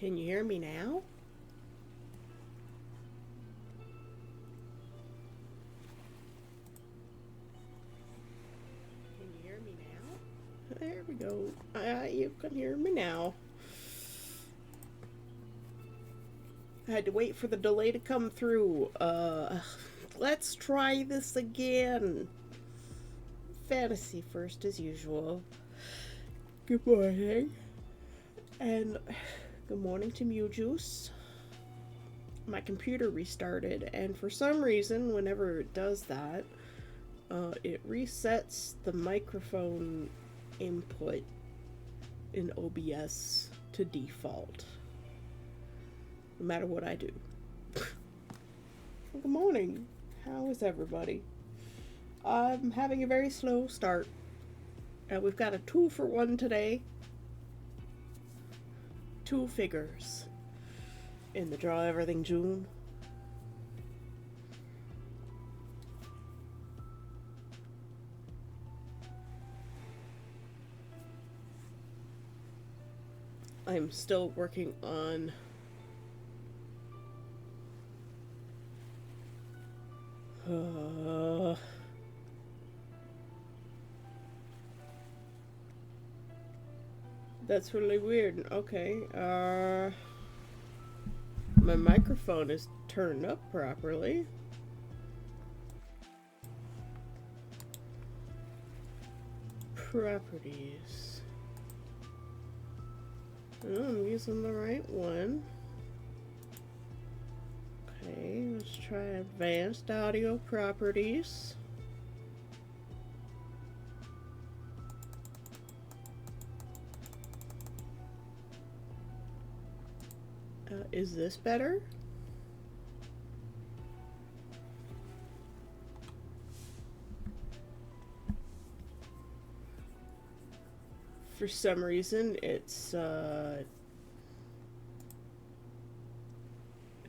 Can you hear me now? Can you hear me now? There we go. You can hear me now. I had to wait for the delay to come through. Let's try this again. Fantasy first, as usual. Good morning. And good morning to Mew Juice. My computer restarted, and for some reason, whenever it does that, it resets the microphone input in OBS to default, no matter what I do. Good morning. How is everybody? I'm having a very slow start. We've got a 2-for-1 today. 2 figures in the Draw Everything June. I'm still working on that's really weird. Okay, my microphone is turned up properly. Properties. Oh, I'm using the right one. Okay, let's try advanced audio properties. Is this better? For some reason, it's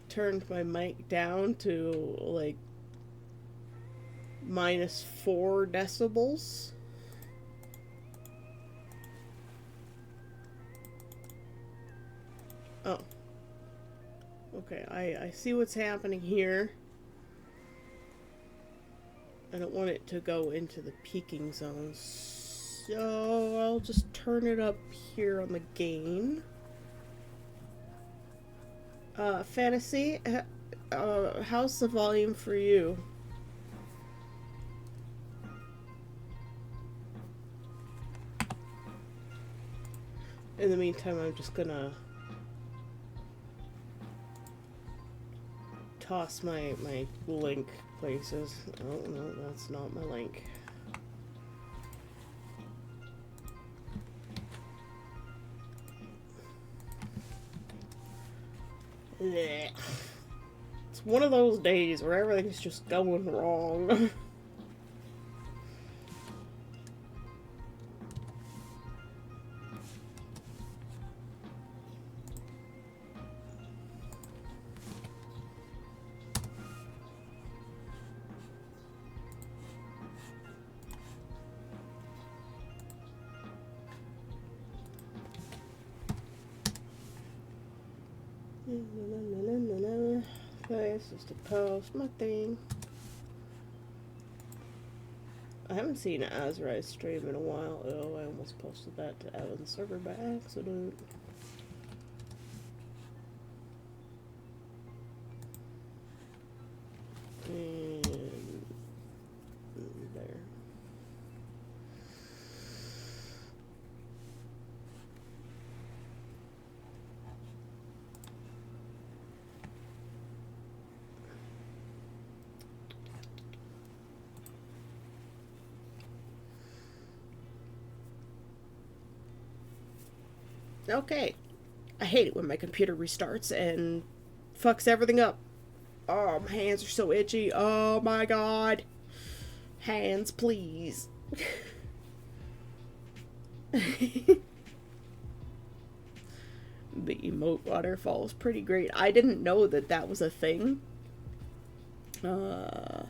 turned my mic down to like -4 decibels. Oh. Okay, I see what's happening here. I don't want it to go into the peaking zone, so I'll just turn it up here on the gain. Fantasy, how's the volume for you? In the meantime, I'm just gonna toss my link places. Oh no, that's not my link. Blech. It's one of those days where everything's just going wrong. This is to post my thing. I haven't seen Azrai stream in a while. Oh, I almost posted that to Evan's server by accident. And there. Okay. I hate it when my computer restarts and fucks everything up. Oh, my hands are so itchy. Oh my god. Hands, please. The emote waterfall is pretty great. I didn't know that that was a thing. But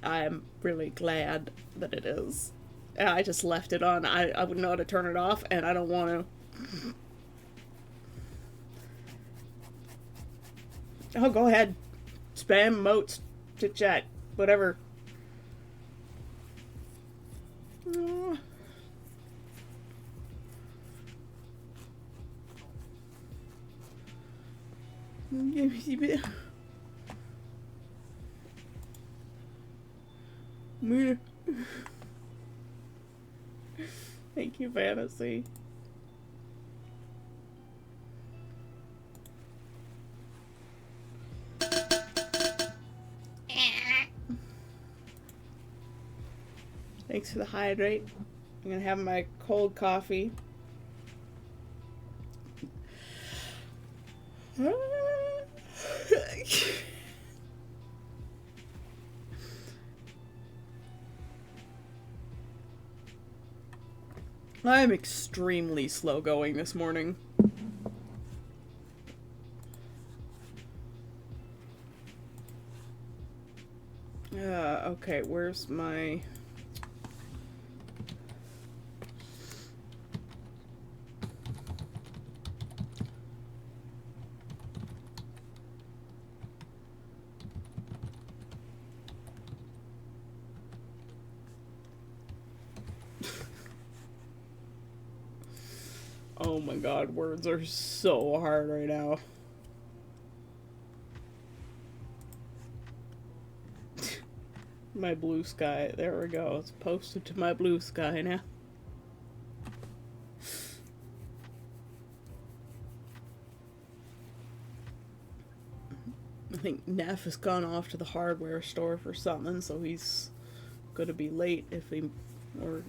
I'm really glad that it is. I just left it on. I wouldn't know how to turn it off, and I don't want to. Oh, go ahead. Spam, motes, chit chat, whatever. Oh. Thank you, Fantasy. Thanks for the hydrate. I'm gonna have my cold coffee. I'm extremely slow going this morning. Okay, where's my... Oh my god, words are so hard right now. My blue sky. There we go. It's posted to my blue sky now. I think Neff has gone off to the hardware store for something, so he's gonna be late if he... or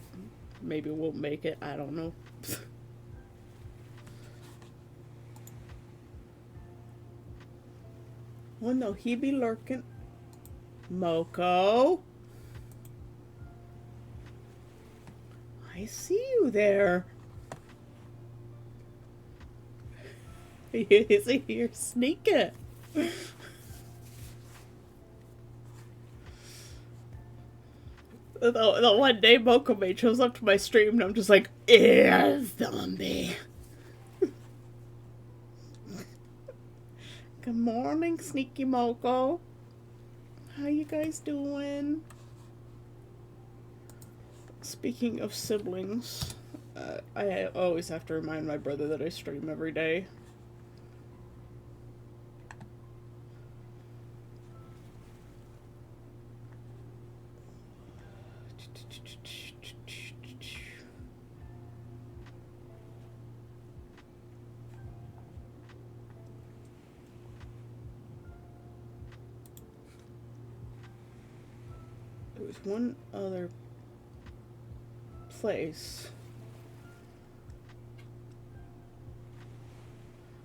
maybe won't make it. I don't know. Oh no, he be lurking. Moko? I see you there. Is he here sneaking? The one day Moko Mate shows up to my stream and I'm just like, yeah, zombie. Good morning, Sneaky Moko. How you guys doing? Speaking of siblings, I always have to remind my brother that I stream every day. There was one other place.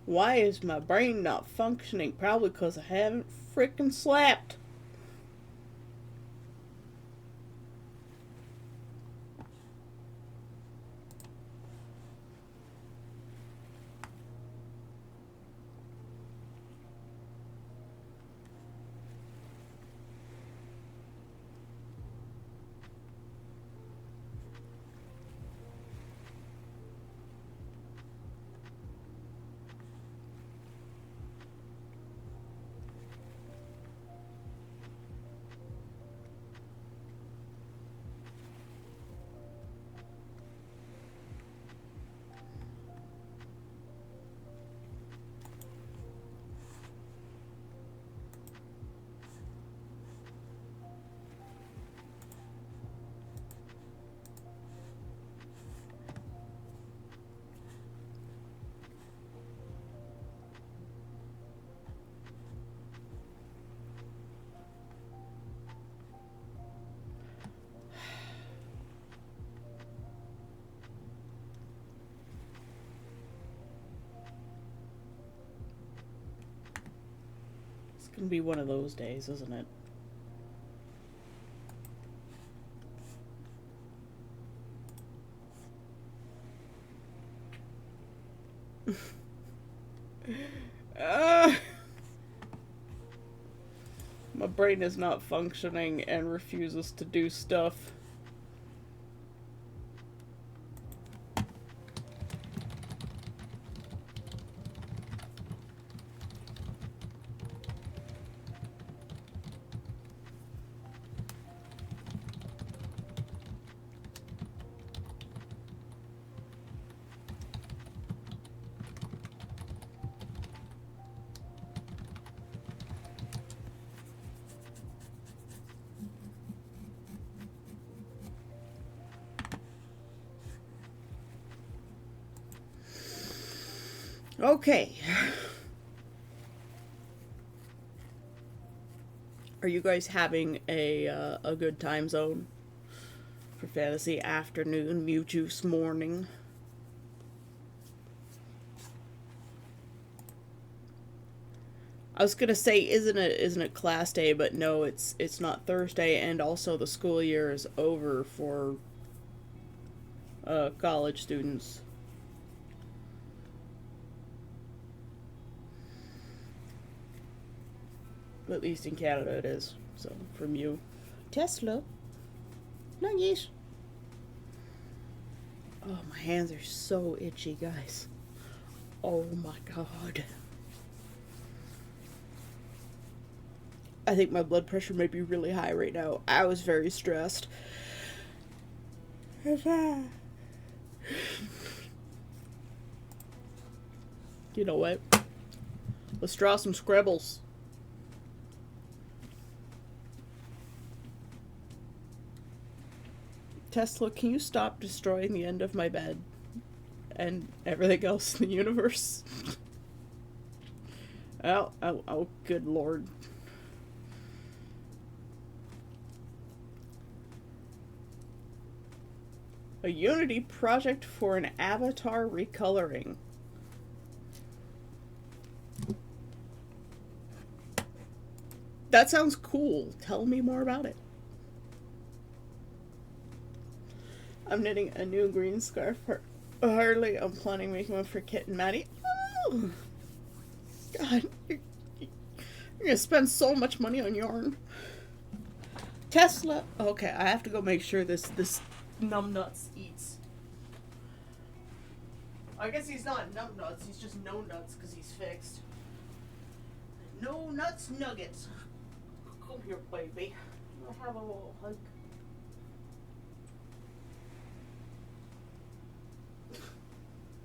Why is my brain not functioning? Probably because I haven't freaking slept. It's gonna be one of those days, isn't it? My brain is not functioning and refuses to do stuff. Okay. Are you guys having a good time zone for fantasy afternoon, Mew Juice morning? I was gonna say, isn't it class day? But no, it's not Thursday, and also the school year is over for college students. At least in Canada, it is. So from you, Tesla, nuggies. Oh, my hands are so itchy, guys. Oh my god. I think my blood pressure might be really high right now. I was very stressed. You know what? Let's draw some scribbles. Tesla, can you stop destroying the end of my bed and everything else in the universe? Oh, good lord. A Unity project for an avatar recoloring. That sounds cool. Tell me more about it. I'm knitting a new green scarf for Harley. I'm planning making one for Kit and Maddie. Oh, God. You're gonna spend so much money on yarn. Tesla. Okay, I have to go make sure this numbnuts eats. I guess he's not numbnuts. He's just no nuts because he's fixed. No nuts nuggets. Come here, baby. We'll have a little hug.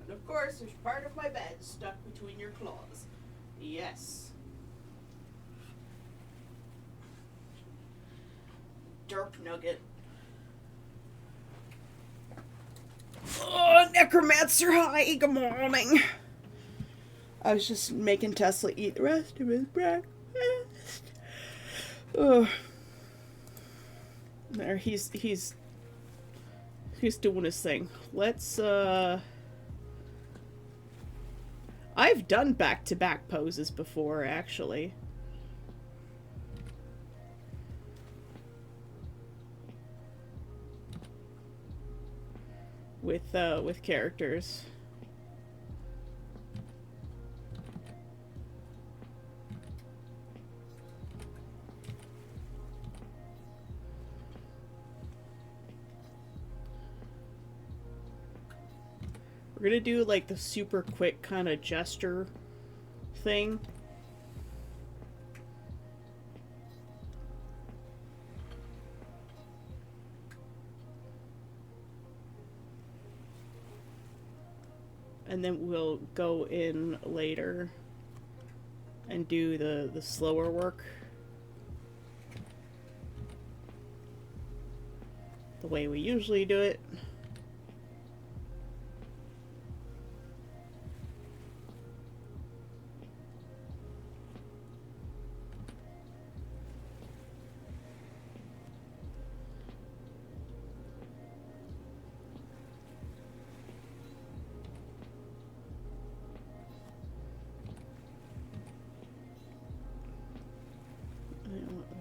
And of course, there's part of my bed stuck between your claws. Yes. Derp nugget. Oh, Necromancer, hi, good morning. I was just making Tesla eat the rest of his breakfast. Ugh. There, he's doing his thing. Let's, I've done back-to-back poses before, actually. With characters. We're gonna do like the super quick kind of gesture thing. And then we'll go in later and do the slower work. The way we usually do it.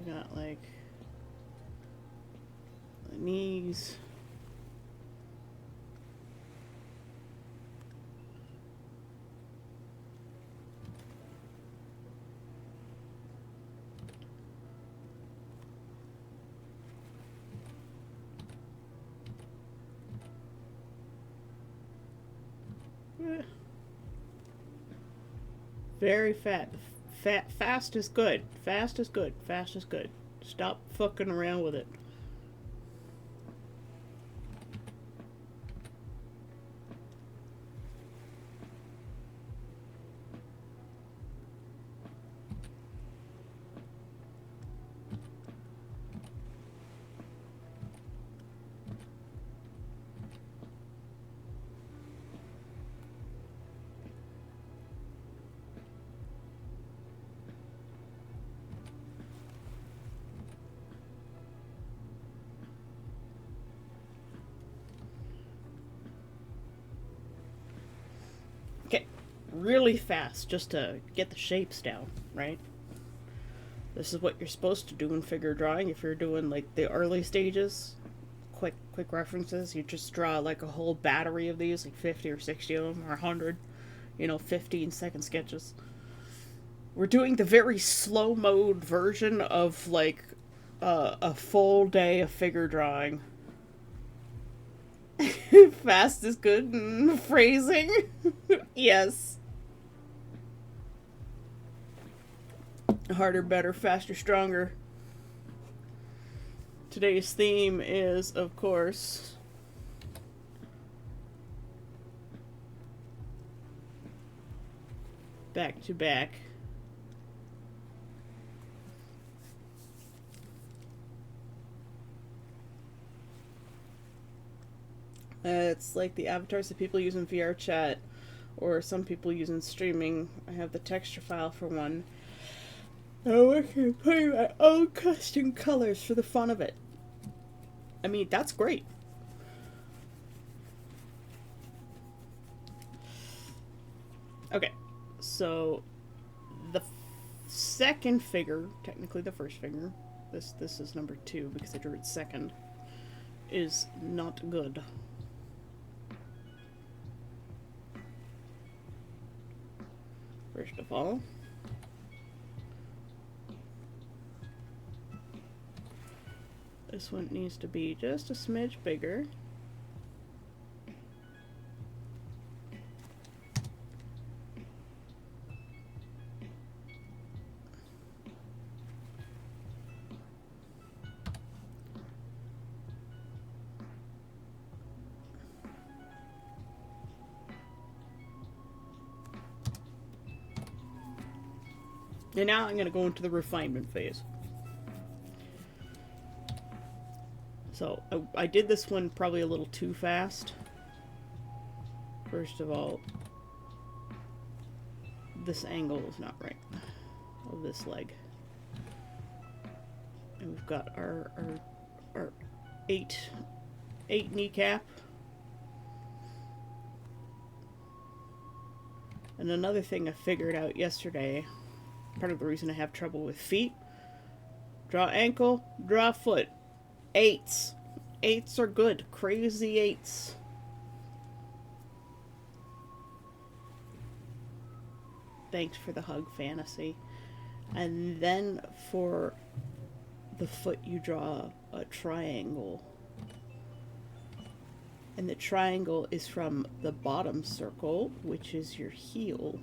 We got like the knees. Very fast is good. Fast is good. Fast is good. Stop fucking around with it. really fast just to get the shapes down, right? This is what you're supposed to do in figure drawing if you're doing like the early stages. Quick references. You just draw like a whole battery of these, like 50 or 60 of them, or 100, 15-second sketches. We're doing the very slow mode version of like a full day of figure drawing. Fast is good and phrasing. Yes. Harder, better, faster, stronger. Today's theme is, of course, back to back. It's like the avatars that people use in VR chat, or some people use in streaming. I have the texture file for one. I'm working on putting my own custom colors for the fun of it. I mean, that's great. Okay, so the second figure, technically the first figure, this is number 2 because I drew it second, is not good. First of all, this one needs to be just a smidge bigger. And now I'm going to go into the refinement phase. So, I did this one probably a little too fast. First of all, this angle is not right of this leg. And we've got our 8 kneecap. And another thing I figured out yesterday, part of the reason I have trouble with feet, draw ankle, draw foot. 8s. 8s are good. Crazy 8s. Thanks for the hug, Fantasy. And then for the foot, you draw a triangle. And the triangle is from the bottom circle, which is your heel.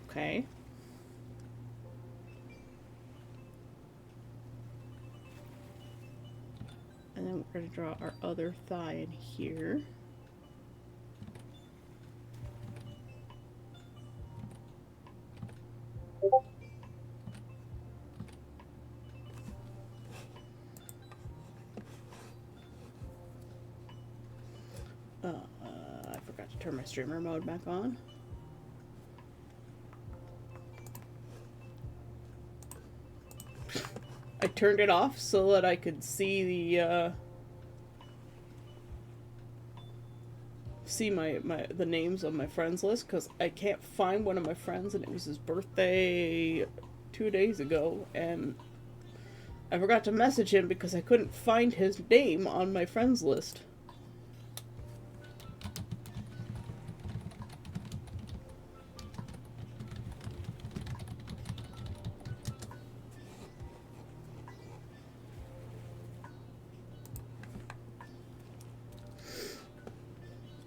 Okay. And then we're going to draw our other thigh in here. I forgot to turn my streamer mode back on. I turned it off so that I could see the the names of my friends list, because I can't find one of my friends, and it was his birthday 2 days ago, and I forgot to message him because I couldn't find his name on my friends list.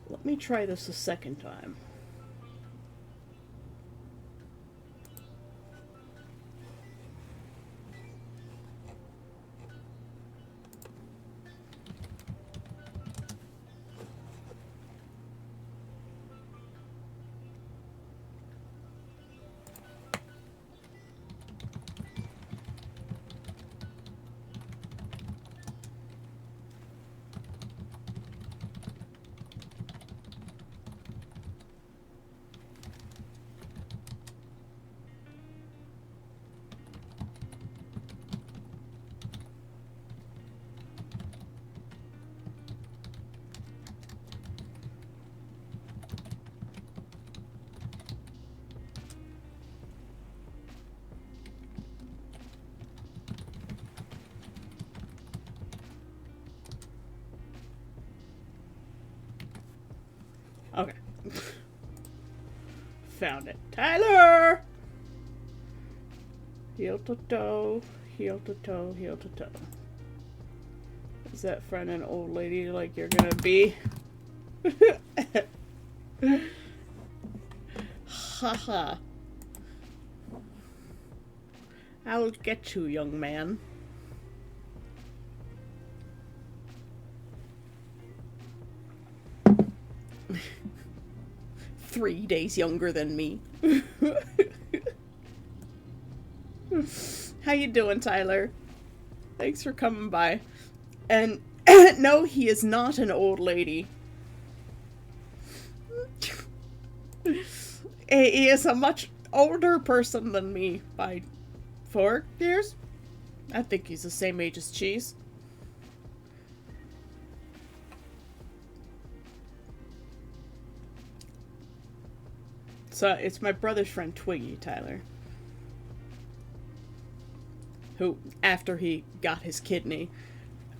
Let me try this a second time. found it. Tyler! Heel to toe, heel to toe, heel to toe. Is that friend an old lady like you're gonna be? Haha. I'll get you, young man. 3 days younger than me. How you doing, Tyler? Thanks for coming by. And no, he is not an old lady. He is a much older person than me by 4 years. I think he's the same age as Cheese. So it's my brother's friend Twiggy, Tyler. Who, after he got his kidney,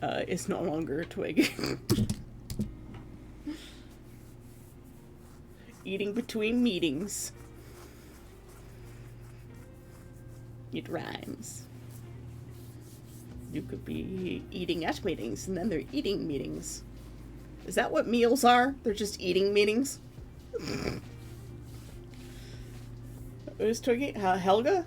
is no longer a Twig. Eating between meetings. It rhymes. You could be eating at meetings, and then they're eating meetings. Is that what meals are? They're just eating meetings? Who's Twiggy? Helga?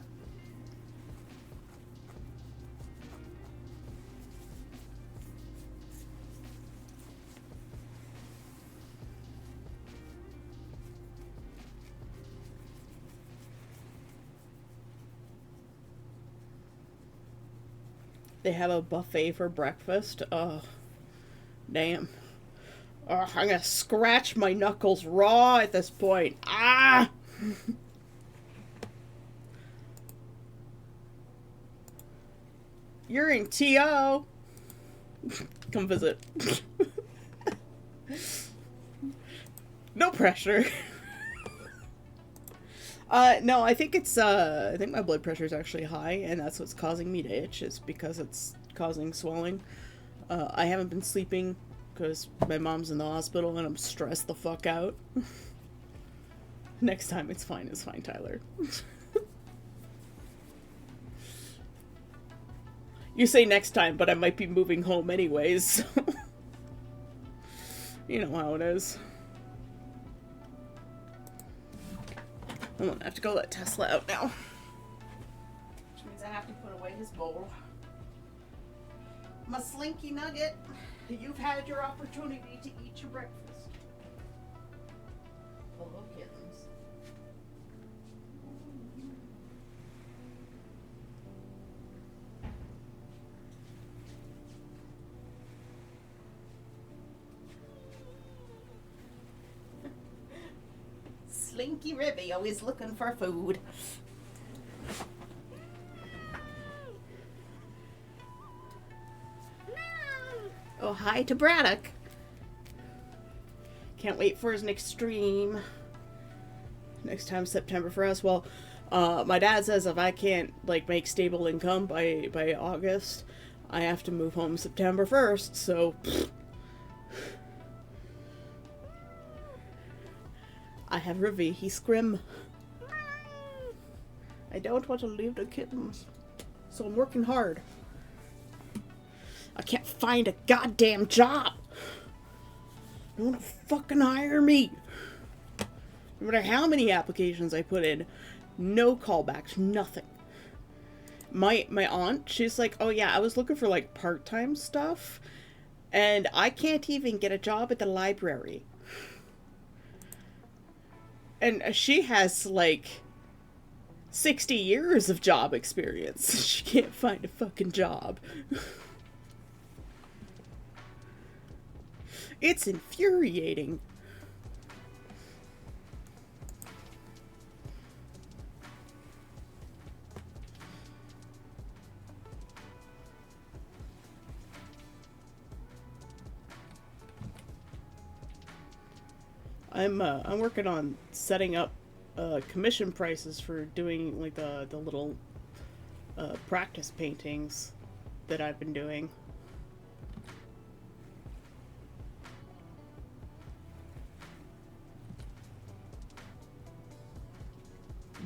They have a buffet for breakfast. Oh, damn. Oh, I'm gonna scratch my knuckles raw at this point. Ah! You're in TO. Come visit. No pressure. No, I think it's, I think my blood pressure is actually high, and that's what's causing me to itch, is because it's causing swelling. I haven't been sleeping because my mom's in the hospital and I'm stressed the fuck out. Next time it's fine, Tyler. You say next time, but I might be moving home anyways. You know how it is. I'm gonna have to go let Tesla out now. Which means I have to put away his bowl. My Slinky Nugget, you've had your opportunity to eat your breakfast. Hello, kittens. Slinky Ribby always looking for food. Oh, hi to Braddock. Can't wait for his next stream. Next time September for us. Well, my dad says if I can't like make stable income by August, I have to move home September 1st. So I have Ravihi Scrim. I don't want to leave the kittens, so I'm working hard. I can't find a goddamn job. No one will fucking hire me. No matter how many applications I put in, no callbacks, nothing. My aunt, she's like, oh yeah, I was looking for like part-time stuff, and I can't even get a job at the library. And she has like 60 years of job experience. She can't find a fucking job. It's infuriating. I'm working on setting up commission prices for doing like the little practice paintings that I've been doing.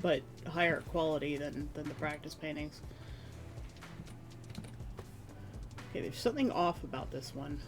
but higher quality than the practice paintings. Okay, there's something off about this one.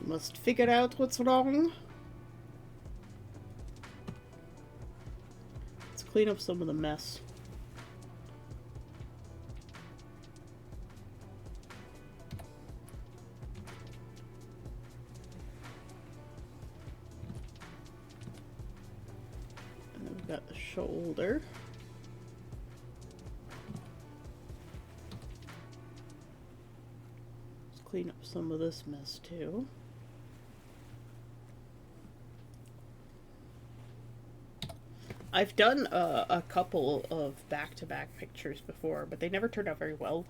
Must figure out what's wrong. Let's clean up some of the mess. And then we've got the shoulder. Let's clean up some of this mess too. I've done a couple of back-to-back pictures before, but they never turned out very well.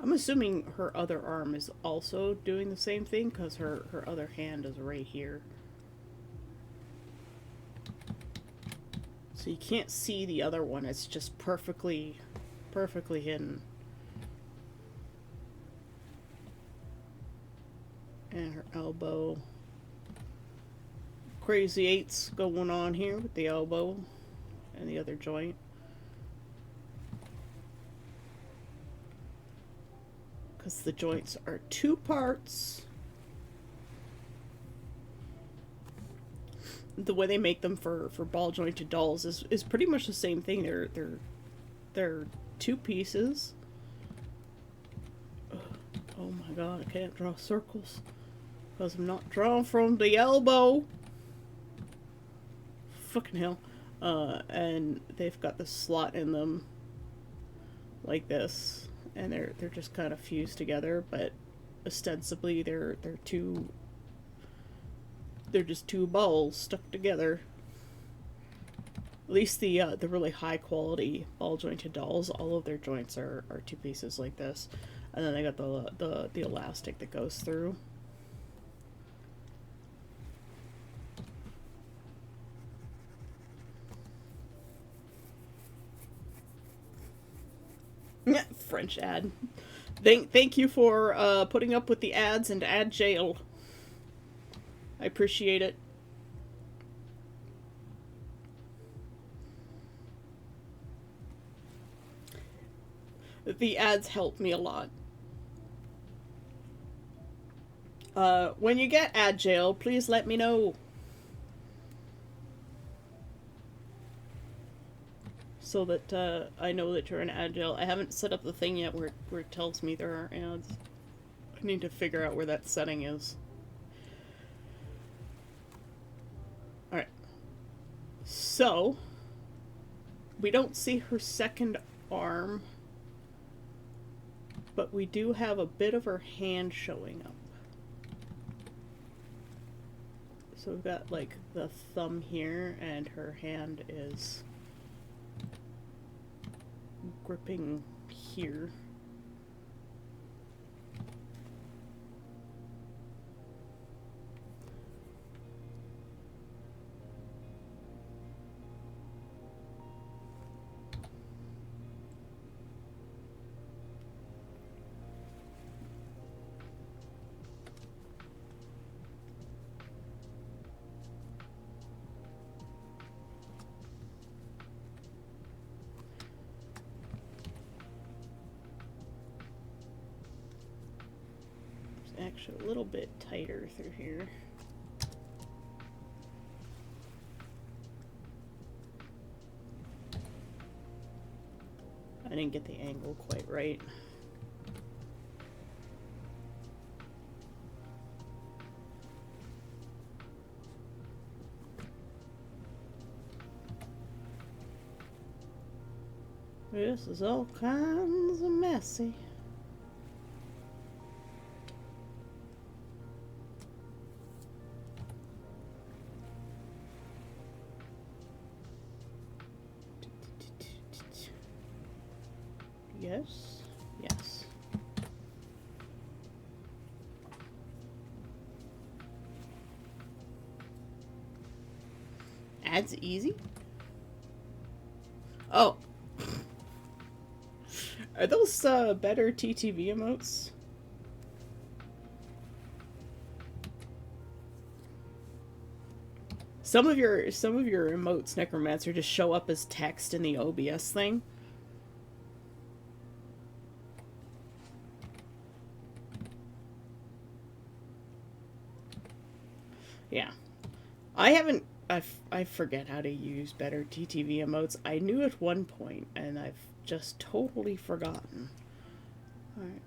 I'm assuming her other arm is also doing the same thing because her other hand is right here. So you can't see the other one, it's just perfectly hidden. And her elbow. Crazy eights going on here with the elbow and the other joint. Because the joints are two parts. The way they make them for ball jointed dolls is pretty much the same thing. They're two pieces. Oh my god, I can't draw circles because I'm not drawing from the elbow. Fucking hell. And they've got the slot in them like this. And they're just kind of fused together, but ostensibly they're just two balls stuck together. At least the really high quality ball jointed dolls, all of their joints are two pieces like this, and then they got the elastic that goes through. French ad. Thank you for putting up with the ads and ad jail. I appreciate it. The ads help me a lot. When you get ad jail, please let me know. So that I know that you're in ad jail. I haven't set up the thing yet where it tells me there are ads. I need to figure out where that setting is. Alright. So, we don't see her second arm, but we do have a bit of her hand showing up. So we've got like the thumb here, and her hand is gripping here. actually a little bit tighter through here. I didn't get the angle quite right. This is all kinds of messy. Yes, yes. Adds easy? Oh. Are those better TTV emotes? Some of your emotes, Necromancer, just show up as text in the OBS thing. Yeah. I forget how to use better TTV emotes. I knew at one point, and I've just totally forgotten. Alright.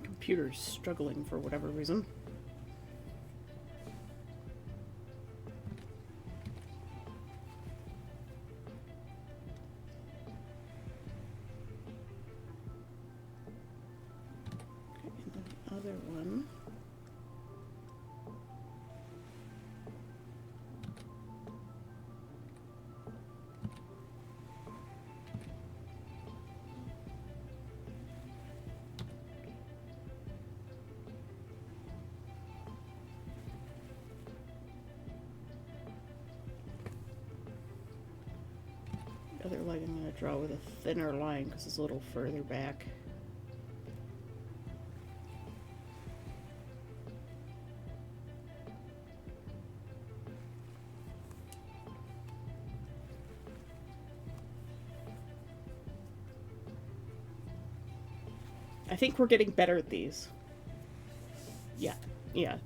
Computer's struggling for whatever reason. Okay, and then the other one. Other leg I'm going to draw with a thinner line because it's a little further back. I think we're getting better at these. Yeah.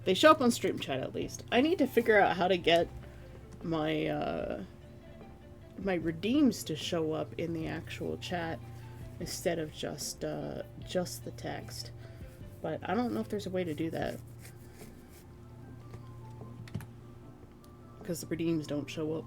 They show up on Stream Chat at least. I need to figure out how to get my my redeems to show up in the actual chat instead of just the text. But I don't know if there's a way to do that. Because the redeems don't show up.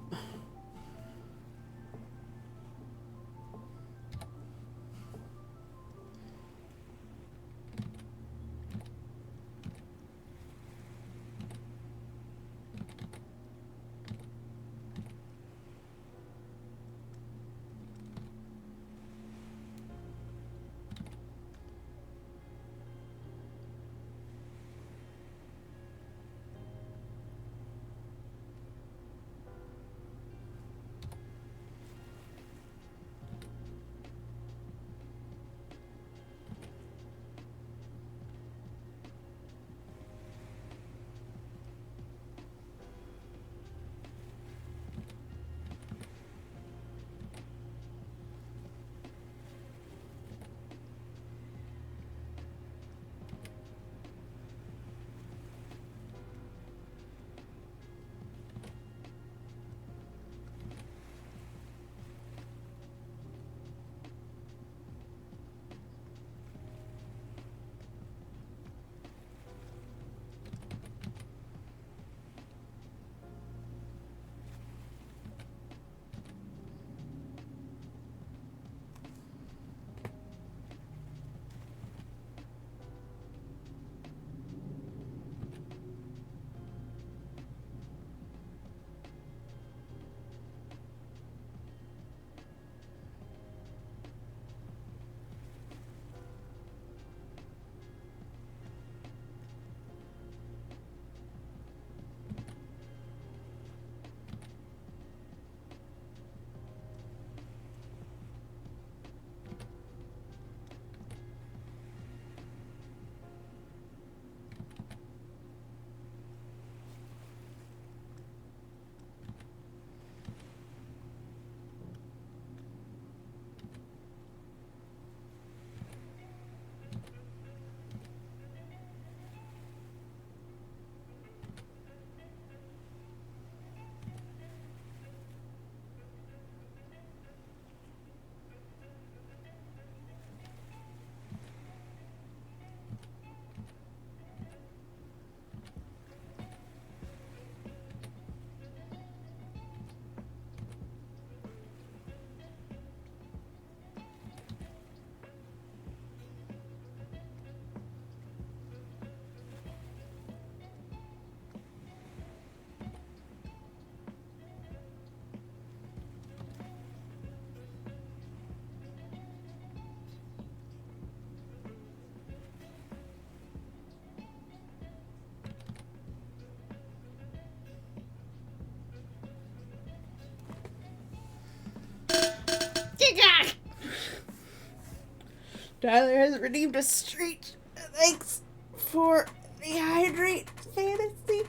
Tyler has redeemed a streak. Thanks for the hydrate fantasy.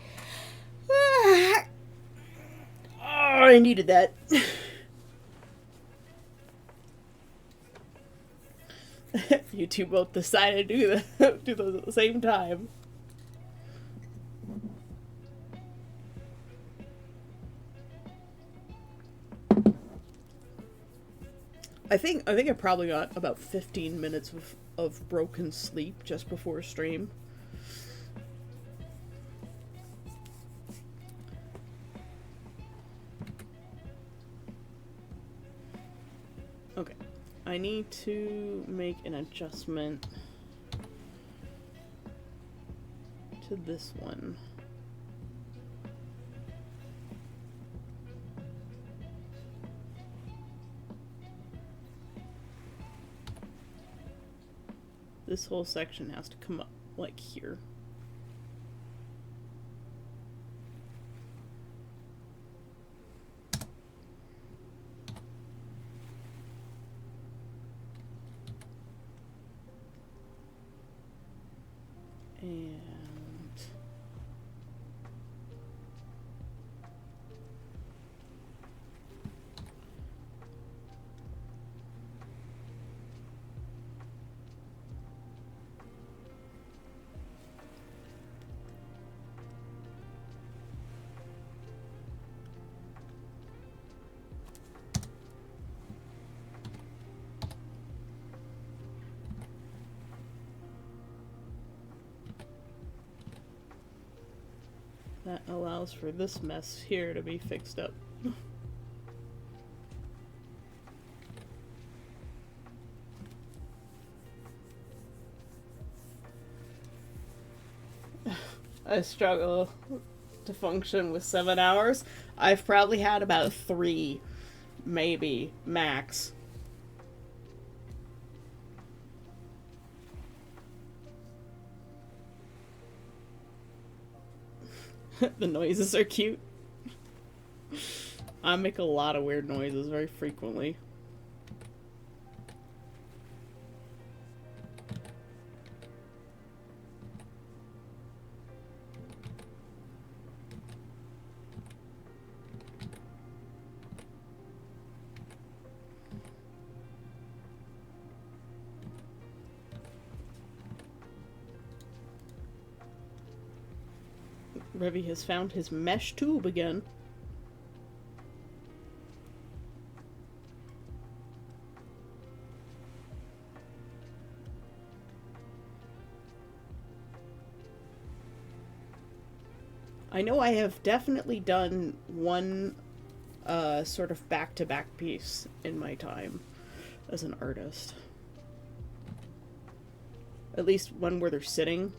Ah. Oh, I needed that. You two both decided to do those at the same time. I think I probably got about 15 minutes of broken sleep just before stream. Okay. I need to make an adjustment to this one. This whole section has to come up like here. And that allows for this mess here to be fixed up. I struggle to function with 7 hours. I've probably had about 3, maybe, max. The noises are cute. I make a lot of weird noises very frequently. Revy has found his mesh tube again. I know I have definitely done one sort of back-to-back piece in my time as an artist. At least one where they're sitting.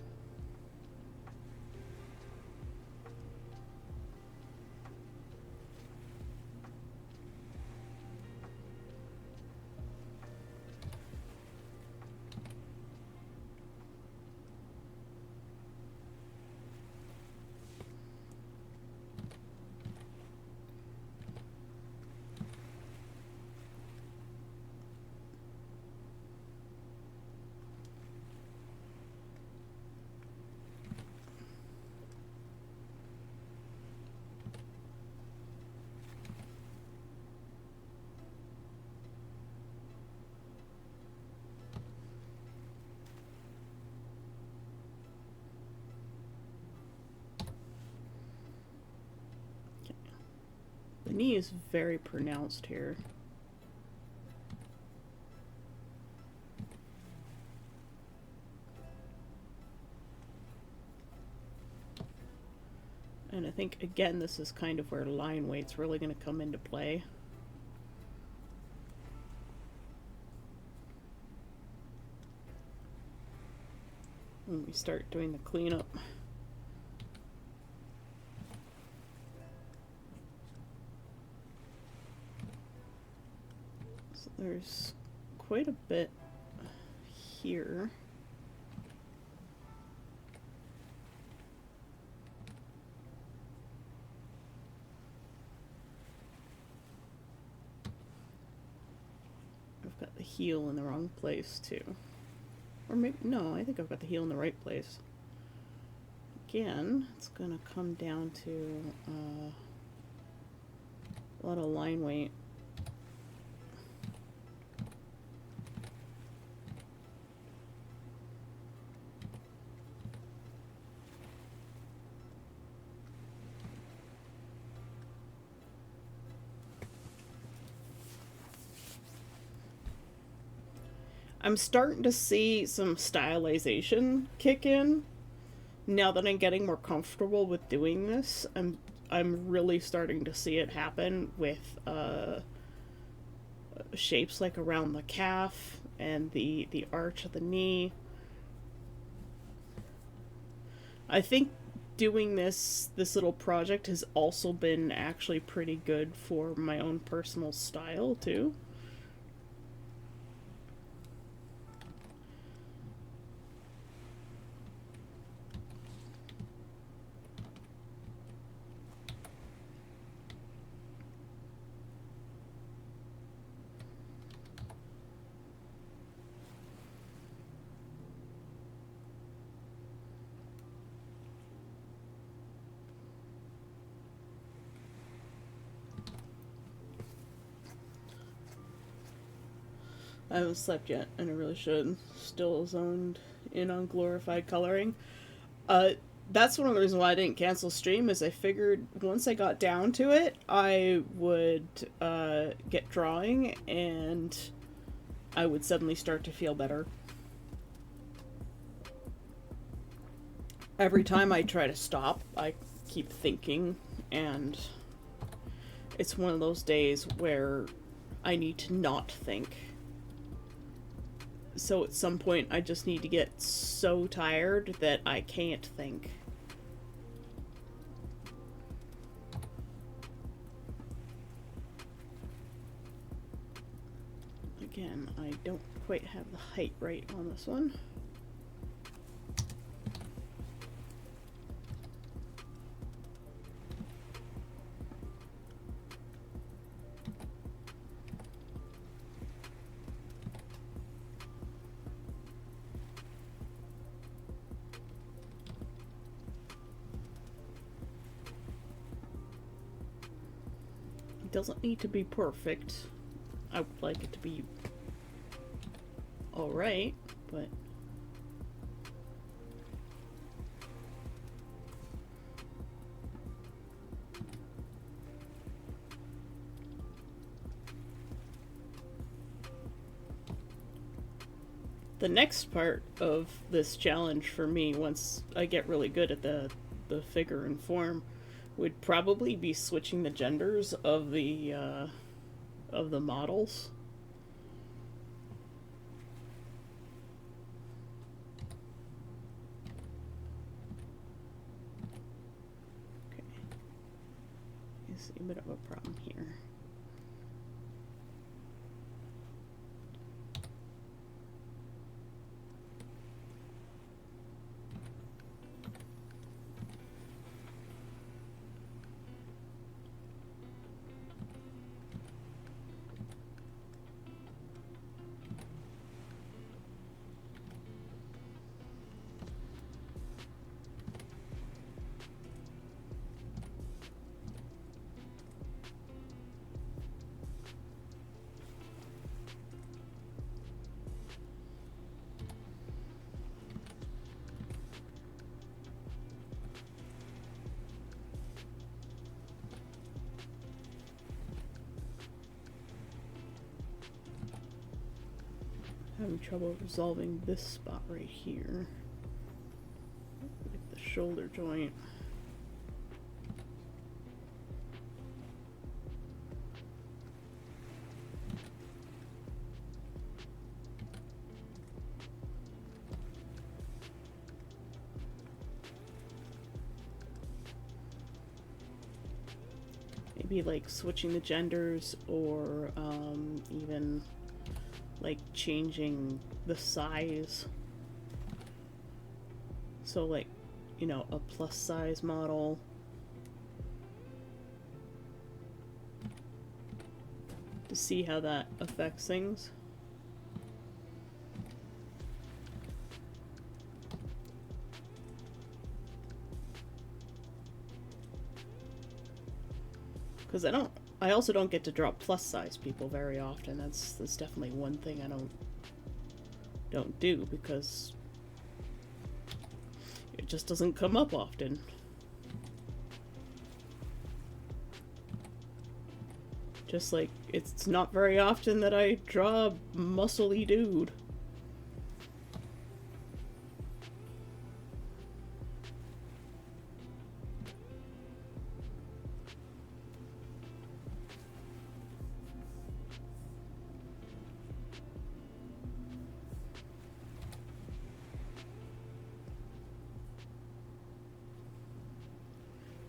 The knee is very pronounced here. And I think, again, this is kind of where line weight's really going to come into play. When we start doing the cleanup. So there's quite a bit here. I've got the heel in the wrong place too. Or maybe, no, I think I've got the heel in the right place. Again, it's gonna come down to a lot of line weight. I'm starting to see some stylization kick in now that I'm getting more comfortable with doing this. I'm really starting to see it happen with shapes like around the calf and the arch of the knee. I think doing this little project has also been actually pretty good for my own personal style too. I haven't slept yet, and I really should. Still zoned in on glorified coloring. Uh, that's one of the reasons why I didn't cancel stream. Is I figured once I got down to it, I would get drawing, and I would suddenly start to feel better. Every time I try to stop, I keep thinking, and it's one of those days where I need to not think. So at some point, I just need to get so tired that I can't think. Again, I don't quite have the height right on this one. It doesn't need to be perfect. I would like it to be alright, but the next part of this challenge for me, once I get really good at the figure and form, would probably be switching the genders of the models. Okay, I see a bit of a problem here. Having trouble resolving this spot right here with the shoulder joint. Maybe like switching the genders, or even like changing the size. So like, you know, a plus size model. To see how that affects things. Because I also don't get to draw plus size people very often. That's definitely one thing I don't do, because it just doesn't come up often. Just like, it's not very often that I draw a muscly dude.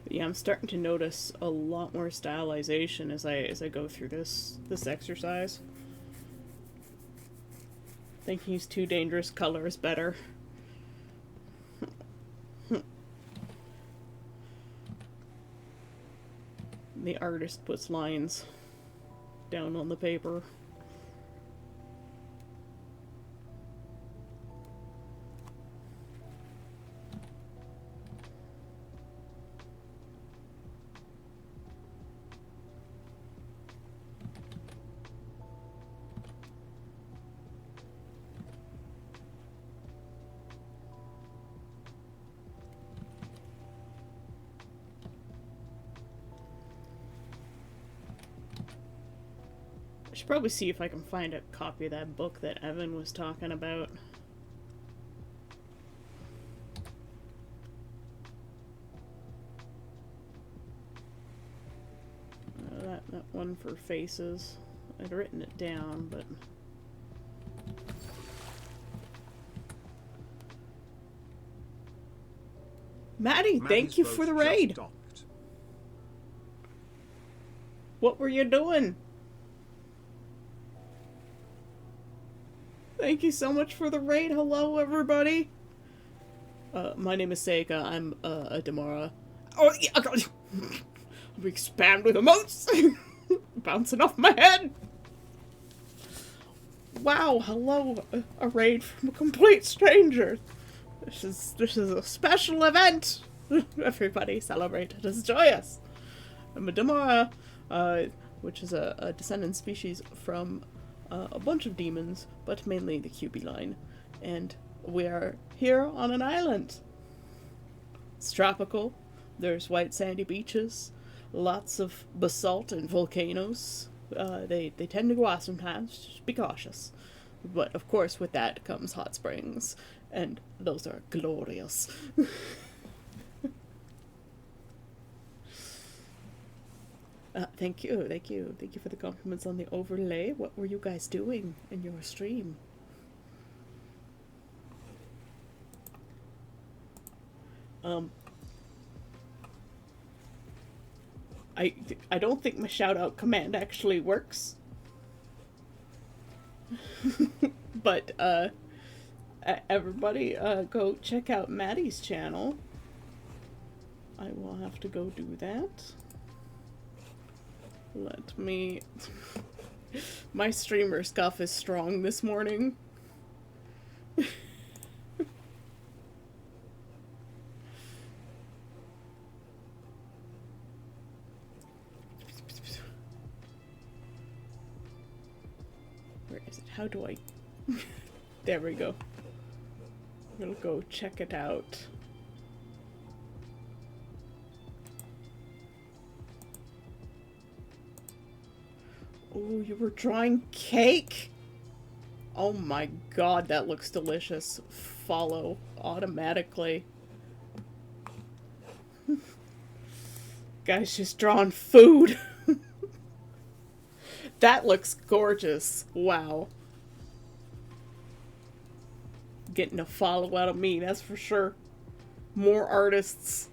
Yeah, I'm starting to notice a lot more stylization as I go through this exercise. I think he's too dangerous colors better. The artist puts lines down on the paper. I should probably see if I can find a copy of that book that Evan was talking about. That one for faces. I'd written it down, but... Maddie, thank you for the raid! What were you doing? Thank you so much for the raid. Hello, everybody. My name is Seika. I'm a Demora. Oh, yeah, we expand with emotes. Bouncing off my head. Wow, hello, a raid from a complete stranger. This is a special event. Everybody celebrate. It is joyous. I'm a Demora, which is a descendant species from a bunch of demons, but mainly the QB line. And we are here on an island. It's tropical. There's white sandy beaches, lots of basalt and volcanoes. They tend to go off sometimes, just be cautious. But of course with that comes hot springs, and those are glorious. Thank you for the compliments on the overlay. What were you guys doing in your stream? I don't think my shout out command actually works. But everybody go check out Maddie's channel. I will have to go do that. Let me... My streamer scuff is strong this morning. Where is it? How do I... There we go. I'm gonna go check it out. Oh, you were drawing cake? Oh my god, that looks delicious. Follow automatically. Guy's just drawing food. That looks gorgeous. Wow. Getting a follow out of me, that's for sure. More artists.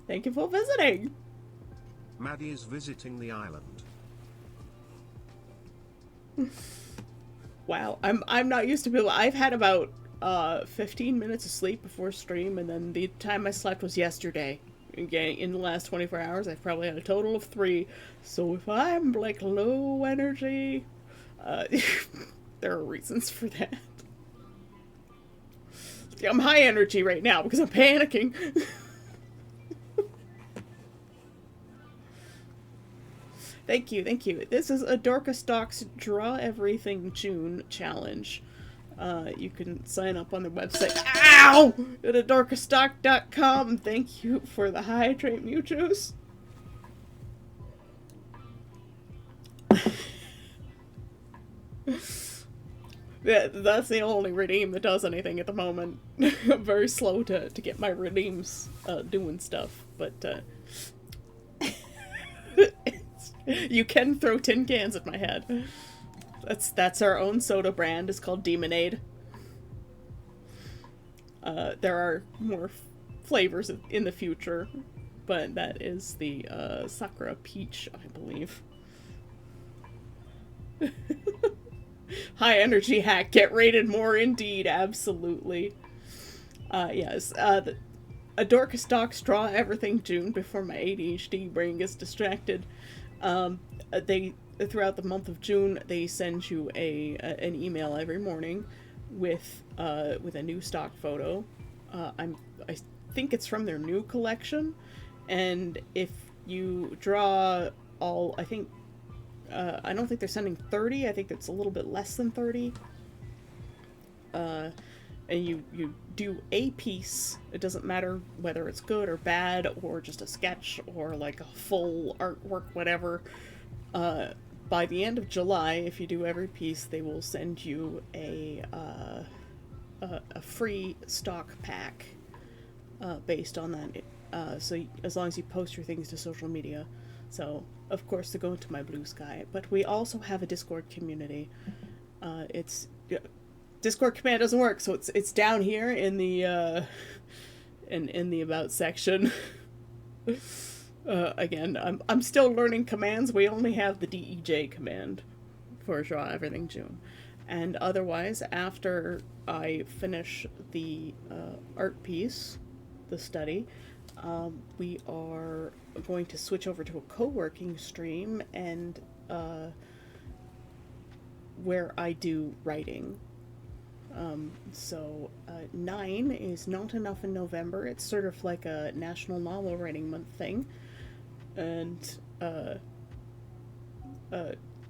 Thank you for visiting. Maddie is visiting the island. Wow, I'm not used to people. I've had about 15 minutes of sleep before stream, and then the time I slept was yesterday. Again, in the last 24 hours, I've probably had a total of 3. So if I'm like low energy, there are reasons for that. I'm high energy right now because I'm panicking. Thank you, thank you. This is a Dorcastoc's Draw Everything June challenge. You can sign up on their website. Ow! At dorcastock.com. Thank you for the hydrate muchos. Yeah, that's the only redeem that does anything at the moment. I'm very slow to get my redeems doing stuff, but you can throw tin cans at my head. That's our own soda brand. It's called Demonade. There are more flavors in the future, but that is the Sakura Peach, I believe. High energy hack. Get rated more indeed. Absolutely. Yes. A Dorcastoc's Draw Everything June before my ADHD brain gets distracted. They throughout the month of June they send you an email every morning with a new stock photo. I think it's from their new collection, and if you draw all, I don't think they're sending 30. I think it's a little bit less than 30. And you do a piece. It doesn't matter whether it's good or bad or just a sketch or like a full artwork, whatever. By the end of July, if you do every piece, they will send you a free stock pack based on that. So as long as you post your things to social media. So, of course, to go into my Blue Sky. But we also have a Discord community. Discord command doesn't work, so it's down here in the in the About section. Again, I'm still learning commands. We only have the DEJ command for Draw Everything June. And otherwise, after I finish the art piece, the study, we are going to switch over to a co-working stream and where I do writing. So 9 is not enough in November. It's sort of like a National Novel Writing Month thing. And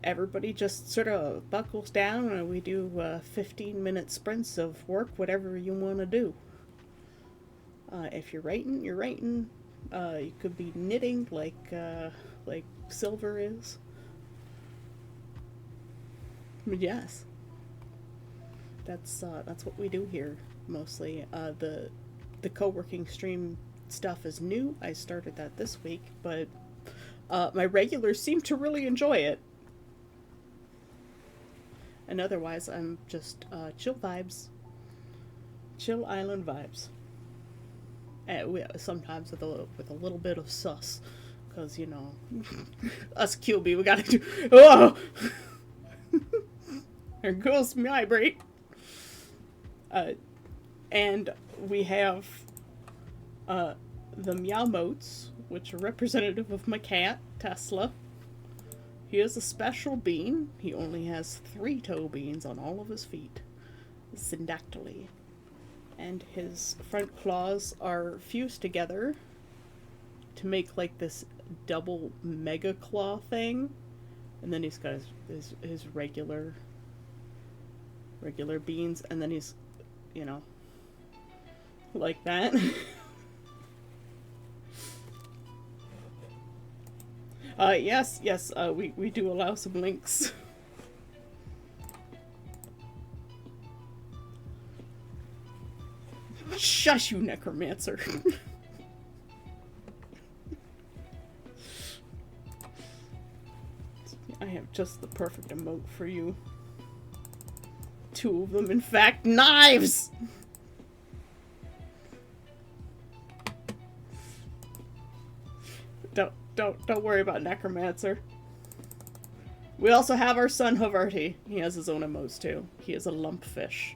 everybody just sort of buckles down and we do 15-minute sprints of work, whatever you want to do. If you're writing, you're writing. You could be knitting like Silver is. But yes. That's what we do here mostly. The co-working stream stuff is new. I started that this week, but my regulars seem to really enjoy it. And otherwise, I'm just chill vibes, chill island vibes. Sometimes with a little bit of sus, because you know, us QB, we gotta do. Oh, there goes my break. And we have the Meowmotes, which are representative of my cat, Tesla. He is a special bean. He only has 3 toe beans on all of his feet. Syndactyly. And his front claws are fused together to make like this double mega claw thing. And then he's got his regular beans, and then he's, you know, like that. Yes, we do allow some links. Shush, you necromancer. I have just the perfect emote for you. 2 of them, in fact, knives! Don't worry about necromancer. We also have our son Havarti. He has his own emotes too. He is a lumpfish.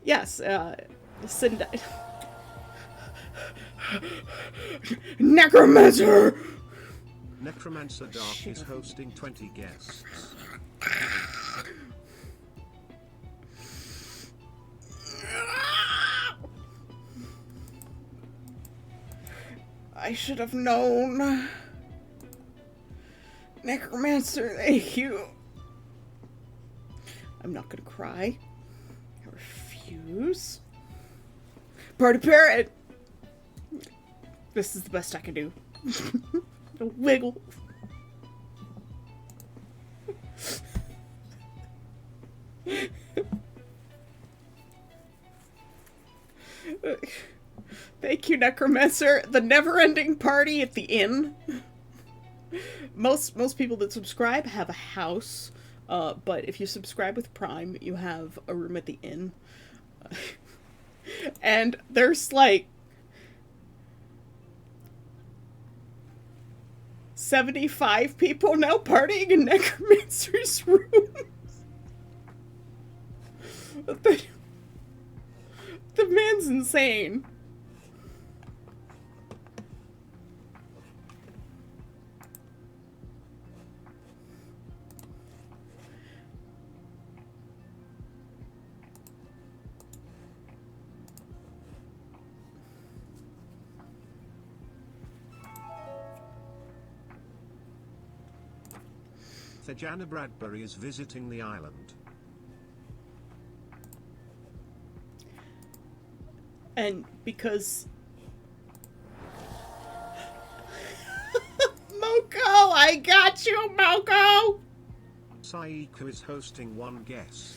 Yes, Necromancer! Necromancer Dark is hosting 20 guests. I should have known. Necromancer, thank you. I'm not gonna cry. I refuse. Party parrot! This is the best I can do. Wiggle. Thank you, Necromancer. The never-ending party at the inn. Most people that subscribe have a house, but if you subscribe with Prime, you have a room at the inn. And there's like 75 people now partying in Necromancer's room. The man's insane. Thejana Bradbury is visiting the island. And because... Moko! I got you, Moko! Saiku is hosting one guest.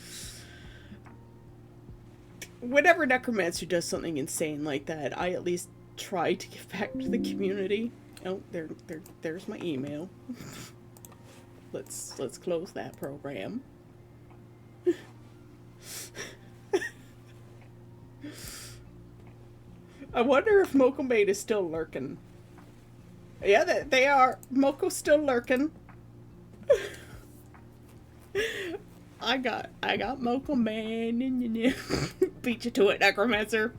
Whenever Necromancer does something insane like that, I at least try to give back to the community. Oh, there's my email. Let's close that program. I wonder if Mokomate is still lurking. Yeah, they are. Moko's still lurking. I got Moko Man. Beat you to it, Necromancer.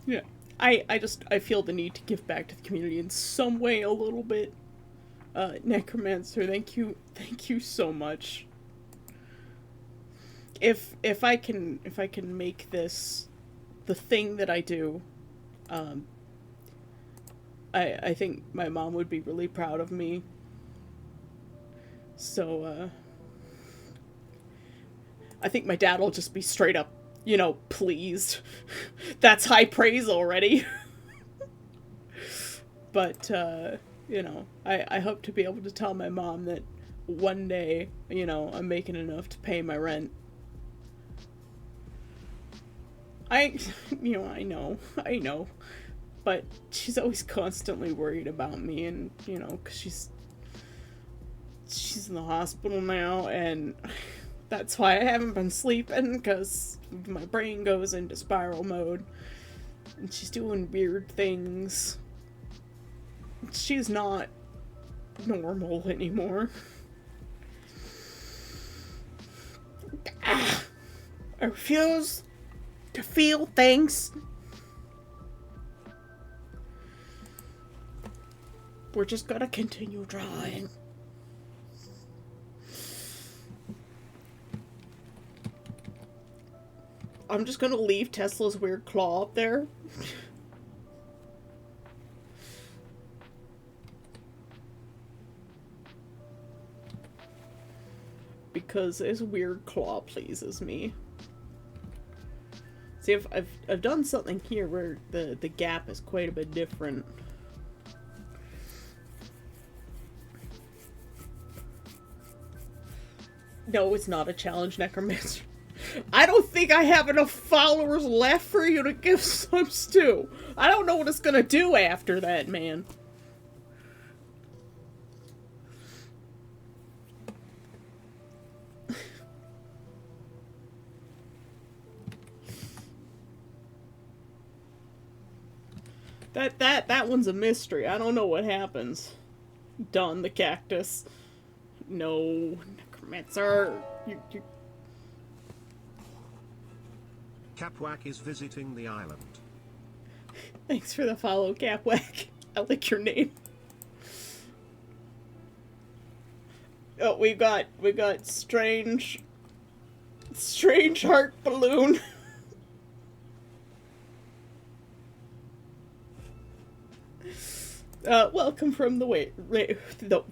Yeah, I feel the need to give back to the community in some way a little bit. Necromancer, thank you so much. If I can make this the thing that I do, I think my mom would be really proud of me. So I think my dad will just be straight up, you know, pleased. That's high praise already. But you know, I hope to be able to tell my mom that one day, you know, I'm making enough to pay my rent. I know, but she's always constantly worried about me, and, you know, 'cause she's in the hospital now, and that's why I haven't been sleeping, 'cause my brain goes into spiral mode, and she's doing weird things. She's not normal anymore. I refuse to feel things. We're just gonna continue drawing. I'm just gonna leave Tesla's weird claw up there. Because his weird claw pleases me. See, I've done something here where the gap is quite a bit different. No, it's not a challenge, Necromancer. I don't think I have enough followers left for you to give subs to. I don't know what it's gonna do after that, man. That one's a mystery. I don't know what happens. Don the cactus. No, Necromancer. You... Capwack is visiting the island. Thanks for the follow, Capwack. I like your name. Oh, we got strange Strange heart balloon. Welcome from the way, the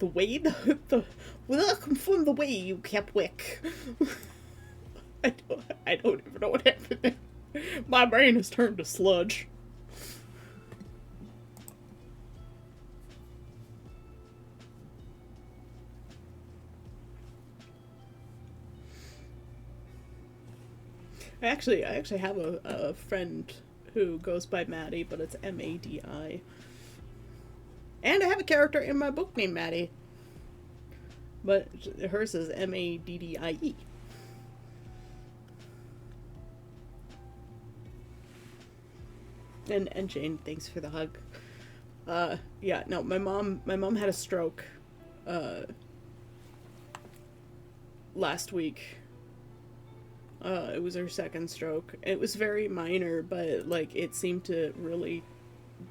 way, the welcome from the way, you Kepwick. I don't even know what happened there. My brain has turned to sludge. I actually have a friend who goes by Maddie, but it's Madi. And I have a character in my book named Maddie. But hers is Maddie. And Jane, thanks for the hug. Yeah, no, my mom had a stroke last week. It was her second stroke. It was very minor, but like it seemed to really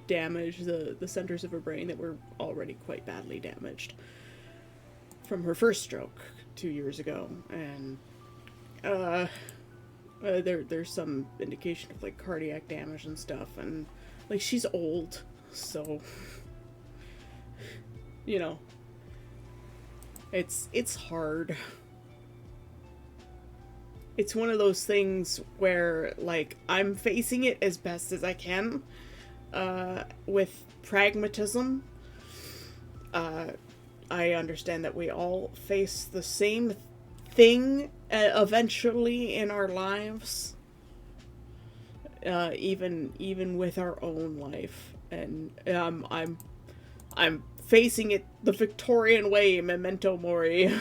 damage the centers of her brain that were already quite badly damaged from her first stroke 2 years ago. And there's some indication of like cardiac damage and stuff, and like she's old, so you know, it's hard. It's one of those things where, like, I'm facing it as best as I can, with pragmatism. I understand that we all face the same thing eventually in our lives, even with our own life, and I'm facing it the Victorian way, memento mori.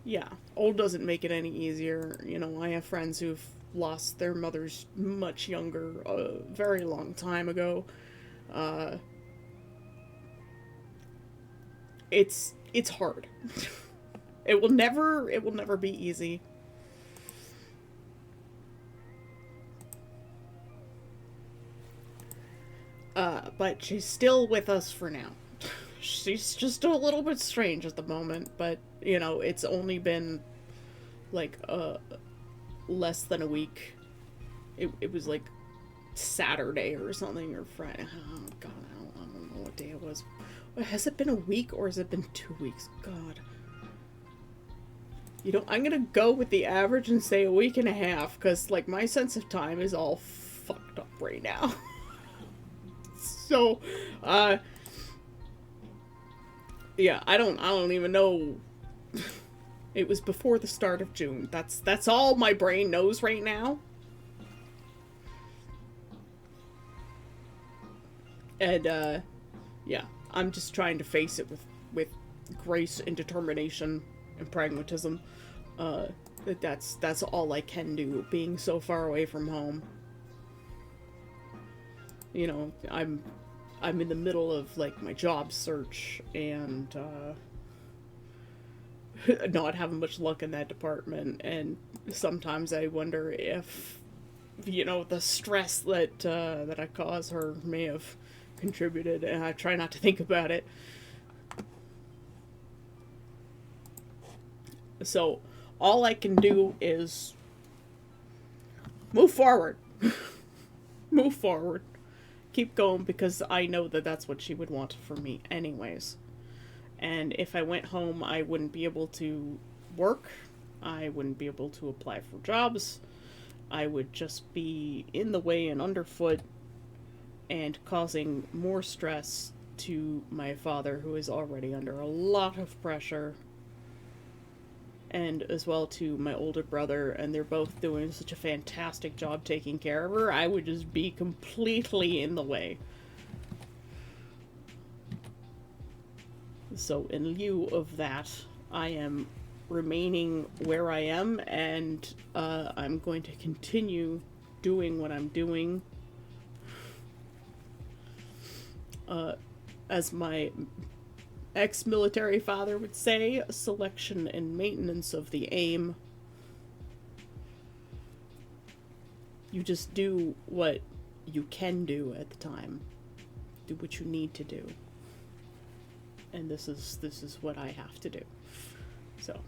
Yeah, old doesn't make it any easier. You know, I have friends who've lost their mothers much younger, a very long time ago. It's hard. It will never be easy. But she's still with us for now. She's just a little bit strange at the moment, but, you know, it's only been, like, less than a week. It was, like, Saturday or something, or Friday. Oh, God, I don't know what day it was. Has it been a week, or has it been 2 weeks? God. You know, I'm gonna go with the average and say a week and a half, because, like, my sense of time is all fucked up right now. So, yeah, I don't even know. It was before the start of June. That's all my brain knows right now. And yeah, I'm just trying to face it with grace and determination and pragmatism. That's all I can do, being so far away from home. You know, I'm in the middle of, like, my job search, and not having much luck in that department, and sometimes I wonder if, you know, the stress that I cause her may have contributed, and I try not to think about it. So, all I can do is move forward. Move forward. Keep going, because I know that that's what she would want for me anyways. And if I went home, I wouldn't be able to work. I wouldn't be able to apply for jobs. I would just be in the way and underfoot and causing more stress to my father, who is already under a lot of pressure, and as well to my older brother, and they're both doing such a fantastic job taking care of her. I would just be completely in the way. So in lieu of that, I am remaining where I am, and I'm going to continue doing what I'm doing. As my ex-military father would say, selection and maintenance of the aim. You just do what you can do at the time. Do what you need to do. And this is what I have to do. So,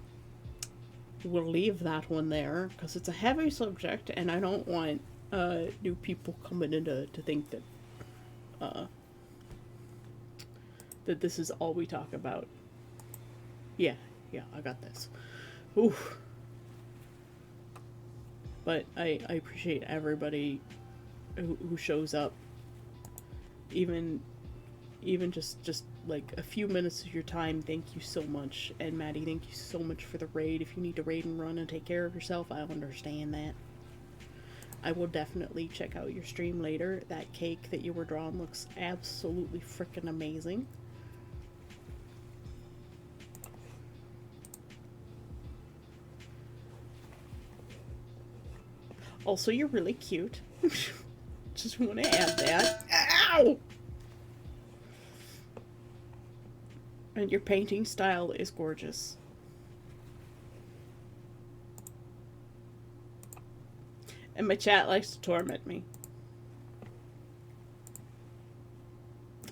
we'll leave that one there because it's a heavy subject, and I don't want new people coming in to think that that this is all we talk about. Yeah, I got this. Oof. But I appreciate everybody who shows up, even just like a few minutes of your time. Thank you so much. And Maddie, thank you so much for the raid. If you need to raid and run and take care of yourself, I understand that. I will definitely check out your stream later. That cake that you were drawing looks absolutely freaking amazing. Also, you're really cute. Just want to add that. Ow! And your painting style is gorgeous. And my chat likes to torment me.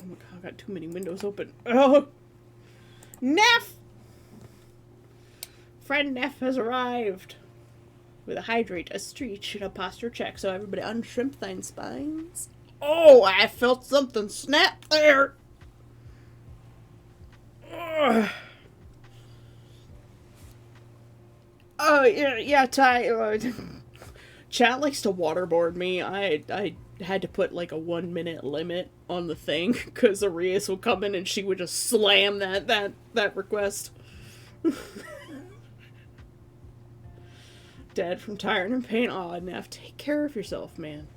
Oh my god, I got too many windows open. Oh! Neff! Friend Neff has arrived. With a hydrate, a stretch, and a posture check. So everybody unshrimp thine spines. Oh, I felt something snap there. Ugh. Oh, yeah, Ty. Chat likes to waterboard me. I had to put like a 1 minute limit on the thing because Arias would come in and she would just slam that request. Dead from tired and pain. Aw, Neff, take care of yourself, man.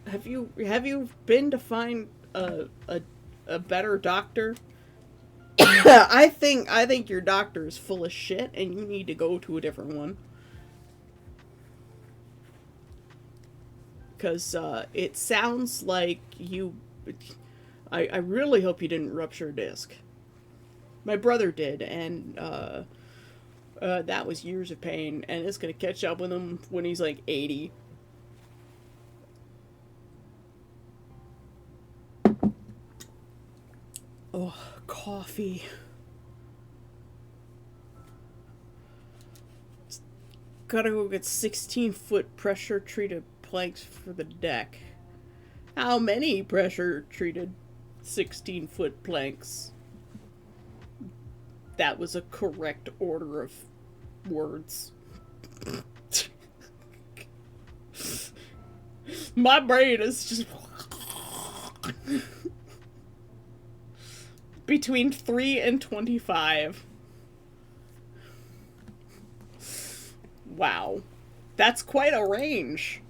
Have you been to find a better doctor? I think your doctor is full of shit and you need to go to a different one. Because it sounds like you... I really hope you didn't rupture a disc. My brother did, and that was years of pain, and it's gonna catch up with him when he's like 80. Oh, coffee. Gotta go get 16-foot pressure-treated planks for the deck. How many pressure-treated 16-foot planks? That was a correct order of words. My brain is just... between 3 and 25. Wow. That's quite a range.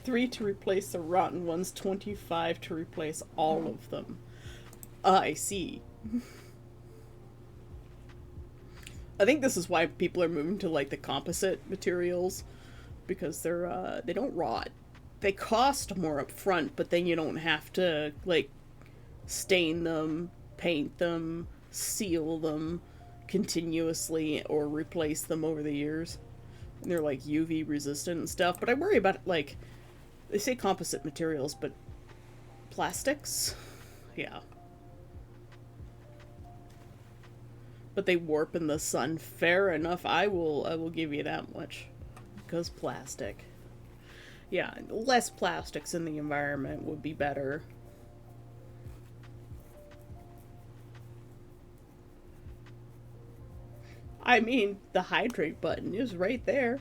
$3 to replace the rotten ones, $25 to replace all of them. I see. I think this is why people are moving to like the composite materials, because they're they don't rot. They cost more up front, but then you don't have to like stain them, paint them, seal them continuously, or replace them over the years. And they're like UV resistant and stuff, but I worry about like, they say composite materials, but plastics? Yeah. But they warp in the sun. Fair enough. I will give you that much. Because plastic. Yeah, less plastics in the environment would be better. I mean, the hydrate button is right there.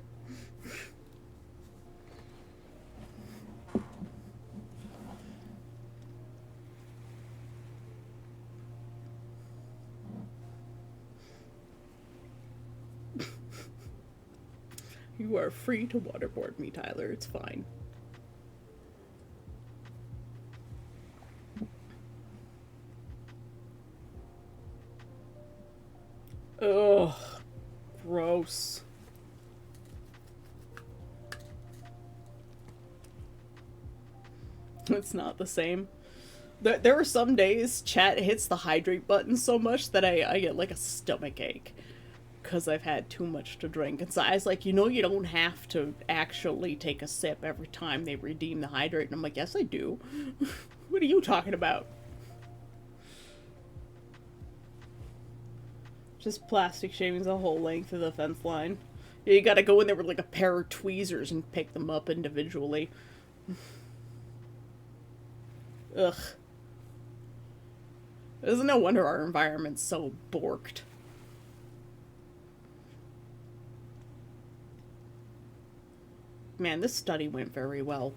You are free to waterboard me, Tyler. It's fine. Ugh. Gross. It's not the same. There are some days chat hits the hydrate button so much that I get like a stomach ache. because I've had too much to drink. And so I was like, you know, you don't have to actually take a sip every time they redeem the hydrate. And I'm like, yes, I do. What are you talking about? Just plastic shavings the whole length of the fence line. Yeah, you gotta go in there with like a pair of tweezers and pick them up individually. Ugh. Isn't no wonder our environment's so borked. Man, this study went very well.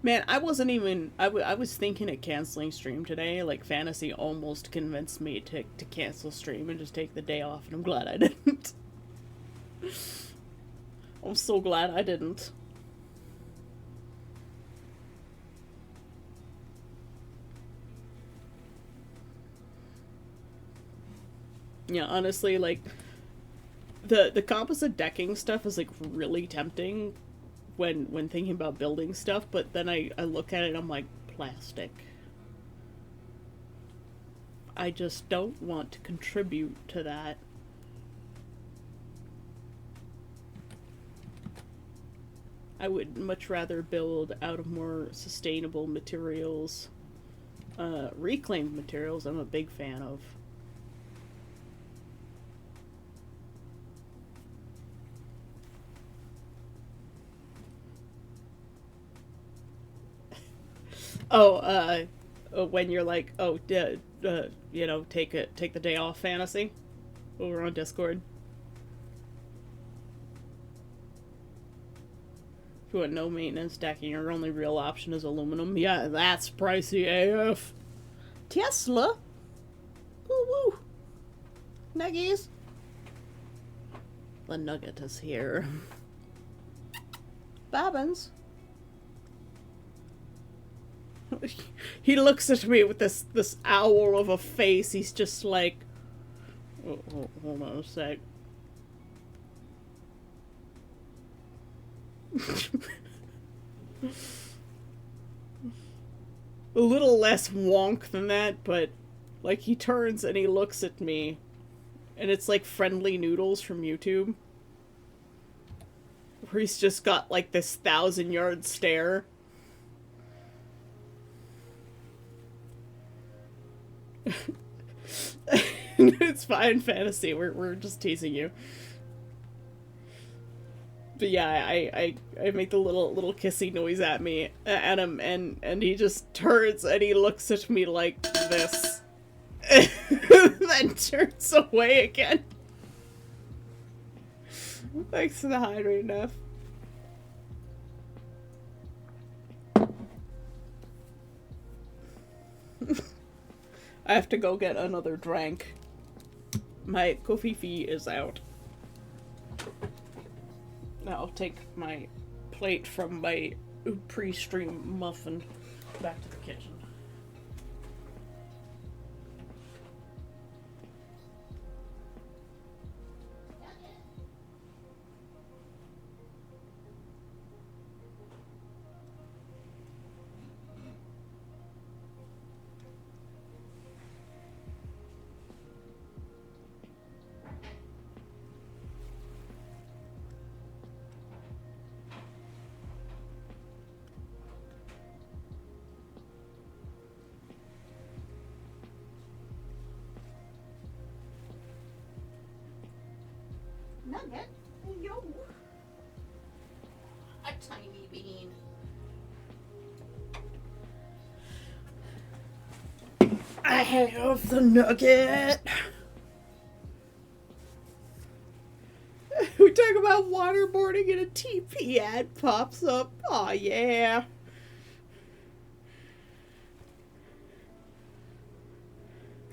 Man, I wasn't even... I was thinking of canceling stream today. Like, Fantasy almost convinced me to cancel stream and just take the day off, and I'm glad I didn't. I'm so glad I didn't. Yeah, honestly, like, the composite decking stuff is, like, really tempting when thinking about building stuff, but then I look at it and I'm like, plastic. I just don't want to contribute to that. I would much rather build out of more sustainable materials. Reclaimed materials I'm a big fan of. When you're like, you know, take the day off, Fantasy, over on Discord. If you want no maintenance decking, your only real option is aluminum. Yeah, that's pricey AF. Tesla? Woo woo. Nuggies. The nugget is here. Bobbins. He looks at me with this owl of a face. He's just like, oh, hold on a sec. A little less wonk than that, but like he turns and he looks at me, and it's like Friendly Noodles from YouTube, where he's just got like this 1,000-yard stare. It's fine, Fantasy. We're just teasing you. But yeah, I make the little kissy noise at him, and he just turns and he looks at me like this, then turns away again. Thanks for the hydrate, Neff. I have to go get another drink. My Kofifi is out. Now I'll take my plate from my pre-stream muffin back to the kitchen. Nugget? Yo! A tiny bean. I have the nugget! We talk about waterboarding and a TP ad pops up. Aw, yeah.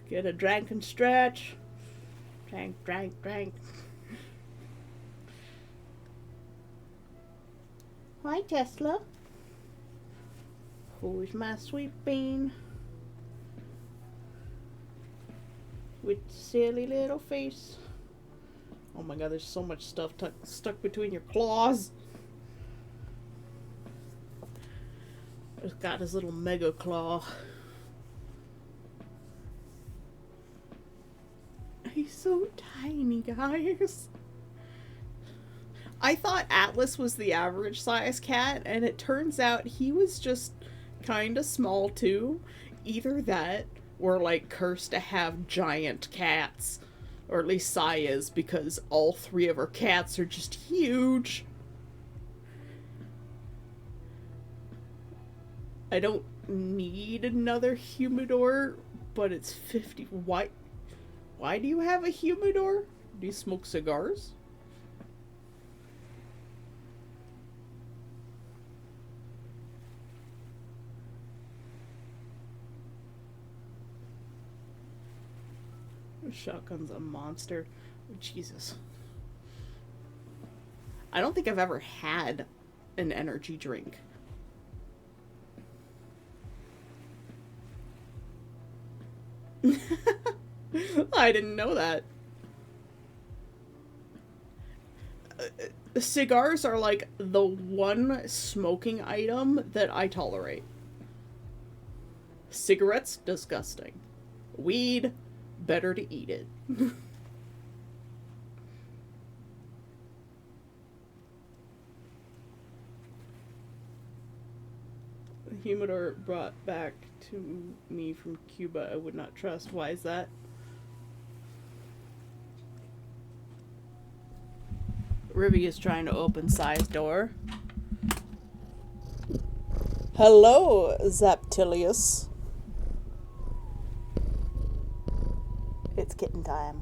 Get a drink and stretch. Drank. Hi, Tesla. Who's my sweet bean? With silly little face. Oh my god, there's so much stuff stuck between your claws. He's got his little mega claw. He's so tiny, guys. I thought Atlas was the average size cat, and it turns out he was just kind of small too. Either that, or like cursed to have giant cats. Or at least Sai is, because all three of her cats are just huge. I don't need another humidor, but it's 50. Why do you have a humidor? Do you smoke cigars? Shotgun's a monster. Oh, Jesus. I don't think I've ever had an energy drink. I didn't know that. Cigars are like the one smoking item that I tolerate. Cigarettes, disgusting. Weed, better to eat it. The humidor brought back to me from Cuba I would not trust. Why is that? Rivy is trying to open Sai's door. Hello, Zaptilius. It's kitten time.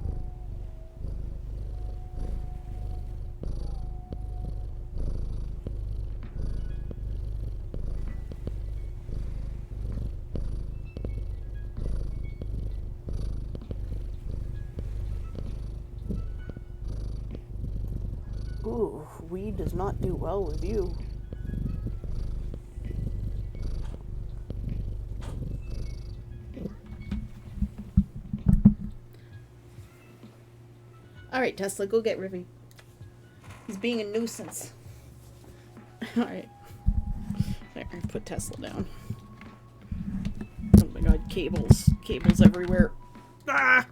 Ooh, weed does not do well with you. Alright, Tesla, go get Rivy. He's being a nuisance. Alright. There, put Tesla down. Oh my god, cables. Cables everywhere. Ah!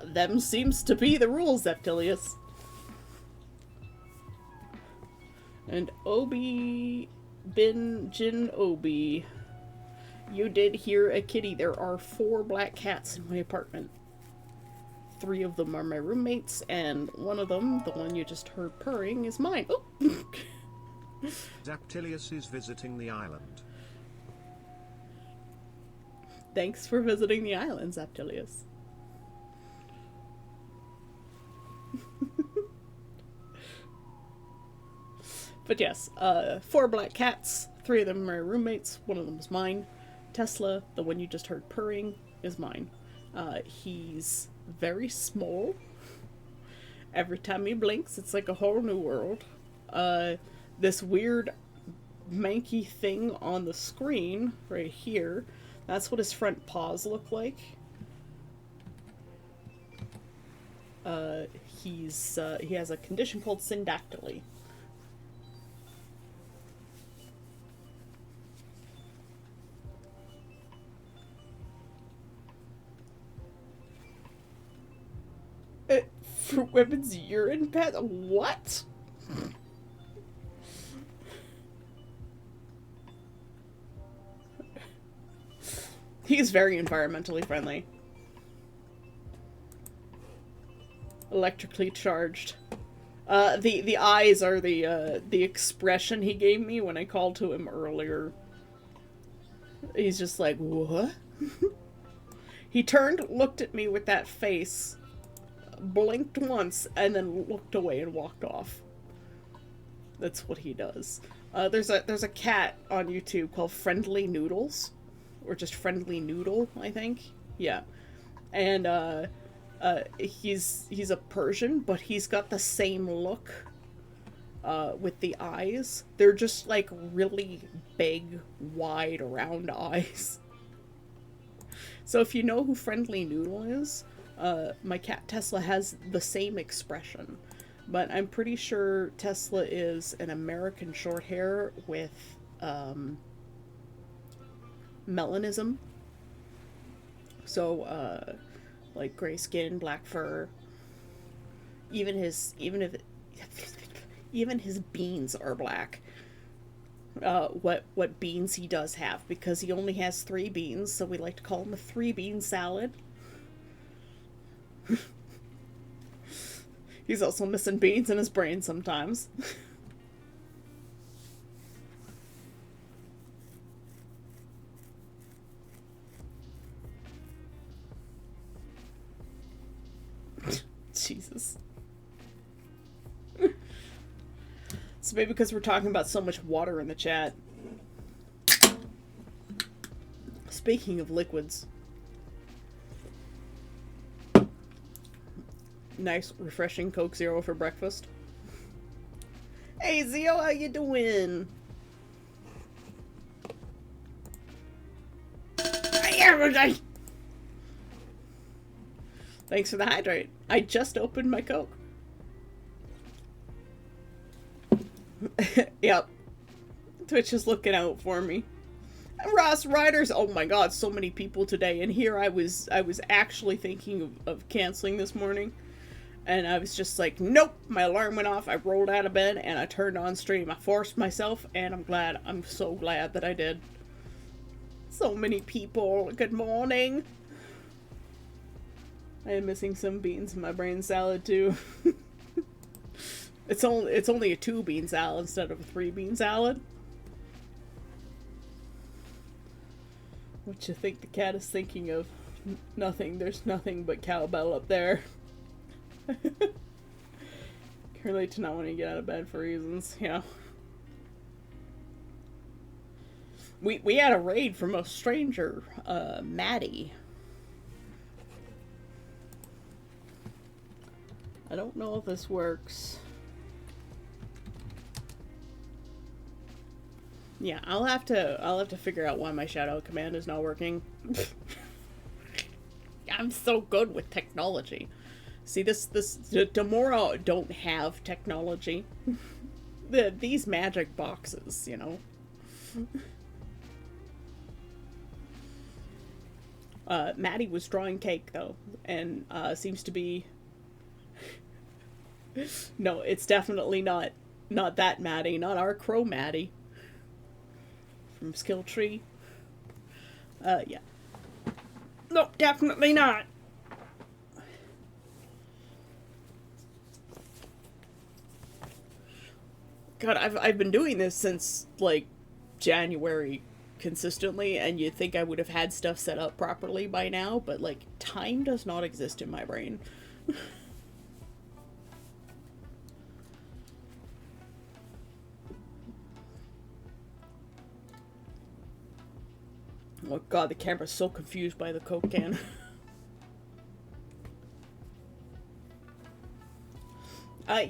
Them seems to be the rules, Zaptilius. And Obi Bin Jin Obi. You did hear a kitty. There are 4 black cats in my apartment. 3 of them are my roommates, and one of them, the one you just heard purring, is mine. Oh. Zaptilius is visiting the island. Thanks for visiting the island, Zaptilius. But yes, 4 black cats, 3 of them are roommates, one of them is mine. Tesla, the one you just heard purring, is mine. He's very small. Every time he blinks, it's like a whole new world. This weird manky thing on the screen, right here, that's what his front paws look like. He has a condition called syndactyly. For women's urine pads? What? He's very environmentally friendly. Electrically charged. The eyes are the expression he gave me when I called to him earlier. He's just like, what? He turned, looked at me with that face, blinked once, and then looked away and walked off. That's what he does. There's a cat on YouTube called Friendly Noodles, or just Friendly Noodle, I think. Yeah, and he's a Persian, but he's got the same look with the eyes. They're just like really big, wide, round eyes. So if you know who Friendly Noodle is, my cat Tesla has the same expression, but I'm pretty sure Tesla is an American short hair with melanism. So, like gray skin, black fur. Even his beans are black. What beans he does have, because he only has 3 beans, so we like to call him a 3-bean salad. He's also missing beans in his brain sometimes. Jesus. So maybe because we're talking about so much water in the chat. Speaking of liquids. Nice, refreshing Coke Zero for breakfast. Hey, Zio, how you doing? Thanks for the hydrate. I just opened my Coke. Yep. Twitch is looking out for me. Ross Riders. Oh my god, so many people today. And here I was actually thinking of canceling this morning. And I was just like, nope. My alarm went off. I rolled out of bed and I turned on stream. I forced myself, and I'm so glad that I did. So many people. Good morning. I am missing some beans in my brain salad too. It's only a 2-bean salad instead of a 3-bean salad. What you think the cat is thinking of? Nothing. There's nothing but cowbell up there. Can relate to not wanting to get out of bed for reasons. Yeah. We had a raid from a stranger, Maddie. I don't know if this works. Yeah, I'll have to figure out why my shoutout command is not working. I'm so good with technology. See, the Demora don't have technology. These magic boxes, you know. Maddie was drawing cake though, and seems to be. No, it's definitely not that Maddie, not our crow Maddie. From Skill Tree. Yeah. No, definitely not. God, I've been doing this since like January consistently, and you'd think I would have had stuff set up properly by now, but like time does not exist in my brain. Oh god, the camera's so confused by the Coke can.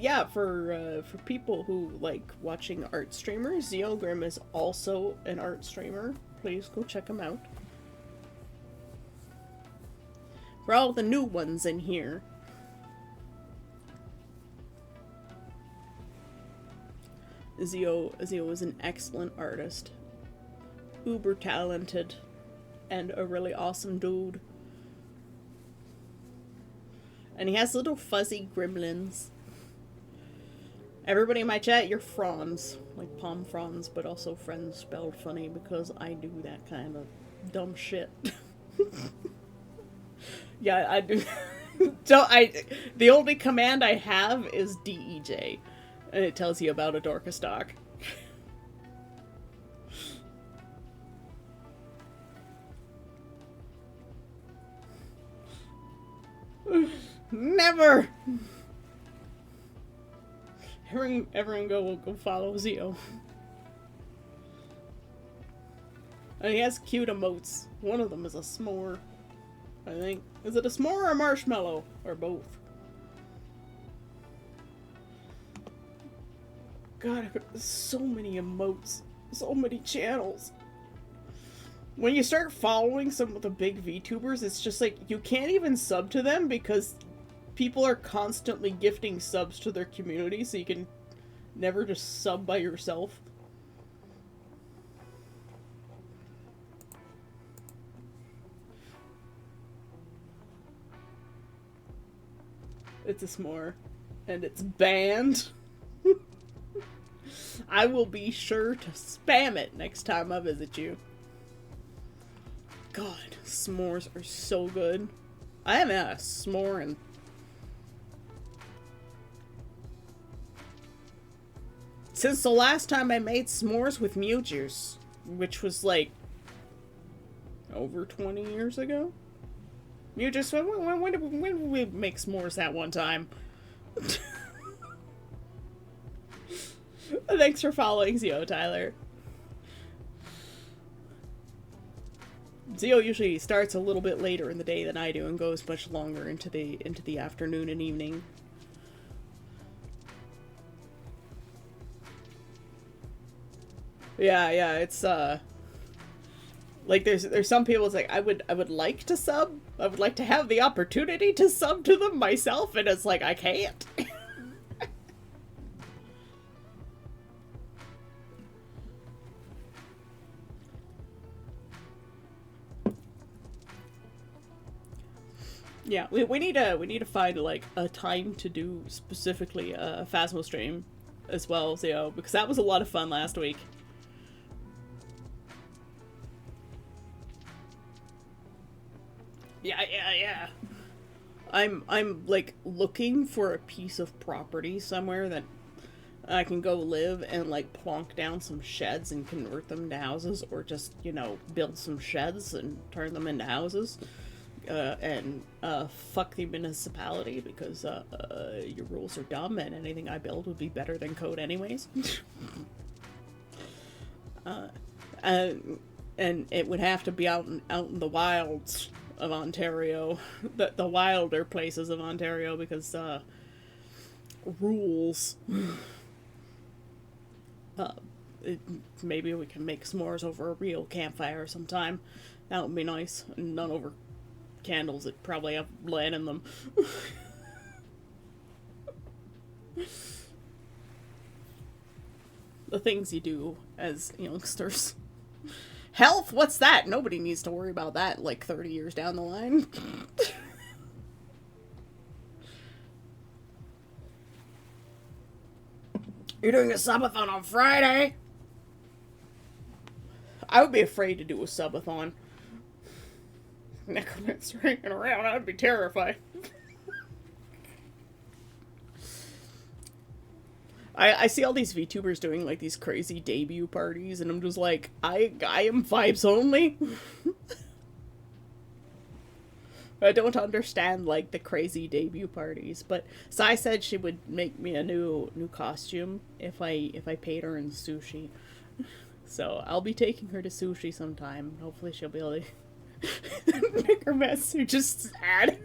Yeah, for people who like watching art streamers, Zeogrim is also an art streamer. Please go check him out. For all the new ones in here. Zio is an excellent artist. Uber talented. And a really awesome dude. And he has little fuzzy gremlins. Everybody in my chat, you're Franz. Like palm fronds, but also friends spelled funny because I do that kind of dumb shit. Yeah, I do. The only command I have is DEJ. And it tells you about a Dorkastock. Never! Everyone go follow Zio. And he has cute emotes. One of them is a s'more, I think. Is it a s'more or a marshmallow? Or both? God, I've got so many emotes. So many channels. When you start following some of the big VTubers, it's just like, you can't even sub to them because people are constantly gifting subs to their community, so you can never just sub by yourself. It's a s'more. And it's banned. I will be sure to spam it next time I visit you. God, s'mores are so good. I haven't had a s'more in... since the last time I made s'mores with Mew juice, which was like over 20 years ago. Mew juice, when did we make s'mores that one time? Thanks for following Zio, Tyler. Zio usually starts a little bit later in the day than I do and goes much longer into the afternoon and evening. Yeah, it's like there's some people, it's like I would like to sub. I would like to have the opportunity to sub to them myself, and it's like I can't. Yeah, we need to find like a time to do specifically a Phasmo stream as well, Zio, because that was a lot of fun last week. Yeah. I'm like looking for a piece of property somewhere that I can go live and like plonk down some sheds and convert them to houses, or just, you know, build some sheds and turn them into houses. And fuck the municipality because your rules are dumb and anything I build would be better than code anyways. And it would have to be out in the wilds of Ontario, the wilder places of Ontario, because rules. Maybe we can make s'mores over a real campfire sometime. That would be nice, and not over candles that probably have lead in them. The things you do as youngsters. Health? What's that? Nobody needs to worry about that like 30 years down the line. You're doing a subathon on Friday? I would be afraid to do a subathon. Necromancer hanging around, I'd be terrified. I see all these VTubers doing like these crazy debut parties, and I'm just like, I am vibes only. I don't understand like the crazy debut parties, but Sai said she would make me a new costume if I paid her in sushi. So I'll be taking her to sushi sometime. Hopefully she'll be able to make her mess who just sad.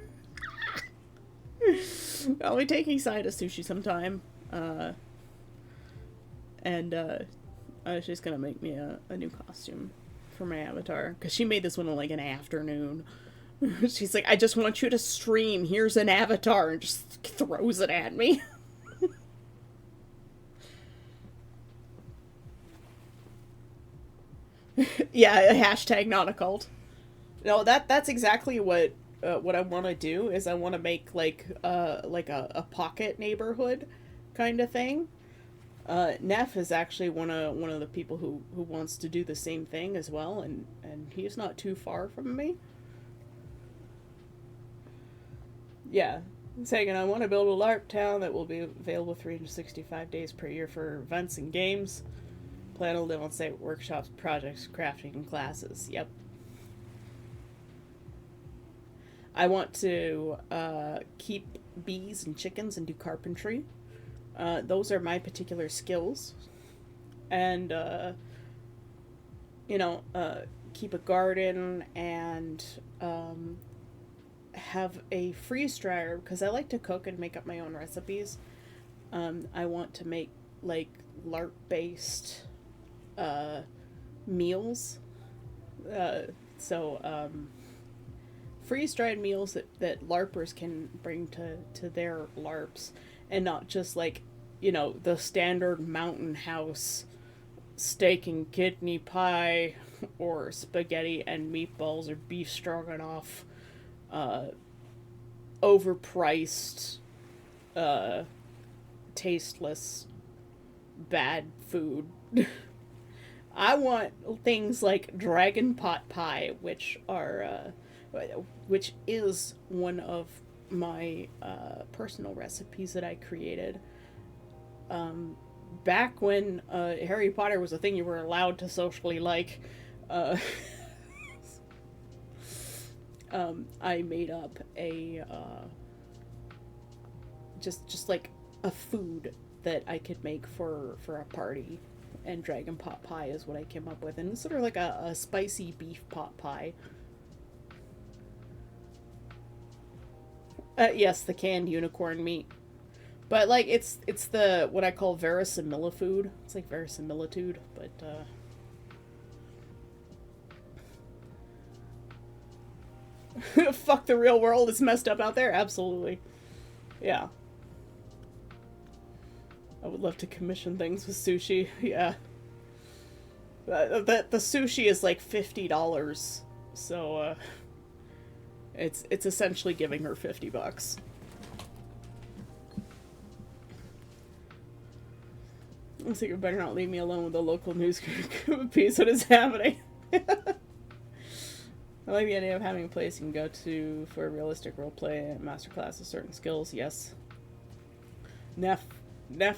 I'll be taking Sai to sushi sometime. And she's gonna make me a new costume for my avatar, because she made this one in like an afternoon. She's like, I just want you to stream, here's an avatar, and just throws it at me. Yeah, hashtag not a cult. No, that's exactly what I want to do, is I want to make like a pocket neighborhood kind of thing. Neff is actually one of the people who wants to do the same thing as well, and he's not too far from me. Yeah, saying, I want to build a LARP town that will be available 365 days per year for events and games. Plan to live on site workshops, projects, crafting, and classes. Yep. I want to keep bees and chickens and do carpentry. Those are my particular skills. And, keep a garden and have a freeze dryer, because I like to cook and make up my own recipes. I want to make like LARP based meals So freeze-dried meals that LARPers can bring to their LARPs, and not just like, the standard Mountain House steak and kidney pie or spaghetti and meatballs or beef stroganoff, overpriced, tasteless, bad food. I want things like dragon pot pie, which is one of my personal recipes that I created. Back when Harry Potter was a thing you were allowed to socially like, I made up a just like a food that I could make for a party, and dragon pot pie is what I came up with, and it's sort of like a spicy beef pot pie. Yes, the canned unicorn meat. But like it's the what I call verisimilifood. It's like verisimilitude, but fuck the real world is messed up out there. Absolutely, yeah. I would love to commission things with sushi. Yeah, the sushi is like $50, so it's essentially giving her $50. I think you better not leave me alone with the local news piece. What is happening? I like the idea of having a place you can go to for realistic roleplay and masterclass of certain skills. Yes. Neff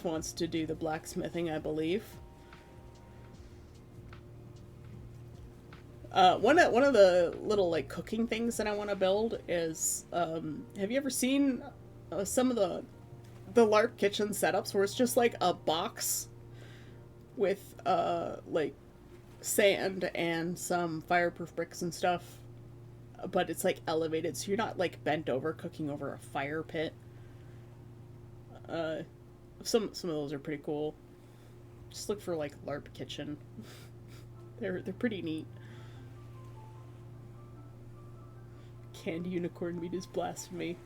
wants to do the blacksmithing, I believe. One of the little like cooking things that I want to build is have you ever seen some of the LARP kitchen setups where it's just like a box with like sand and some fireproof bricks and stuff, but it's like elevated so you're not like bent over cooking over a fire pit. Some of those are pretty cool. Just look for like LARP kitchen. They're pretty neat. Canned unicorn meat is blasphemy.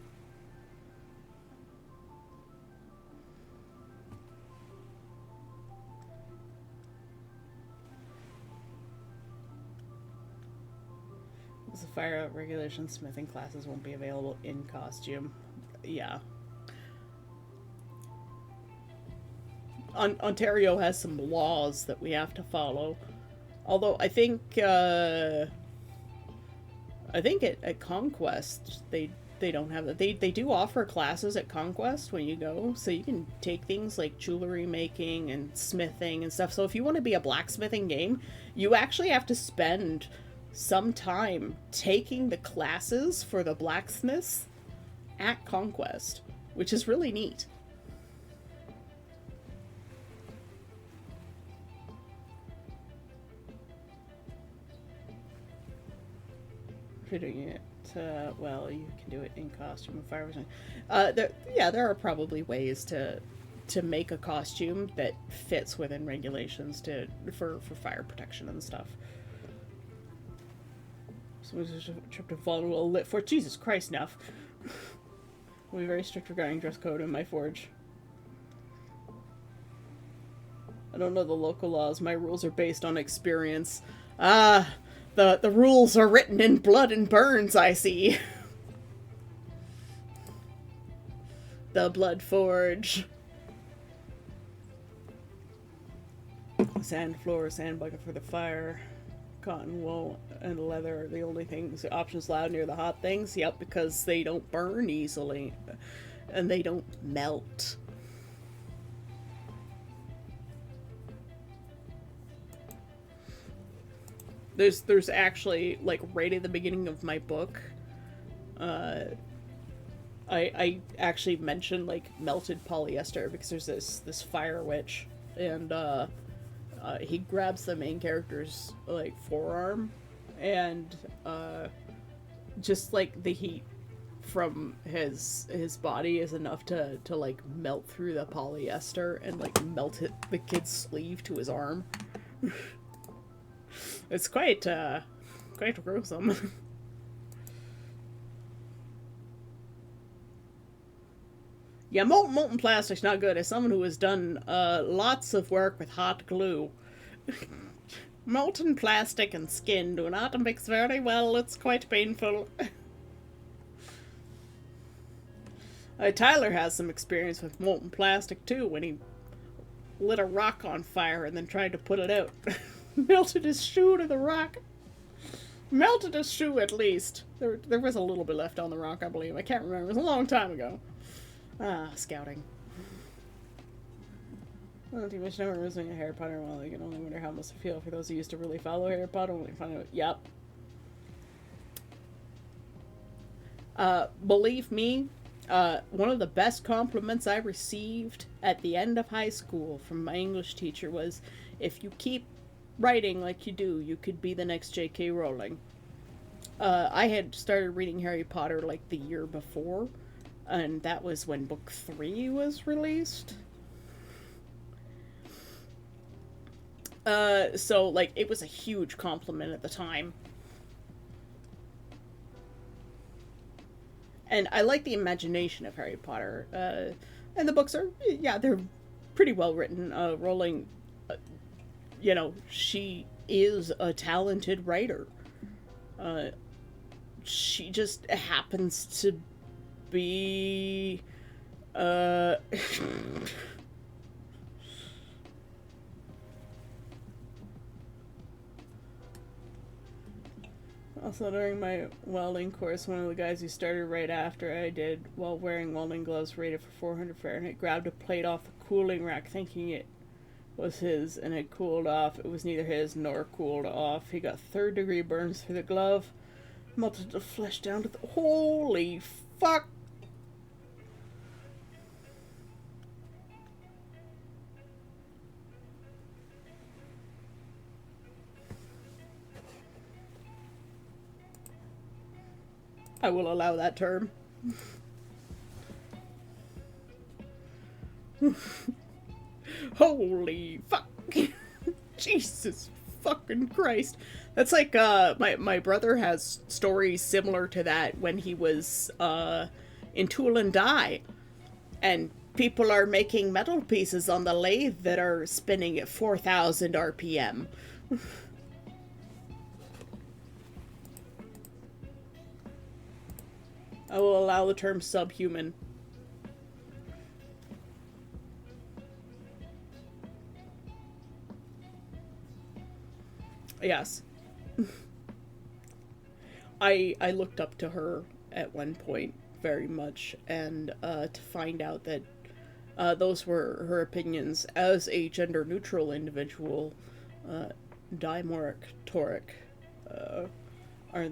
The fire regulation smithing classes won't be available in costume. Yeah. Ontario has some laws that we have to follow. Although I think at Conquest they don't have that. They do offer classes at Conquest when you go, so you can take things like jewelry making and smithing and stuff. So if you want to be a blacksmithing game, you actually have to spend some time taking the classes for the blacksmiths at Conquest, which is really neat. If you're doing it, well, you can do it in costume and fire. There are probably ways to make a costume that fits within regulations for fire protection and stuff. Someone's tripped and fallen a lit for Jesus Christ, Neff. We'll be very strict regarding dress code in my forge. I don't know the local laws. My rules are based on experience. The rules are written in blood and burns, I see. The Blood Forge. Sand floor, sand bucket for the fire. Cotton wool and leather are the only things. Options allowed near the hot things. Yep, because they don't burn easily. And they don't melt. There's actually, like, right at the beginning of my book, I actually mentioned, like, melted polyester, because there's this fire witch, and he grabs the main character's, like, forearm, and just, like, the heat from his body is enough to like, melt through the polyester and, like, melt the kid's sleeve to his arm. It's quite quite gruesome. Yeah, molten plastic's not good. As someone who has done lots of work with hot glue, molten plastic and skin do not mix very well. It's quite painful. Tyler has some experience with molten plastic too, when he lit a rock on fire and then tried to put it out. Melted his shoe to the rock. Melted his shoe, at least. There was a little bit left on the rock, I believe. I can't remember. It was a long time ago. Ah, scouting. Well, do you wish never was a Harry Potter? Well, you can only wonder how it must feel for those who used to really follow Harry Potter when they find out. Yep. Believe me, one of the best compliments I received at the end of high school from my English teacher was, if you keep writing like you do, you could be the next J.K. Rowling. I had started reading Harry Potter like the year before, and that was when book 3 was released. So, like, it was a huge compliment at the time. And I like the imagination of Harry Potter. And the books are, yeah, they're pretty well written. Rowling, you know, she is a talented writer. She just happens to be, Also, during my welding course, one of the guys who started right after I did, while wearing welding gloves rated for 400 Fahrenheit, grabbed a plate off the cooling rack thinking it was his, and it cooled off. It was neither his nor cooled off. He got third-degree burns through the glove, melted the flesh down to the... Holy fuck! I will allow that term. Holy fuck. Jesus fucking Christ. That's like, my brother has stories similar to that when he was, in Tool and Die. And people are making metal pieces on the lathe that are spinning at 4,000 RPM. I will allow the term subhuman. Yes. I looked up to her at one point very much, and to find out that those were her opinions as a gender-neutral individual, dimoric, toric, are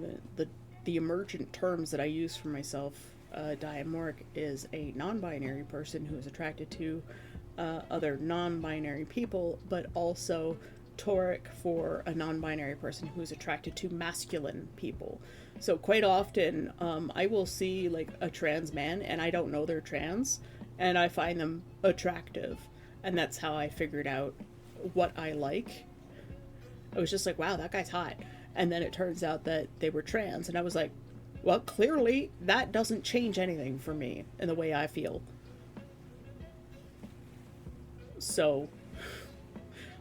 the emergent terms that I use for myself. Diamoric is a non-binary person who is attracted to other non-binary people, but also toric for a non-binary person who is attracted to masculine people. So quite often, I will see like a trans man and I don't know they're trans, and I find them attractive. And that's how I figured out what I like. I was just like, wow, that guy's hot. And then it turns out that they were trans, and I was like, well, clearly that doesn't change anything for me in the way I feel. So,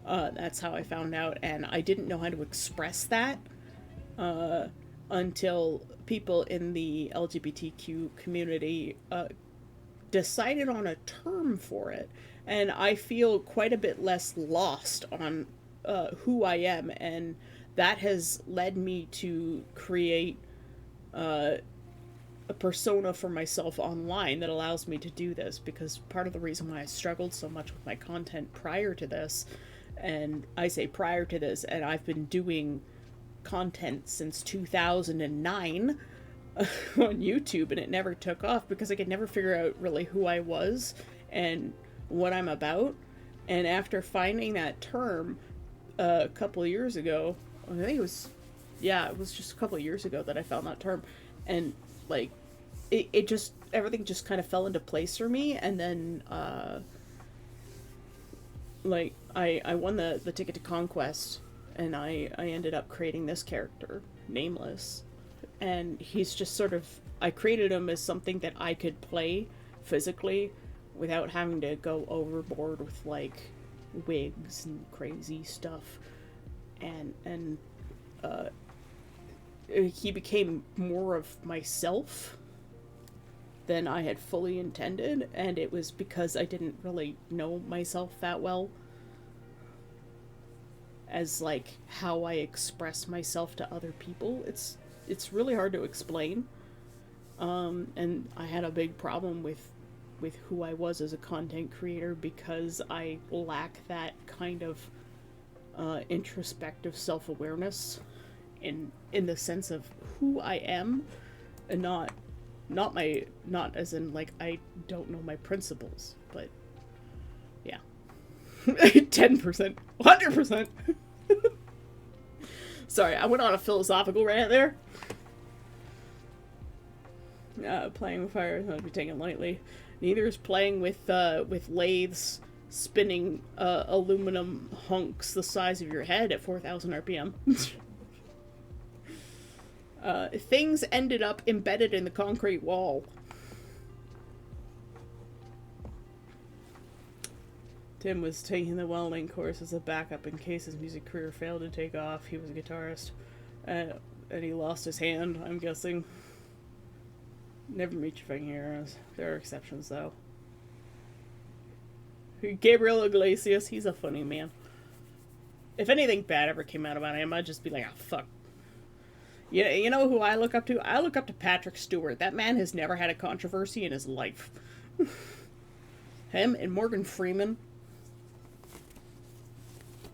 that's how I found out, and I didn't know how to express that until people in the LGBTQ community decided on a term for it, and I feel quite a bit less lost on who I am, and that has led me to create a persona for myself online that allows me to do this, because part of the reason why I struggled so much with my content prior to this, and I say prior to this, and I've been doing content since 2009 on YouTube, and it never took off because I could never figure out really who I was and what I'm about. And after finding that term a couple of years ago, I think it was just a couple of years ago that I found that term, and like it just, everything just kind of fell into place for me. And then like I won the ticket to Conquest and I ended up creating this character, Nameless. And he's just sort of, I created him as something that I could play physically without having to go overboard with like wigs and crazy stuff. And he became more of myself than I had fully intended, and it was because I didn't really know myself that well as like how I express myself to other people. It's really hard to explain. And I had a big problem with who I was as a content creator because I lack that kind of introspective self-awareness in the sense of who I am, and not as in like I don't know my principles, but yeah. 10%, 100%. Sorry, I went on a philosophical rant there. Playing with fire is not to be taken lightly. Neither is playing with lathes spinning aluminum hunks the size of your head at 4,000 RPM. Things ended up embedded in the concrete wall. Tim was taking the welding course as a backup in case his music career failed to take off. He was a guitarist. And he lost his hand, I'm guessing. Never meet your fucking heroes. There are exceptions, though. Gabriel Iglesias, he's a funny man. If anything bad ever came out about him, I'd just be like, oh, fuck. You know who I look up to? I look up to Patrick Stewart. That man has never had a controversy in his life. Him and Morgan Freeman.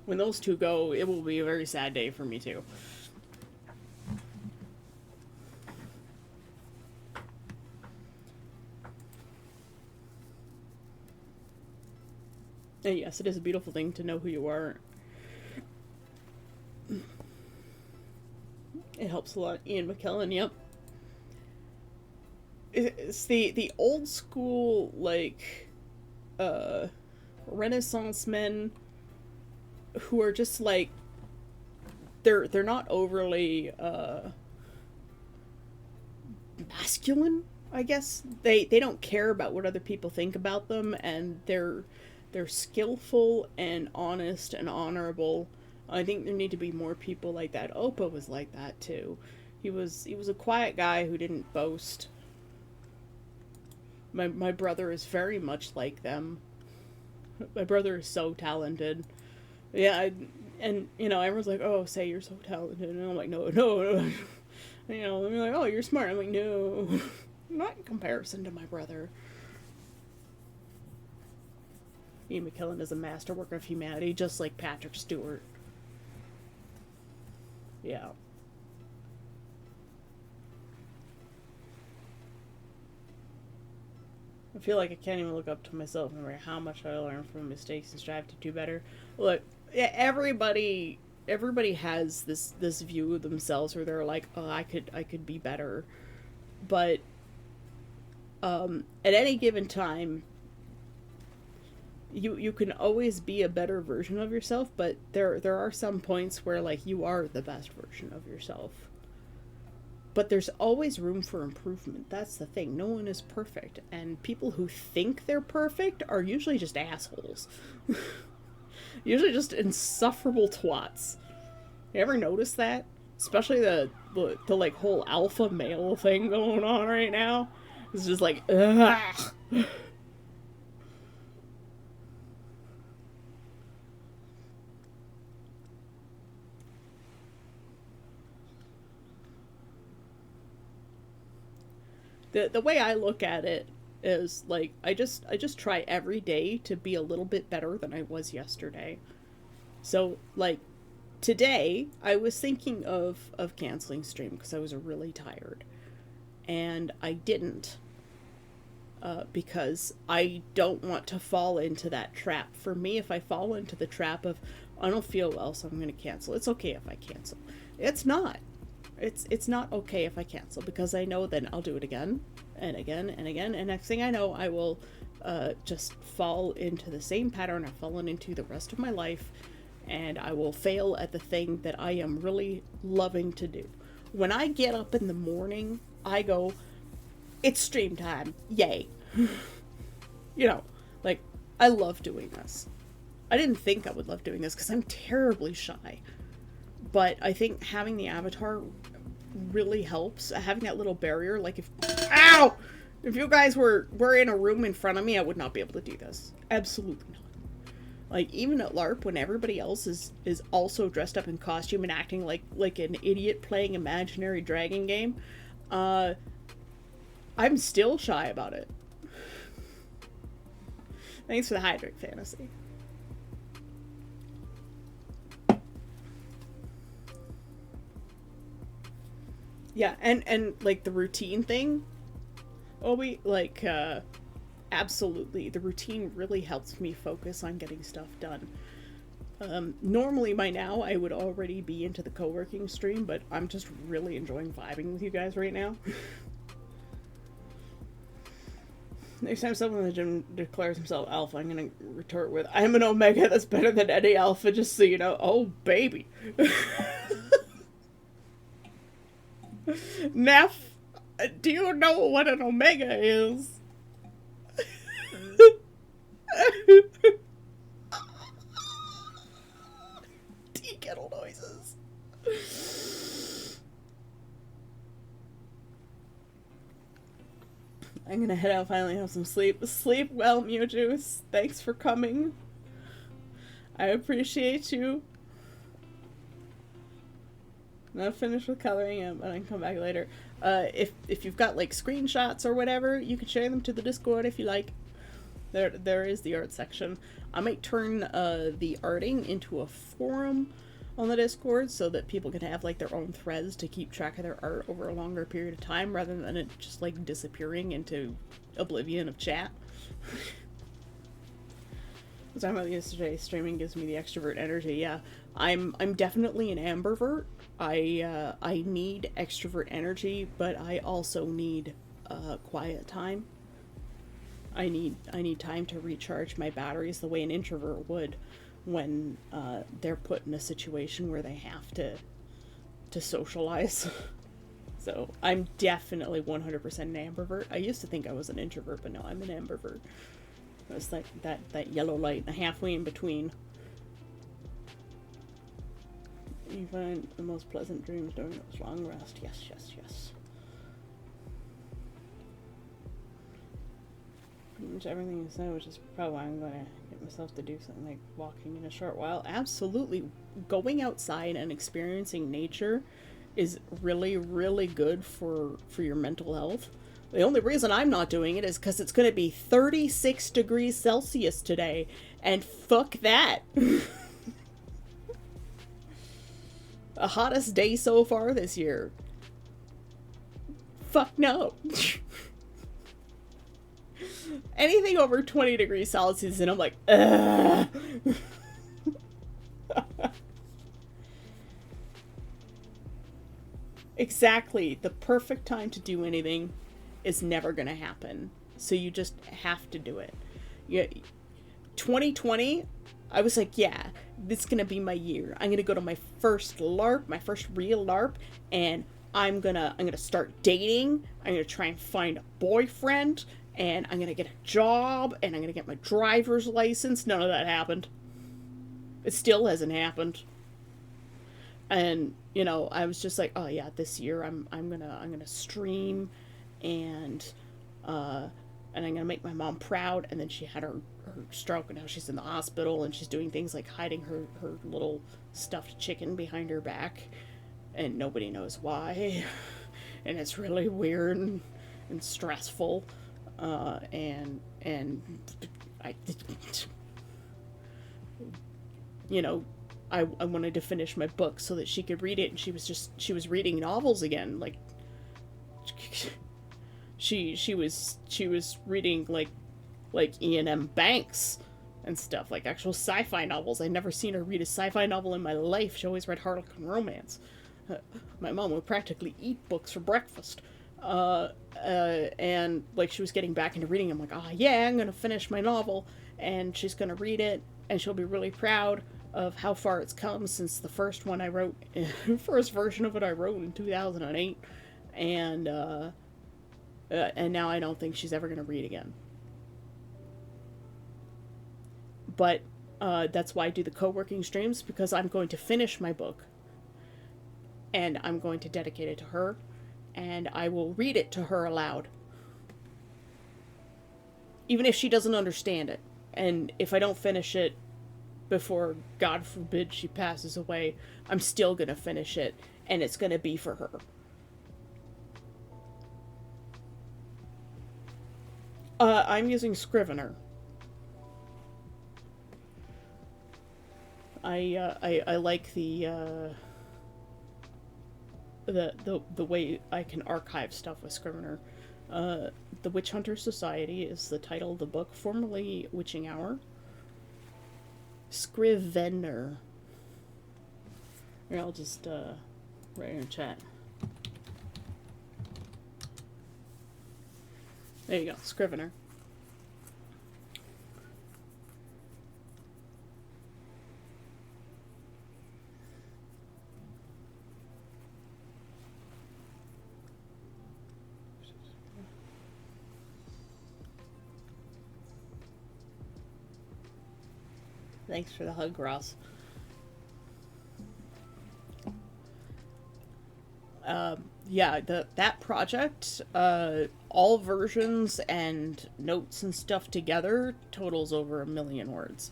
When those two go, it will be a very sad day for me, too. And yes, it is a beautiful thing to know who you are. It helps a lot. Ian McKellen, yep. It's the old school, like, Renaissance men who are just, like, they're not overly, masculine, I guess. They don't care about what other people think about them, and they're skillful and honest and honorable. I think there need to be more people like that. Opa was like that too. He was a quiet guy who didn't boast. My brother is very much like them. My brother is so talented. Yeah, and you know, everyone's like, "Oh, say you're so talented," and I'm like, "No." You know, they're like, "Oh, you're smart." I'm like, "No, not in comparison to my brother." Ian McKellen is a masterwork of humanity, just like Patrick Stewart. Yeah. I feel like I can't even look up to myself no matter how much I learn from mistakes and strive to do better. Look, everybody has this view of themselves where they're like, oh, I could be better. But at any given time, you can always be a better version of yourself, but there are some points where like you are the best version of yourself. But there's always room for improvement. That's the thing. No one is perfect, and people who think they're perfect are usually just assholes. Usually just insufferable twats. You ever notice that? Especially the like whole alpha male thing going on right now. It's just like, ugh. The way I look at it is like I just try every day to be a little bit better than I was yesterday. So like today I was thinking of canceling stream because I was really tired, and I didn't because I don't want to fall into that trap. For me, if I fall into the trap of I don't feel well, so I'm going to cancel, it's okay if I cancel. It's not. It's not okay if I cancel, because I know then I'll do it again and again and again, and next thing I know I will just fall into the same pattern I've fallen into the rest of my life, and I will fail at the thing that I am really loving to do. When I get up in the morning, I go, it's stream time, yay. You know, like, I love doing this. I didn't think I would love doing this because I'm terribly shy. But I think having the avatar really helps. Having that little barrier, like ow! If you guys were in a room in front of me, I would not be able to do this. Absolutely not. Like, even at LARP, when everybody else is also dressed up in costume and acting like an idiot playing imaginary dragon game, I'm still shy about it. Thanks for the hydrate fantasy. Yeah, and like the routine thing, Obi, like, absolutely, the routine really helps me focus on getting stuff done. Normally by now I would already be into the co-working stream, but I'm just really enjoying vibing with you guys right now. Next time someone in the gym declares himself alpha, I'm gonna retort with, I'm an omega that's better than any alpha, just so you know. Oh, baby. Neff, do you know what an omega is? Tea kettle noises. I'm gonna head out, finally have some sleep. Sleep well, Mew Juice. Thanks for coming. I appreciate you. I'm not finished with coloring yet, but I can come back later. If you've got like screenshots or whatever, you can share them to the Discord if you like. There is the art section. I might turn the arting into a forum on the Discord so that people can have like their own threads to keep track of their art over a longer period of time rather than it just like disappearing into oblivion of chat. I was talking about yesterday, streaming gives me the extrovert energy. Yeah, I'm definitely an ambivert. I need extrovert energy, but I also need quiet time. I need time to recharge my batteries the way an introvert would when they're put in a situation where they have to socialize. So I'm definitely 100% an ambivert. I used to think I was an introvert, but no, I'm an ambivert. It's like that yellow light, and halfway in between. You find the most pleasant dreams during those long rest. Yes, yes, yes. Pretty much everything you said, which is probably why I'm going to get myself to do something like walking in a short while. Absolutely. Going outside and experiencing nature is really, really good for your mental health. The only reason I'm not doing it is because it's going to be 36 degrees Celsius today, and fuck that. The hottest day so far this year. Fuck no. Anything over 20 degrees Celsius and I'm like, ugh. Exactly. The perfect time to do anything is never going to happen. So you just have to do it. Yeah. 2020, I was like, yeah, this is going to be my year. I'm going to go to my first LARP, my first real LARP, and I'm going to start dating. I'm going to try and find a boyfriend, and I'm going to get a job, and I'm going to get my driver's license. None of that happened. It still hasn't happened. And, you know, I was just like, oh yeah, this year I'm going to stream, and I'm going to make my mom proud. And then she had her stroke, and now she's in the hospital, and she's doing things like hiding her little stuffed chicken behind her back, and nobody knows why. And it's really weird and stressful. And I, you know, I wanted to finish my book so that she could read it, and she was reading novels again. Like, she was reading like Ian M. Banks and stuff, like actual sci-fi novels. I'd never seen her read a sci-fi novel in my life. She always read Harlequin romance. My mom would practically eat books for breakfast. And like she was getting back into reading. I'm like, oh yeah, I'm gonna finish my novel, and she's gonna read it, and she'll be really proud. of how far it's come since the first one I wrote, first version of it I wrote in 2008, and now I don't think she's ever going to read again. But that's why I do the co-working streams, because I'm going to finish my book, and I'm going to dedicate it to her, and I will read it to her aloud, even if she doesn't understand it. And if I don't finish it before, God forbid, she passes away, I'm still going to finish it, and it's going to be for her. I'm using Scrivener. I like the way I can archive stuff with Scrivener. The Witch Hunter Society is the title of the book, formerly Witching Hour. Scrivener. Here, I'll just write in the chat. There you go, Scrivener. Thanks for the hug, Ross. Yeah, that project, all versions and notes and stuff together totals over 1 million words.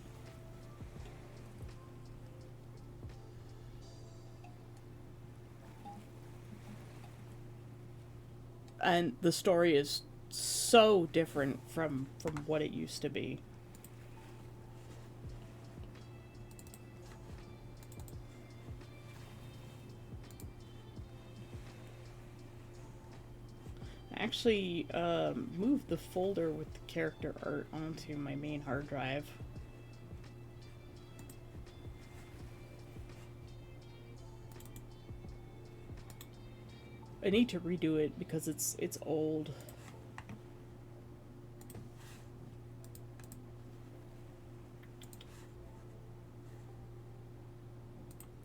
And the story is so different from what it used to be. Actually moved the folder with the character art onto my main hard drive. I need to redo it because it's old.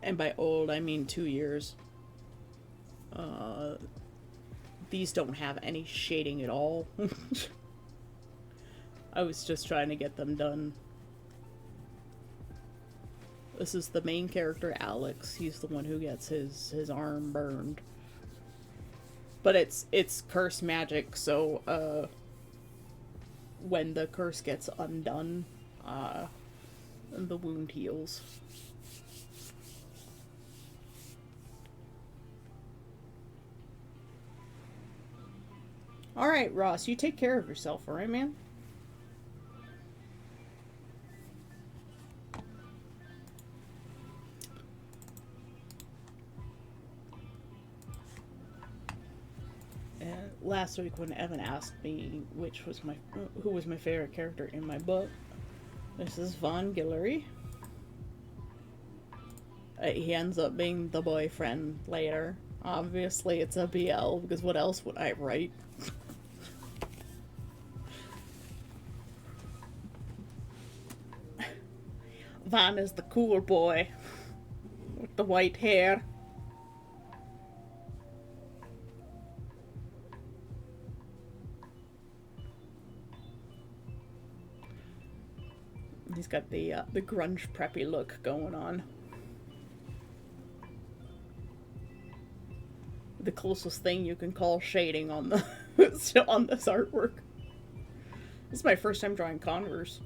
And by old, I mean 2 years. These don't have any shading at all. I was just trying to get them done. This is the main character, Alex. He's the one who gets his arm burned. But it's curse magic, so when the curse gets undone, the wound heals. Alright, Ross, you take care of yourself, alright, man? And last week when Evan asked me who was my favorite character in my book, this is Von Guillory. He ends up being the boyfriend later. Obviously, it's a BL, because what else would I write? Von is the cool boy with the white hair. He's got the grunge preppy look going on. The closest thing you can call shading on the on this artwork. This is my first time drawing Converse.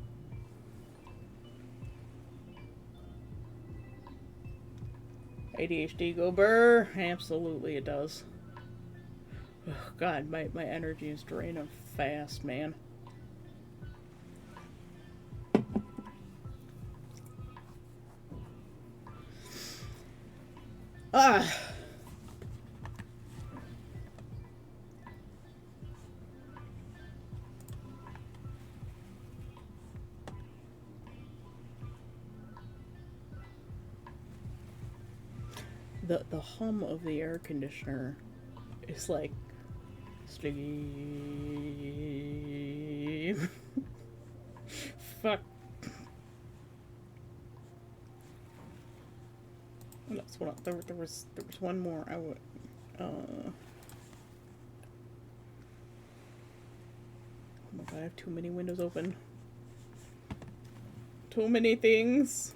ADHD go burr? Absolutely it does. Oh, God, my energy is draining fast, man. Ah! The hum of the air conditioner is like sleep. Fuck. There was one more I would. Oh my god, I have too many windows open. Too many things.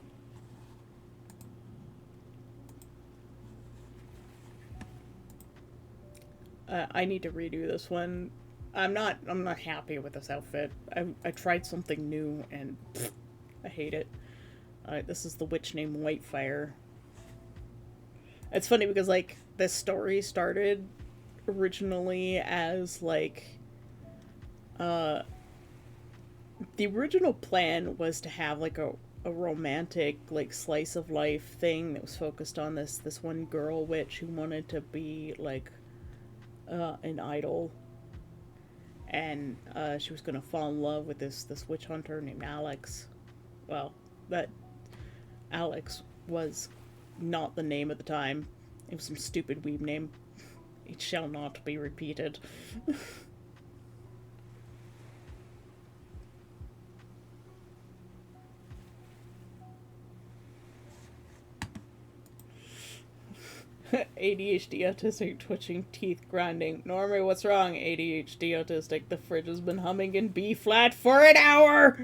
I need to redo this one. I'm not happy with this outfit. I tried something new and pfft, I hate it. This is the witch named Whitefire. It's funny because, like, this story started originally as, like, the original plan was to have, like, a romantic, like, slice of life thing that was focused on this one girl witch who wanted to be, like, an idol. And, she was gonna fall in love with this witch hunter named Alex. Well, that Alex was not the name at the time. It was some stupid weeb name. It shall not be repeated. ADHD autistic, twitching, teeth grinding. Normie, what's wrong? ADHD autistic. The fridge has been humming in B flat for an hour!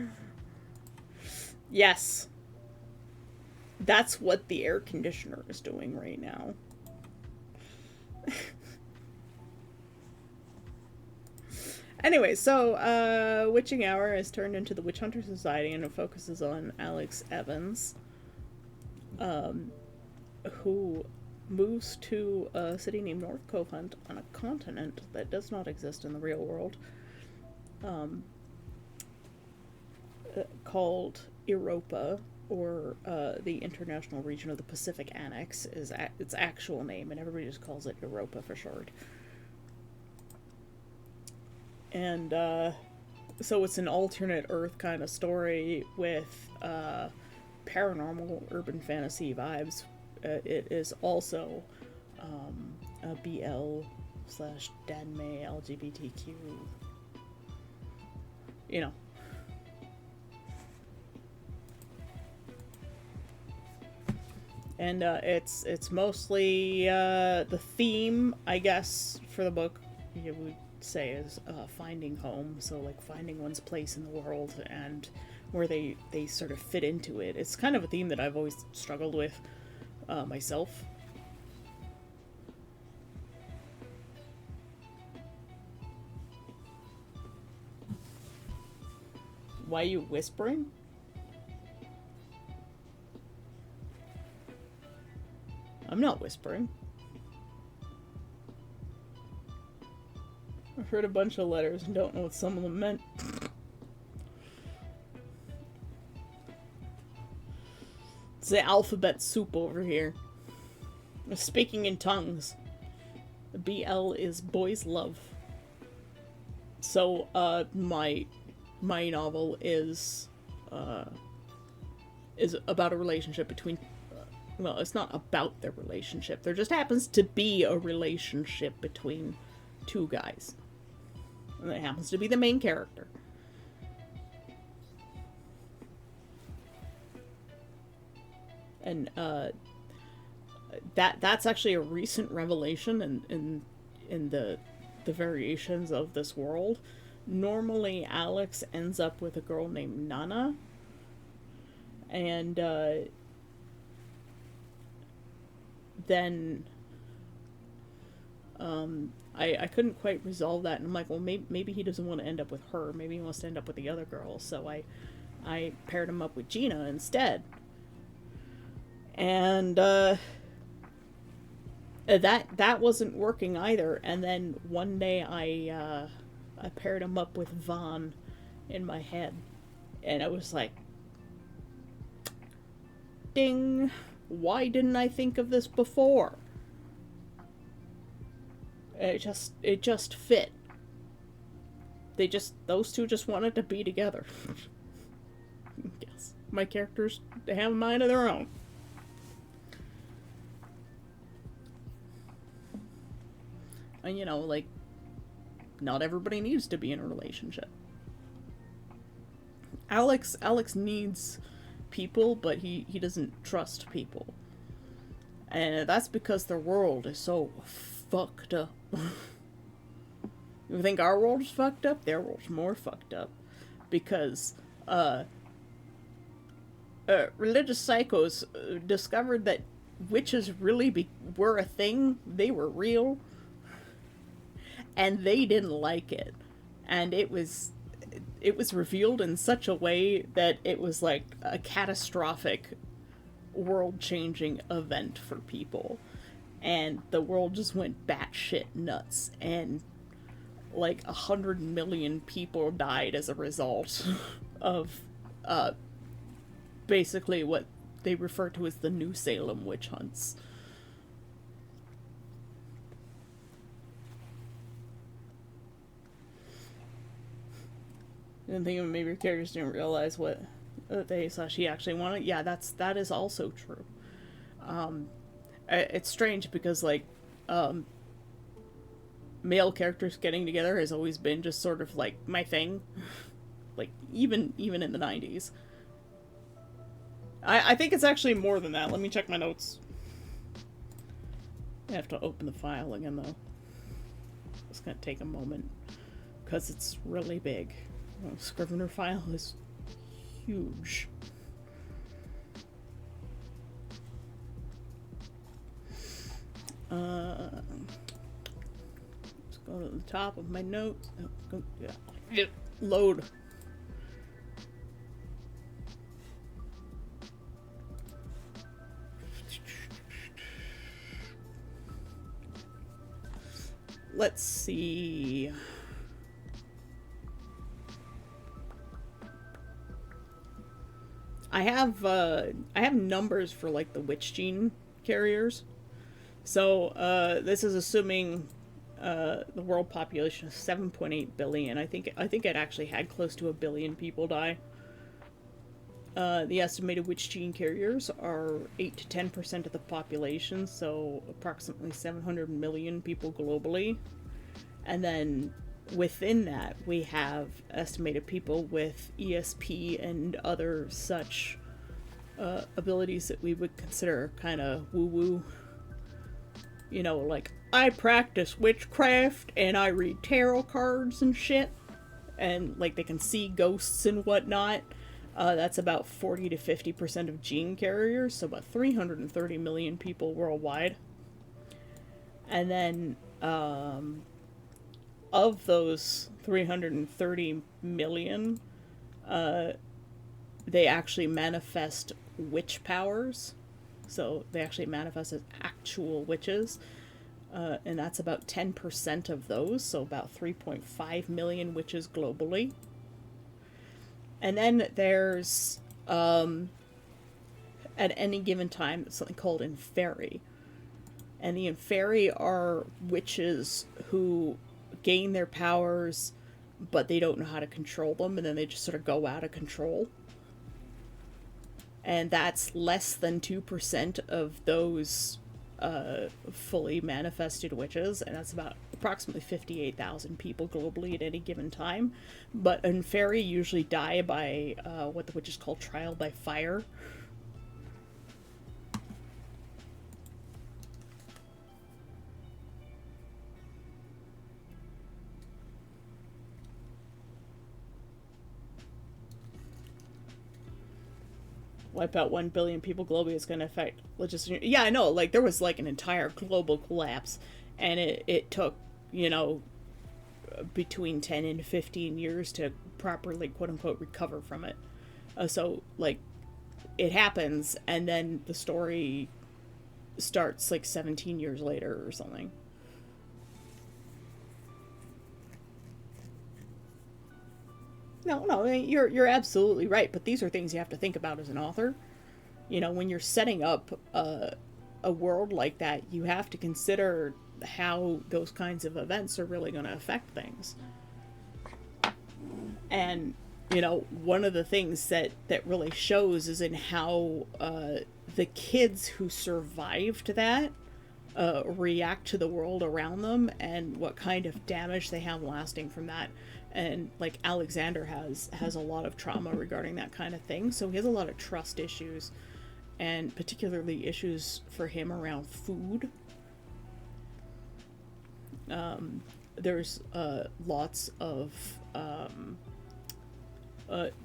Yes. That's what the air conditioner is doing right now. Anyway, so, Witching Hour is turned into the Witch Hunter Society, and it focuses on Alex Evans, who moves to a city named North Covent on a continent that does not exist in the real world, called Europa, or the International Region of the Pacific Annex is its actual name, and everybody just calls it Europa for short. And so it's an alternate Earth kind of story with paranormal urban fantasy vibes. It is also a BL/Danme LGBTQ, you know. And it's mostly the theme, I guess, for the book, you would say, is finding home. So, like, finding one's place in the world and where they sort of fit into it. It's kind of a theme that I've always struggled with myself. Why are you whispering? I'm not whispering. I've heard a bunch of letters and don't know what some of them meant. It's the alphabet soup over here. I'm speaking in tongues. The BL is boys love. So, my novel is about a relationship between, well, it's not about their relationship. There just happens to be a relationship between two guys. And that happens to be the main character. And that's actually a recent revelation in the variations of this world. Normally, Alex ends up with a girl named Nana, and then I couldn't quite resolve that, and I'm like, well, maybe he doesn't want to end up with her. Maybe he wants to end up with the other girl. So I paired him up with Gina instead. And that wasn't working either. And then one day I paired him up with Vaughn in my head, and I was like, ding, why didn't I think of this before? It just fit. Those two just wanted to be together. Yes, my characters, they have a mind of their own. And, you know, like, not everybody needs to be in a relationship. Alex needs people, but he doesn't trust people. And that's because their world is so fucked up. You think our world is fucked up? Their world's more fucked up. Because, religious psychos discovered that witches really were a thing. They were real. And they didn't like it. And it was revealed in such a way that it was like a catastrophic, world-changing event for people. And the world just went batshit nuts. And like 100 million people died as a result of basically what they refer to as the New Salem witch hunts. And think maybe your characters didn't realize what she actually wanted. Yeah, that is also true. It's strange because like male characters getting together has always been just sort of like my thing. Like even in the 90s. I think it's actually more than that. Let me check my notes. I have to open the file again though. It's gonna take a moment because it's really big. Scrivener file is huge. Let's go to the top of my notes. Oh, yeah. Load. Let's see. I have numbers for like the witch gene carriers. So this is assuming the world population is 7.8 billion. I think it actually had close to 1 billion people die. The estimated witch gene carriers are 8 to 10% of the population, so approximately 700 million people globally. And then within that, we have estimated people with ESP and other such abilities that we would consider kind of woo-woo. You know, like, I practice witchcraft and I read tarot cards and shit. And, like, they can see ghosts and whatnot. That's about 40 to 50% of gene carriers, so about 330 million people worldwide. And then, of those 330 million, they actually manifest witch powers. So they actually manifest as actual witches. And that's about 10% of those, so about 3.5 million witches globally. And then there's, at any given time, something called Inferi. And the Inferi are witches who gain their powers, but they don't know how to control them, and then they just sort of go out of control. And that's less than 2% of those fully manifested witches, and that's about approximately 58,000 people globally at any given time. But Inferi usually die by what the witches call trial by fire. Wipe out 1 billion people globally is going to affect logistics. Yeah, I know, like, there was, like, an entire global collapse, and it took, you know, between 10 and 15 years to properly, quote-unquote, recover from it. So, like, it happens, and then the story starts, like, 17 years later or something. No, you're absolutely right, but these are things you have to think about as an author. You know, when you're setting up a world like that, you have to consider how those kinds of events are really going to affect things. And, you know, one of the things that really shows is in how the kids who survived that react to the world around them and what kind of damage they have lasting from that. And, like, Alexander has a lot of trauma regarding that kind of thing, so he has a lot of trust issues. and particularly issues for him around food. There's lots of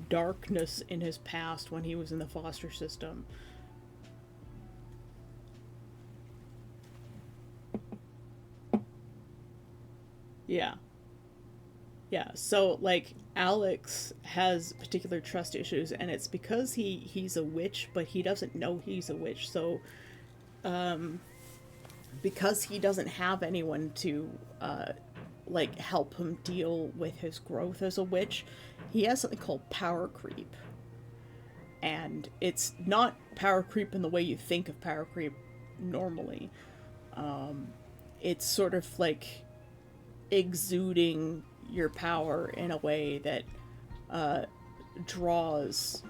darkness in his past when he was in the foster system. Yeah. Yeah, so like Alex has particular trust issues, and it's because he's a witch, but he doesn't know he's a witch. So because he doesn't have anyone to like help him deal with his growth as a witch, he has something called power creep. And it's not power creep in the way you think of power creep normally. It's sort of like exuding your power in a way that draws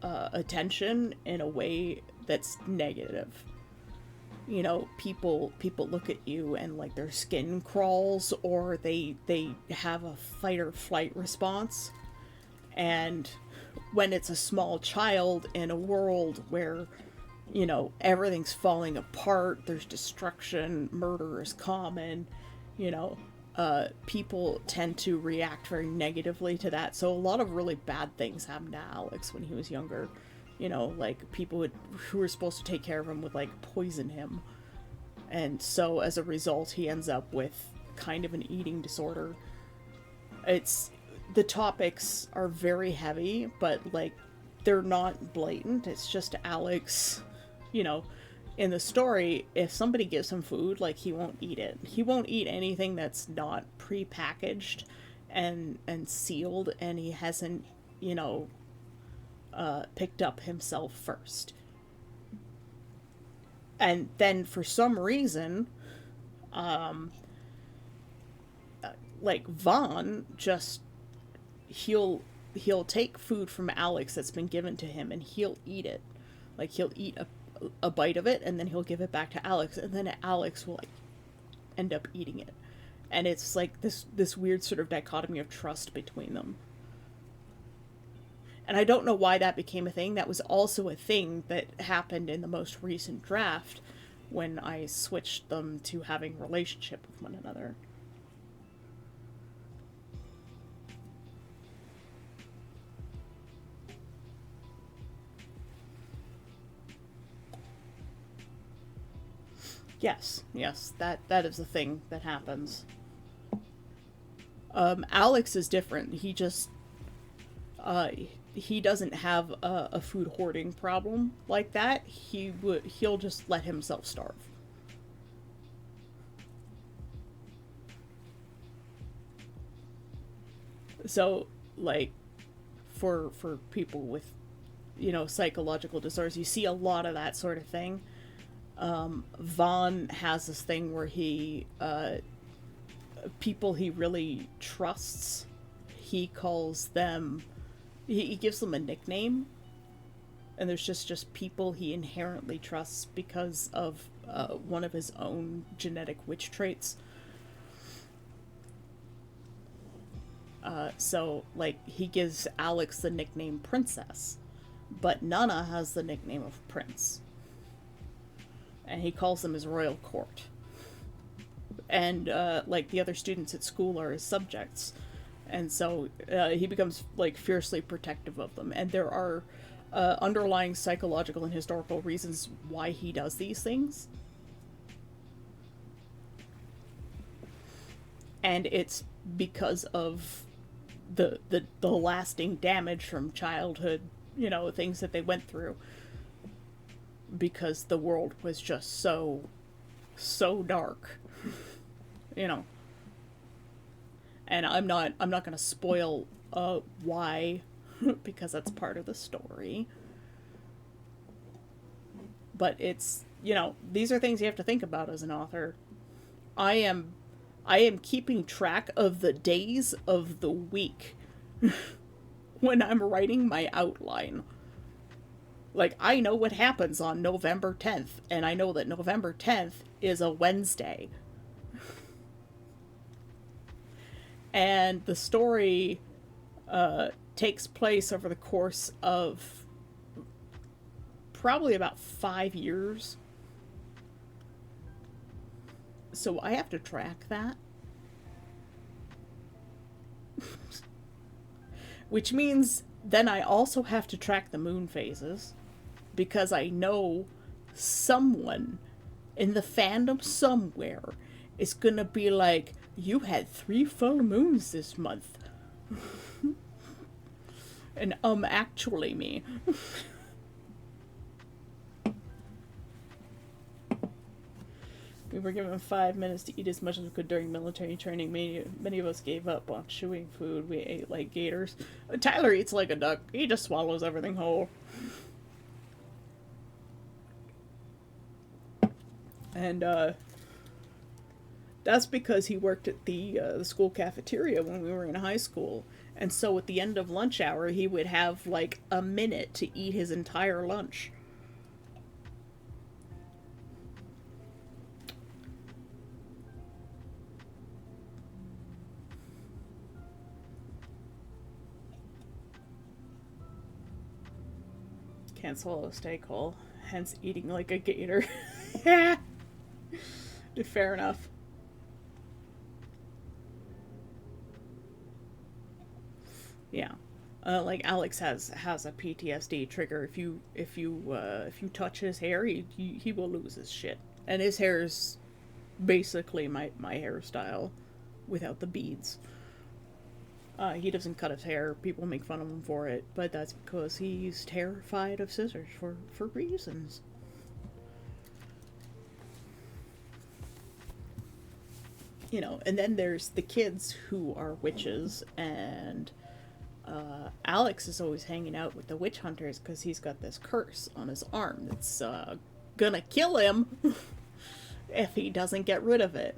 attention in a way that's negative. You know, people look at you and like their skin crawls, or they have a fight or flight response. And when it's a small child in a world where, you know, everything's falling apart, there's destruction, murder is common, you know, people tend to react very negatively to that. So a lot of really bad things happened to Alex when he was younger. You know, like people who were supposed to take care of him would like poison him. And so as a result, he ends up with kind of an eating disorder. The topics are very heavy, but like they're not blatant. It's just Alex, you know, in the story, if somebody gives him food, like he won't eat it. He won't eat anything that's not pre-packaged and sealed, and he hasn't, you know, picked up himself first. And then for some reason, like Vaughn just he'll take food from Alex that's been given to him, and he'll eat it. Like he'll eat a bite of it, and then he'll give it back to Alex, and then Alex will like end up eating it. And it's like this weird sort of dichotomy of trust between them. And I don't know why that became a thing. That was also a thing that happened in the most recent draft when I switched them to having relationship with one another. Yes, that is a thing that happens. Alex is different. He just, he doesn't have a food hoarding problem like that. He'll just let himself starve. So, like, for people with, you know, psychological disorders, you see a lot of that sort of thing. Vaughn has this thing where he, people he really trusts, he calls them, he gives them a nickname, and there's just people he inherently trusts because of one of his own genetic witch traits. So, like, he gives Alex the nickname Princess, but Nana has the nickname of Prince. And he calls them his royal court. And, like, the other students at school are his subjects. And so he becomes, like, fiercely protective of them. And there are underlying psychological and historical reasons why he does these things. And it's because of the lasting damage from childhood, you know, things that they went through. Because the world was just so dark, you know. And I'm not gonna spoil why, because that's part of the story. But it's, you know, these are things you have to think about as an author. I am keeping track of the days of the week when I'm writing my outline. Like, I know what happens on November 10th, and I know that November 10th is a Wednesday. And the story takes place over the course of probably about 5 years. So I have to track that. Which means then I also have to track the moon phases. Because I know someone in the fandom somewhere is gonna be like, you had 3 full moons this month. And actually me. We were given 5 minutes to eat as much as we could during military training. Many of us gave up on chewing food. We ate like gators. Tyler eats like a duck. He just swallows everything whole. And that's because he worked at the school cafeteria when we were in high school. And so at the end of lunch hour, he would have like a minute to eat his entire lunch. Can't swallow a steak whole, hence eating like a gator. Fair enough. Yeah, like Alex has a PTSD trigger. If you touch his hair, he will lose his shit. And his hair is basically my hairstyle, without the beads. He doesn't cut his hair. People make fun of him for it, but that's because he's terrified of scissors for reasons. You know, and then there's the kids who are witches, and Alex is always hanging out with the witch hunters because he's got this curse on his arm that's gonna kill him if he doesn't get rid of it.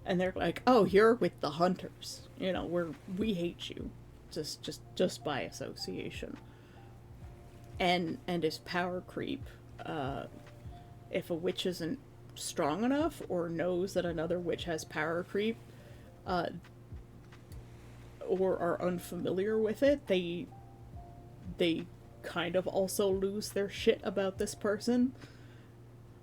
And they're like, "Oh, you're with the hunters. You know, we hate you, just by association." And his power creep. If a witch isn't strong enough or knows that another witch has power creep, or are unfamiliar with it, they kind of also lose their shit about this person.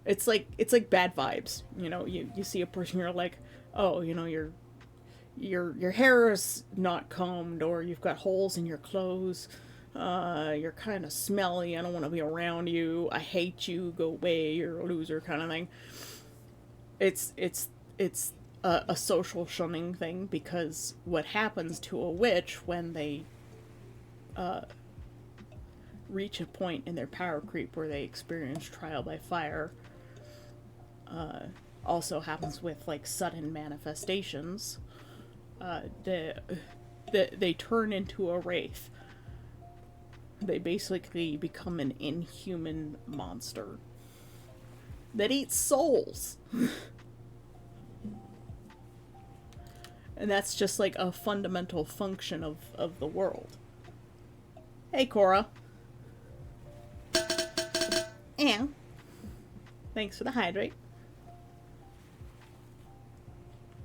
It's like bad vibes. You know, you see a person, you're like, oh, you know, your hair is not combed, or you've got holes in your clothes, you're kind of smelly, I don't want to be around you, I hate you, go away, you're a loser, kind of thing. It's a social shunning thing, because what happens to a witch when they reach a point in their power creep where they experience trial by fire, also happens with like sudden manifestations. They turn into a wraith. They basically become an inhuman monster that eats souls. And that's just like a fundamental function of the world. Hey, Cora. And thanks for the hydrate.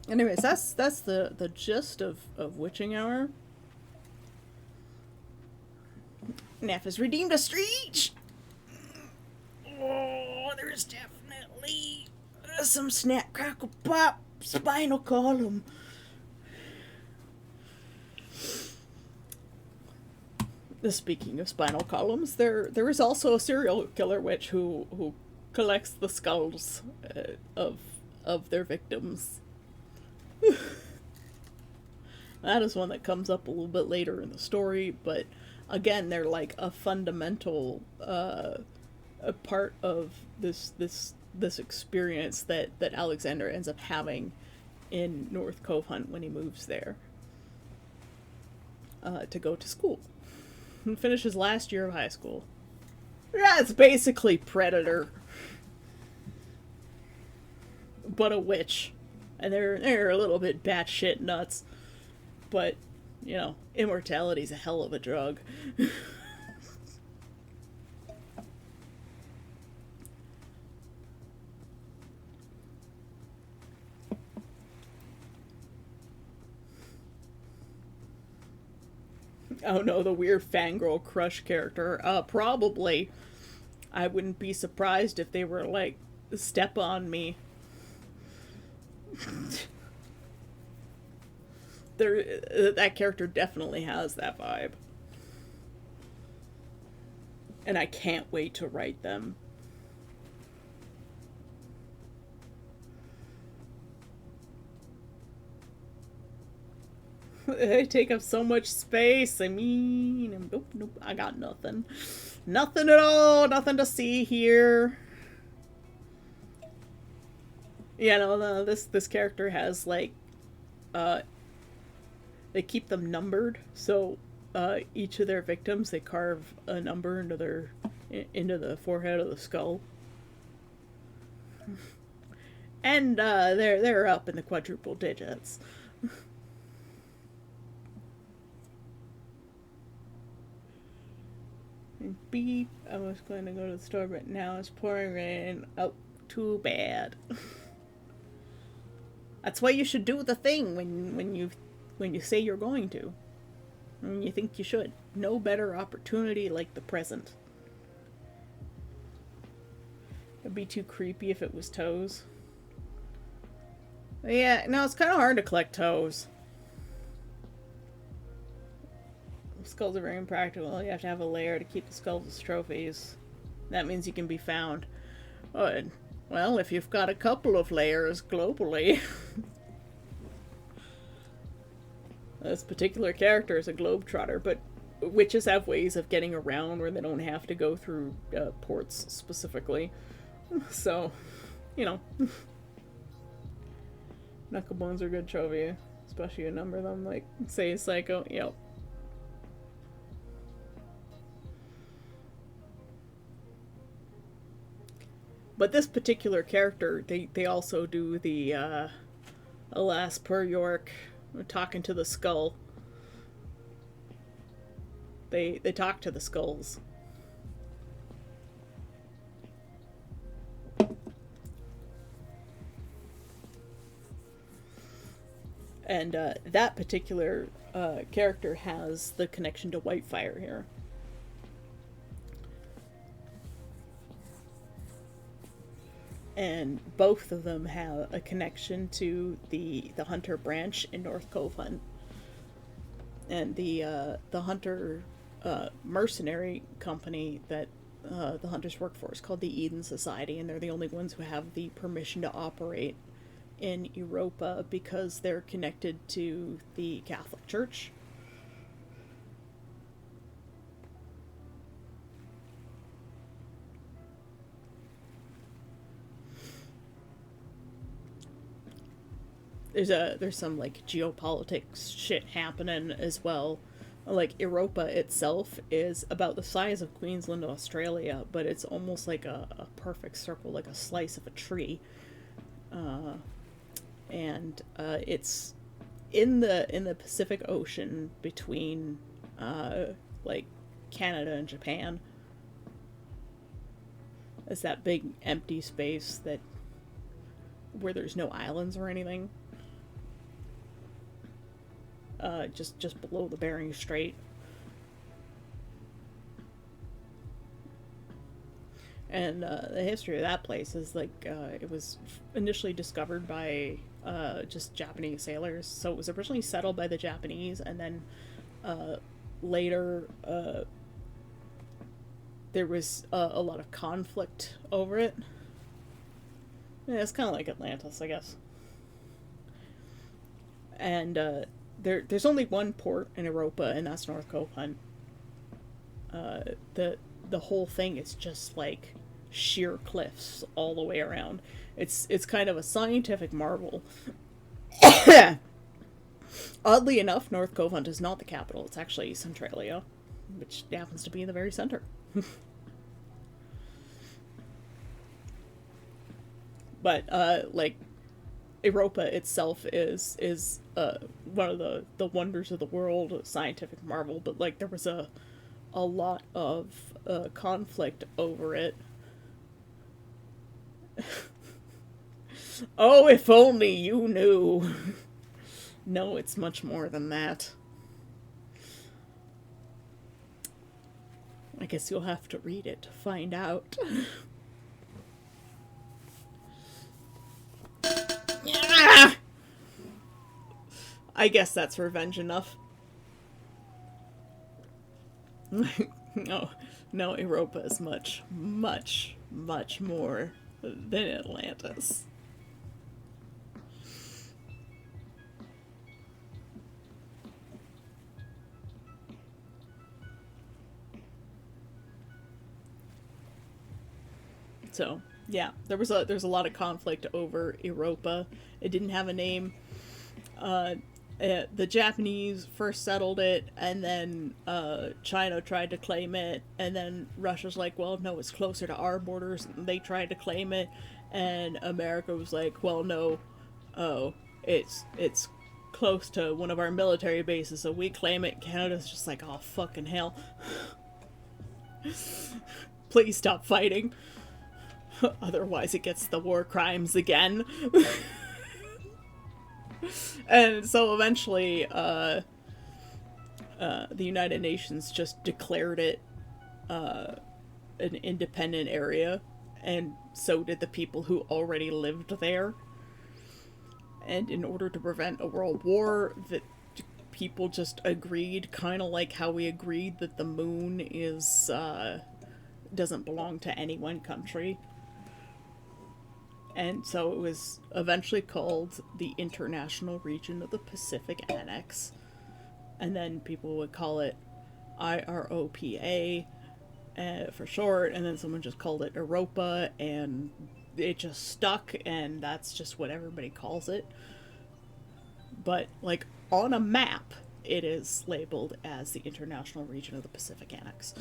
Anyways, that's the gist of Witching Hour. Neff has redeemed a streak! Oh, there's definitely some snap, crackle, pop, spinal column. Speaking of spinal columns, there is also a serial killer witch who collects the skulls of their victims. That is one that comes up a little bit later in the story, but again, they're like a fundamental a part of this experience that Alexander ends up having in North Cove Hunt when he moves there to go to school and finish his last year of high school. Yeah, it's basically Predator, but a witch. And they're a little bit batshit nuts. But, you know, immortality's a hell of a drug. Oh no, the weird fangirl crush character. Probably. I wouldn't be surprised if they were like, step on me. That character definitely has that vibe. And I can't wait to write them. They take up so much space. I mean, nope, I got nothing. Nothing at all. Nothing to see here. Yeah, no, this character has, like, they keep them numbered, so each of their victims, they carve a number into the forehead of the skull. And they're up in the quadruple digits. Beep. I was going to go to the store, but now it's pouring rain. Oh, too bad. That's why you should do the thing when you say you're going to. When you think you should. No better opportunity like the present. It'd be too creepy if it was toes. But yeah, no, it's kind of hard to collect toes. Skulls are very impractical. You have to have a lair to keep the skulls as trophies. That means you can be found. Well, if you've got a couple of layers globally. This particular character is a globetrotter, but witches have ways of getting around where they don't have to go through ports specifically. So, you know. Knucklebones are good trophy, especially a number of them, like, say, Psycho. Yep. But this particular character, they also do the, alas, poor York, talking to the skull. They talk to the skulls. And that particular character has the connection to Whitefire here. And both of them have a connection to the Hunter branch in North Cove Hunt. And the Hunter mercenary company that the Hunters work for is called the Eden Society, and they're the only ones who have the permission to operate in Europa because they're connected to the Catholic Church. There's some like geopolitics shit happening as well. Like Europa itself is about the size of Queensland, Australia, but it's almost like a perfect circle, like a slice of a tree. And it's in the Pacific Ocean between like Canada and Japan. It's that big empty space that where there's no islands or anything. Just below the Bering Strait. And the history of that place is like it was initially discovered by just Japanese sailors. So it was originally settled by the Japanese, and then later there was a lot of conflict over it. Yeah, it's kind of like Atlantis, I guess. And there's only one port in Europa, and that's North Cove Hunt. The whole thing is just like sheer cliffs all the way around. It's kind of a scientific marvel. Oddly enough, North Cove Hunt is not the capital. It's actually Centralia, which happens to be in the very center. But like Europa itself is one of the wonders of the world, a scientific marvel. But like there was a lot of conflict over it. Oh, if only you knew. No, it's much more than that. I guess you'll have to read it to find out. I guess that's revenge enough. No, Europa is much, much, much more than Atlantis. So, yeah, there's a lot of conflict over Europa. It didn't have a name. The Japanese first settled it, and then China tried to claim it, and then Russia's like, well, no, it's closer to our borders, and they tried to claim it, and America was like, well, no, it's close to one of our military bases, so we claim it. Canada's just like, oh, fucking hell. Please stop fighting. Otherwise it gets the war crimes again. And so eventually, the United Nations just declared it an independent area, and so did the people who already lived there. And in order to prevent a world war, that people just agreed, kind of like how we agreed that the moon is doesn't belong to any one country. And so it was eventually called the International Region of the Pacific Annex. And then people would call it IROPA for short, and then someone just called it Europa, and it just stuck, and that's just what everybody calls it. But, like, on a map, it is labeled as the International Region of the Pacific Annex.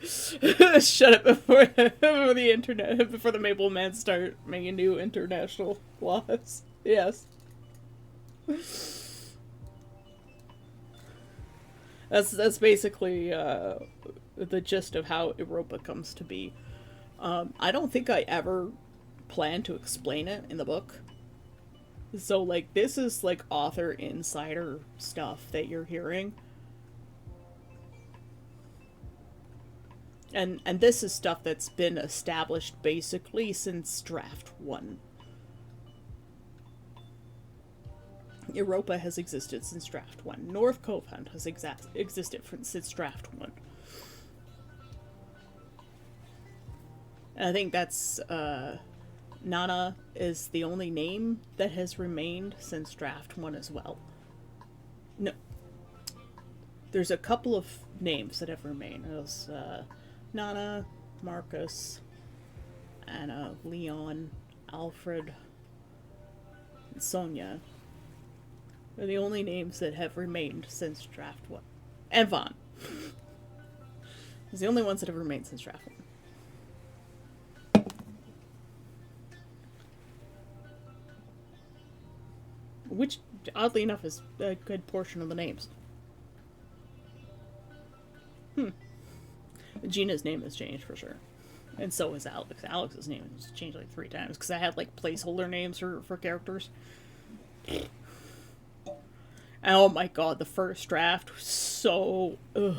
Shut up before the internet, before the Maple Man start making new international laws. Yes. That's basically the gist of how Europa comes to be. I don't think I ever plan to explain it in the book. So, like, this is, like, author insider stuff that you're hearing. And this is stuff that's been established basically since Draft 1. Europa has existed since Draft 1. North Cove Hunt has existed since Draft 1. And I think that's, Nana is the only name that has remained since Draft 1 as well. No. There's a couple of names that have remained. There's, Nana, Marcus, Anna, Leon, Alfred, and Sonia are the only names that have remained since Draft 1. And Vaughn. It's the only ones that have remained since Draft 1. Which, oddly enough, is a good portion of the names. Gina's name has changed for sure. And so has Alex. Alex's name has changed like 3 times because I had like placeholder names for characters. And oh my god, the first draft was so... Ugh.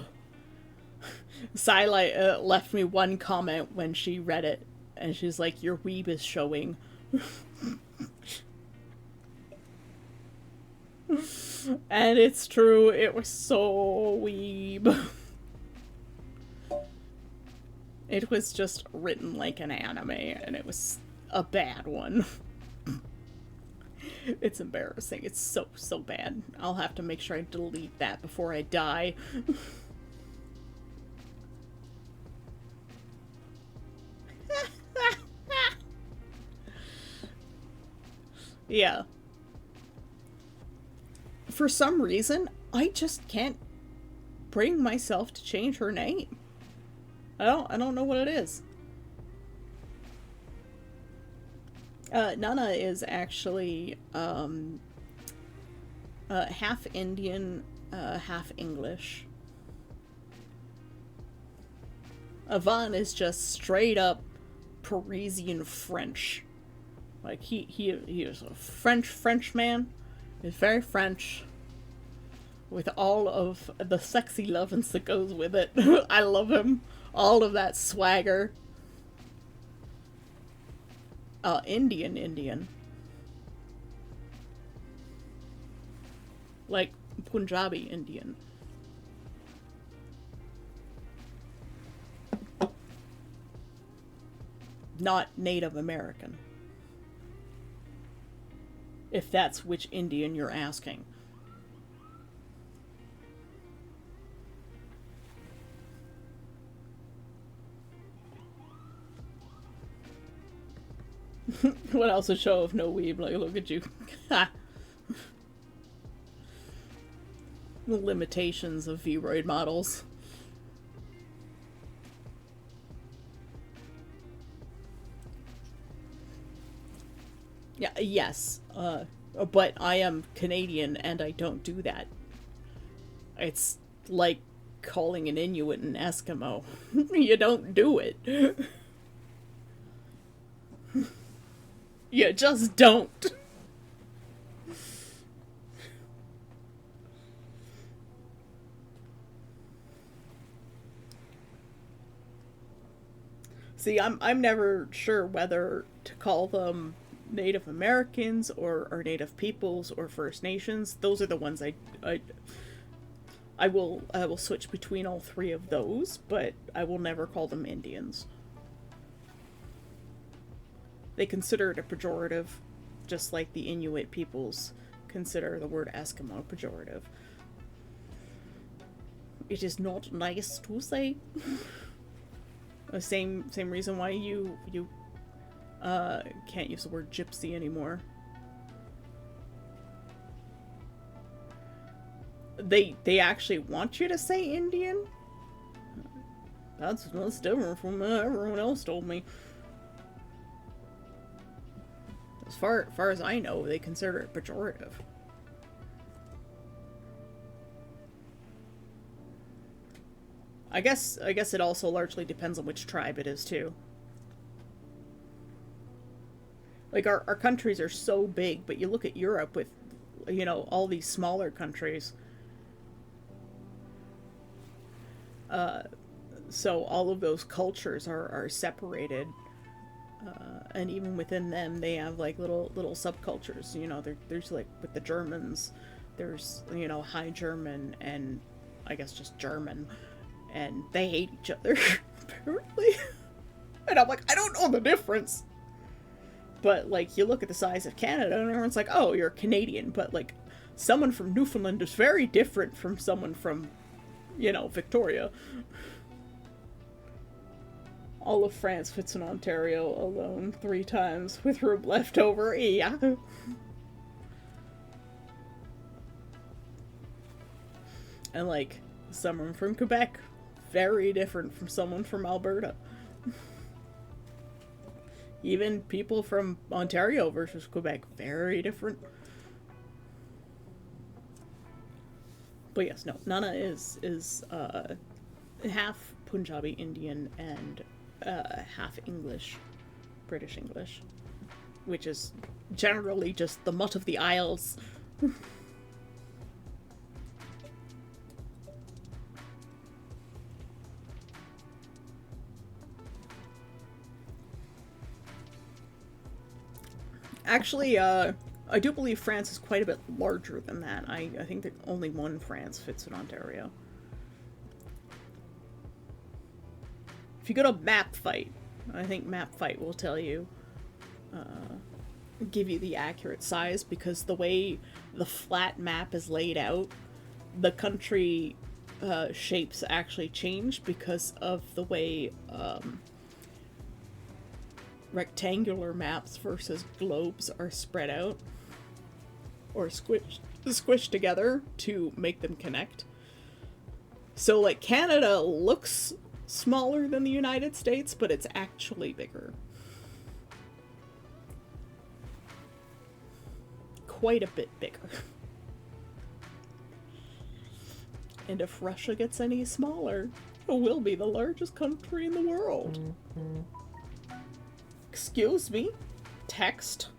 Sila left me one comment when she read it, and she's like, your weeb is showing. And it's true, it was so weeb. It was just written like an anime, and it was a bad one. It's embarrassing. It's so bad. I'll have to make sure I delete that before I die. Yeah. For some reason, I just can't bring myself to change her name. I don't know what it is. Nana is actually half Indian, half English. Vaughn is just straight up Parisian French. Like he is a French man. He's very French. with all of the sexy loviness that goes with it. I love him. All of that swagger. Indian. Like Punjabi Indian. Not Native American. If that's which Indian you're asking. What else? A show of no weeb, like, look at you. The limitations of Vroid models. Yeah, yes. But I am Canadian and I don't do that. It's like calling an Inuit an Eskimo. You don't do it. You just don't. See, I'm never sure whether to call them Native Americans or Native Peoples or First Nations. Those are the ones I will switch between all three of those, but I will never call them Indians. They consider it a pejorative, just like the Inuit peoples consider the word Eskimo pejorative. It is not nice to say. The same reason why you can't use the word gypsy anymore. They actually want you to say Indian? That's different from what everyone else told me. As far as I know, they consider it pejorative. I guess it also largely depends on which tribe it is too. Like our countries are so big, but you look at Europe with, you know, all these smaller countries. So all of those cultures are separated. And even within them, they have like little subcultures. You know, there's like with the Germans, there's, you know, High German and I guess just German, and they hate each other apparently. And I'm like, I don't know the difference. But like, you look at the size of Canada, and everyone's like, oh, you're Canadian. But like, someone from Newfoundland is very different from someone from, you know, Victoria. All of France fits in Ontario alone 3 times with room left over. Yeah. And like, someone from Quebec, very different from someone from Alberta. Even people from Ontario versus Quebec, very different. But yes, no, Nana is half Punjabi Indian and half English, British English, which is generally just the mutt of the Isles. Actually, I do believe France is quite a bit larger than that. I think that only one France fits in Ontario. If you go to MapFight, I think MapFight will tell you, give you the accurate size, because the way the flat map is laid out, the country shapes actually change because of the way rectangular maps versus globes are spread out or squished together to make them connect. So like, Canada looks smaller than the United States, but it's actually bigger. Quite a bit bigger. And if Russia gets any smaller, it will be the largest country in the world. Mm-hmm. Excuse me? Text?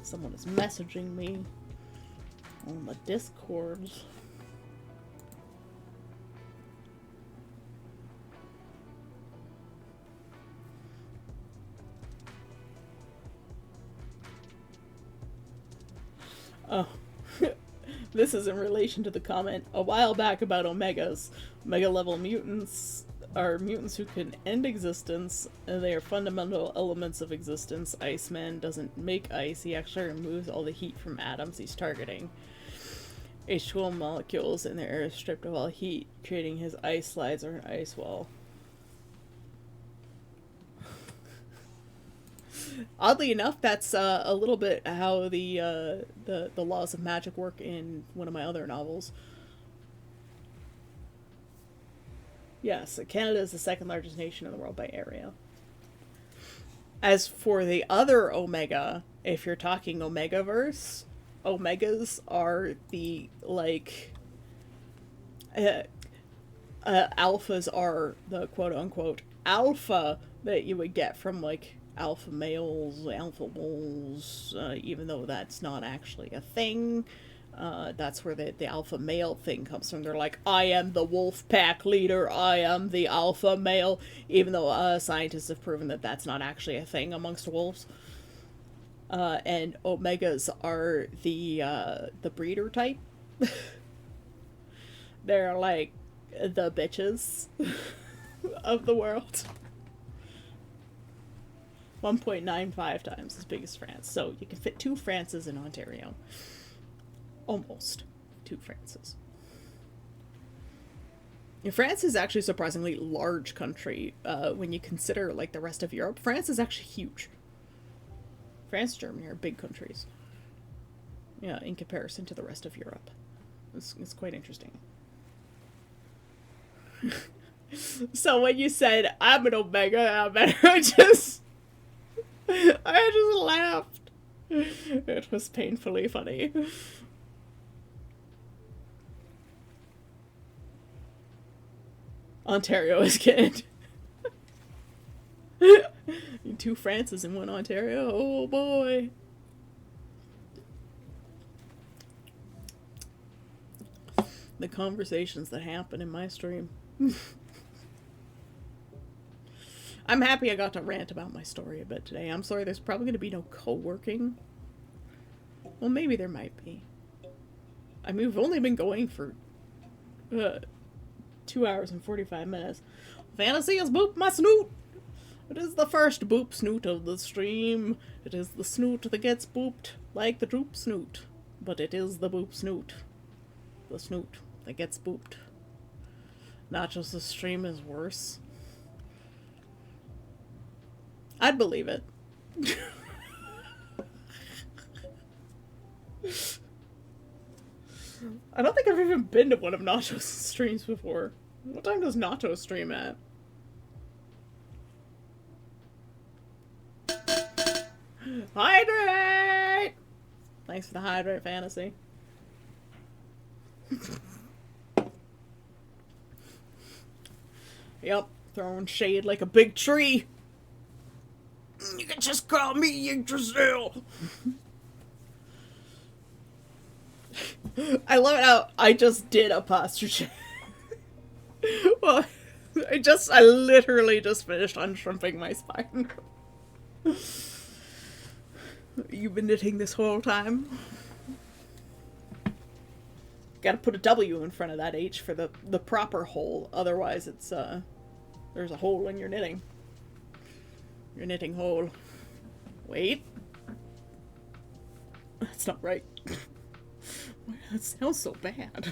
Someone is messaging me. On the discords. Oh. This is in relation to the comment a while back about Omegas. Omega level mutants are mutants who can end existence, and they are fundamental elements of existence. Iceman doesn't make ice, he actually removes all the heat from atoms he's targeting. H2O molecules in the air are stripped of all heat, creating his ice slides or an ice wall. Oddly enough, that's a little bit how the laws of magic work in one of my other novels. Yes, Canada is the second largest nation in the world by area. As for the other Omega, if you're talking Omegaverse, Omegas are the, like, alphas are the quote-unquote alpha that you would get from, like, alpha males, alpha wolves, even though that's not actually a thing. That's where the alpha male thing comes from. They're like, I am the wolf pack leader, I am the alpha male, even though scientists have proven that that's not actually a thing amongst wolves. And Omegas are the breeder type. They're like the bitches of the world. 1.95 times as big as France. So you can fit 2 Frances in Ontario. Almost 2 Frances. And France is actually a surprisingly large country when you consider, like, the rest of Europe. France is actually huge. France and Germany are big countries. Yeah, in comparison to the rest of Europe. It's quite interesting. So when you said, I'm an Omega, I just laughed. It was painfully funny. Ontario is good. 2 Frances and 1 Ontario. Oh boy. The conversations that happen in my stream. I'm happy I got to rant about my story a bit today. I'm sorry there's probably going to be no co-working. Well, maybe there might be. I mean, we've only been going for 2 hours and 45 minutes. Fantasy has booped my snoot. It is the first boop snoot of the stream. It is the snoot that gets booped like the droop snoot. But it is the boop snoot. The snoot that gets booped. Not just the stream is worse. I'd believe it. I don't think I've even been to one of Nachos' streams before. What time does Nacho stream at? Hydrate! Thanks for the hydrate, Fantasy. Yep, throwing shade like a big tree. You can just call me Yggdrasil. I love it how I just did apostrophe. Well, I literally just finished unshrimping my spine. You've been knitting this whole time? Gotta put a W in front of that H for the proper hole, otherwise it's, there's a hole in your knitting. Your knitting hole. Wait. That's not right. That sounds so bad.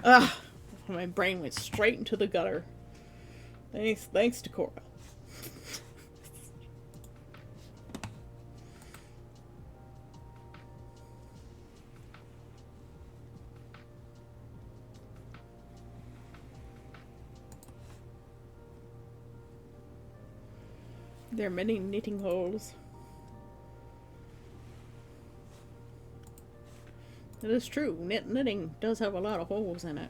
Ah, my brain went straight into the gutter. Thanks to Cora. There are many knitting holes. It is true, knitting does have a lot of holes in it.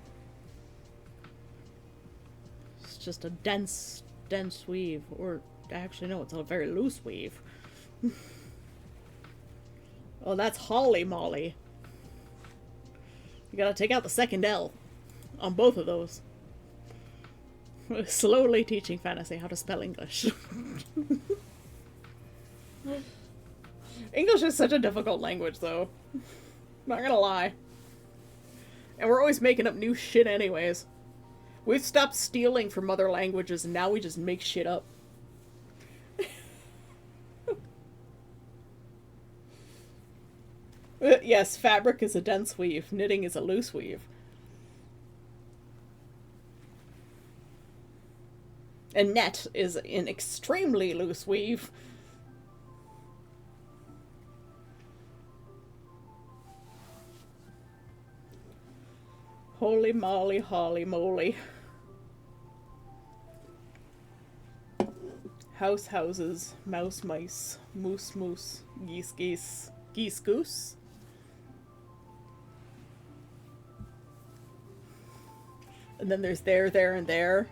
It's just a dense weave, or actually no, it's a very loose weave. Oh, that's Holly Molly. You gotta take out the second L on both of those. Slowly teaching Fantasy how to spell English. English is such a difficult language, though. Not gonna lie. And we're always making up new shit anyways. We've stopped stealing from other languages and now we just make shit up. Yes, fabric is a dense weave. Knitting is a loose weave. And net is an extremely loose weave. Holy moly, holly moly. House houses, mouse mice, moose moose, geese geese, geese goose. And then there's there, and there.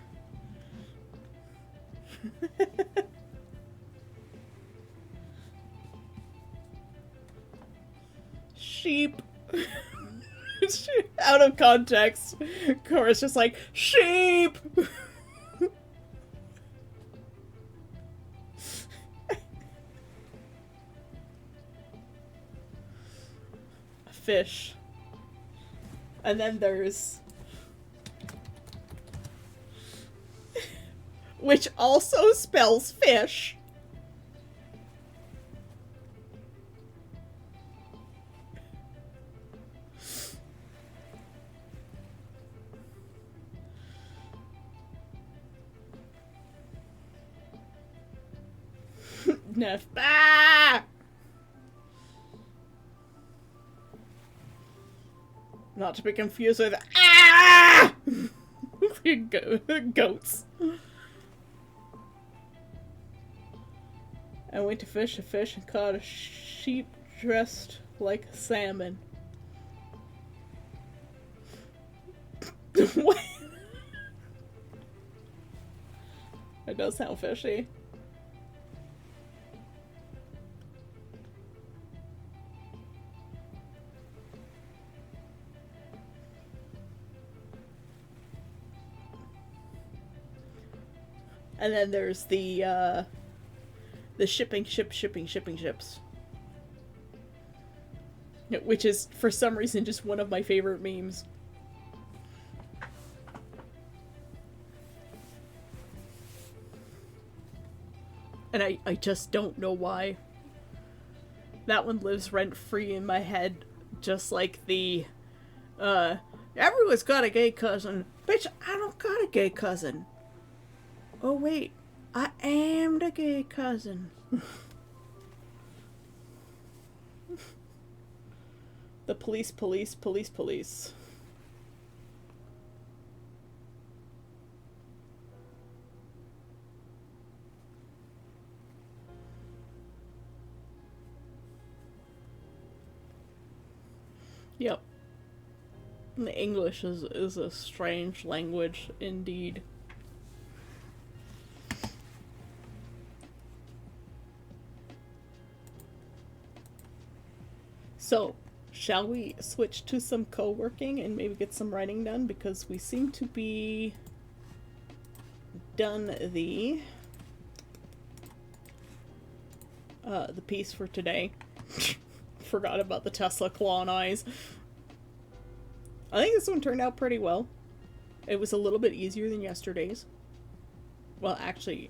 Sheep. Out of context. Cora's just like, sheep! Fish. And then there's... which also spells fish. Neff. Ah! Not to be confused with ah! Goats. I went to fish a fish and caught a sheep dressed like a salmon. What? It does sound fishy. And then there's the shipping ships. Which is, for some reason, just one of my favorite memes. And I just don't know why. That one lives rent-free in my head, just like the, everyone's got a gay cousin. Bitch, I don't got a gay cousin. Oh wait, I am the gay cousin. The police. Yep. The English is a strange language indeed. So, shall we switch to some co-working and maybe get some writing done? Because we seem to be done the piece for today. Forgot about the Tesla claw eyes. I think this one turned out pretty well. It was a little bit easier than yesterday's. Well, actually...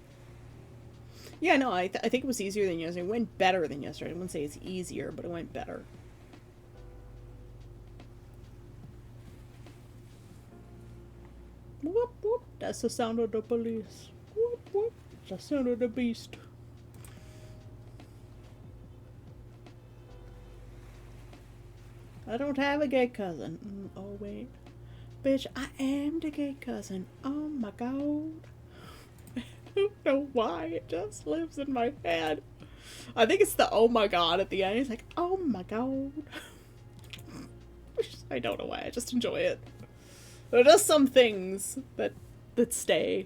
yeah, no, I think it was easier than yesterday. It went better than yesterday. I wouldn't say it's easier, but it went better. Whoop, whoop. That's the sound of the police. Whoop, whoop. That's the sound of the beast. I don't have a gay cousin. Oh, wait. Bitch, I am the gay cousin. Oh, my God. I don't know why. It just lives in my head. I think it's the oh, my God at the end. It's like, oh, my God. I don't know why. I just enjoy it. There are just some things that stay.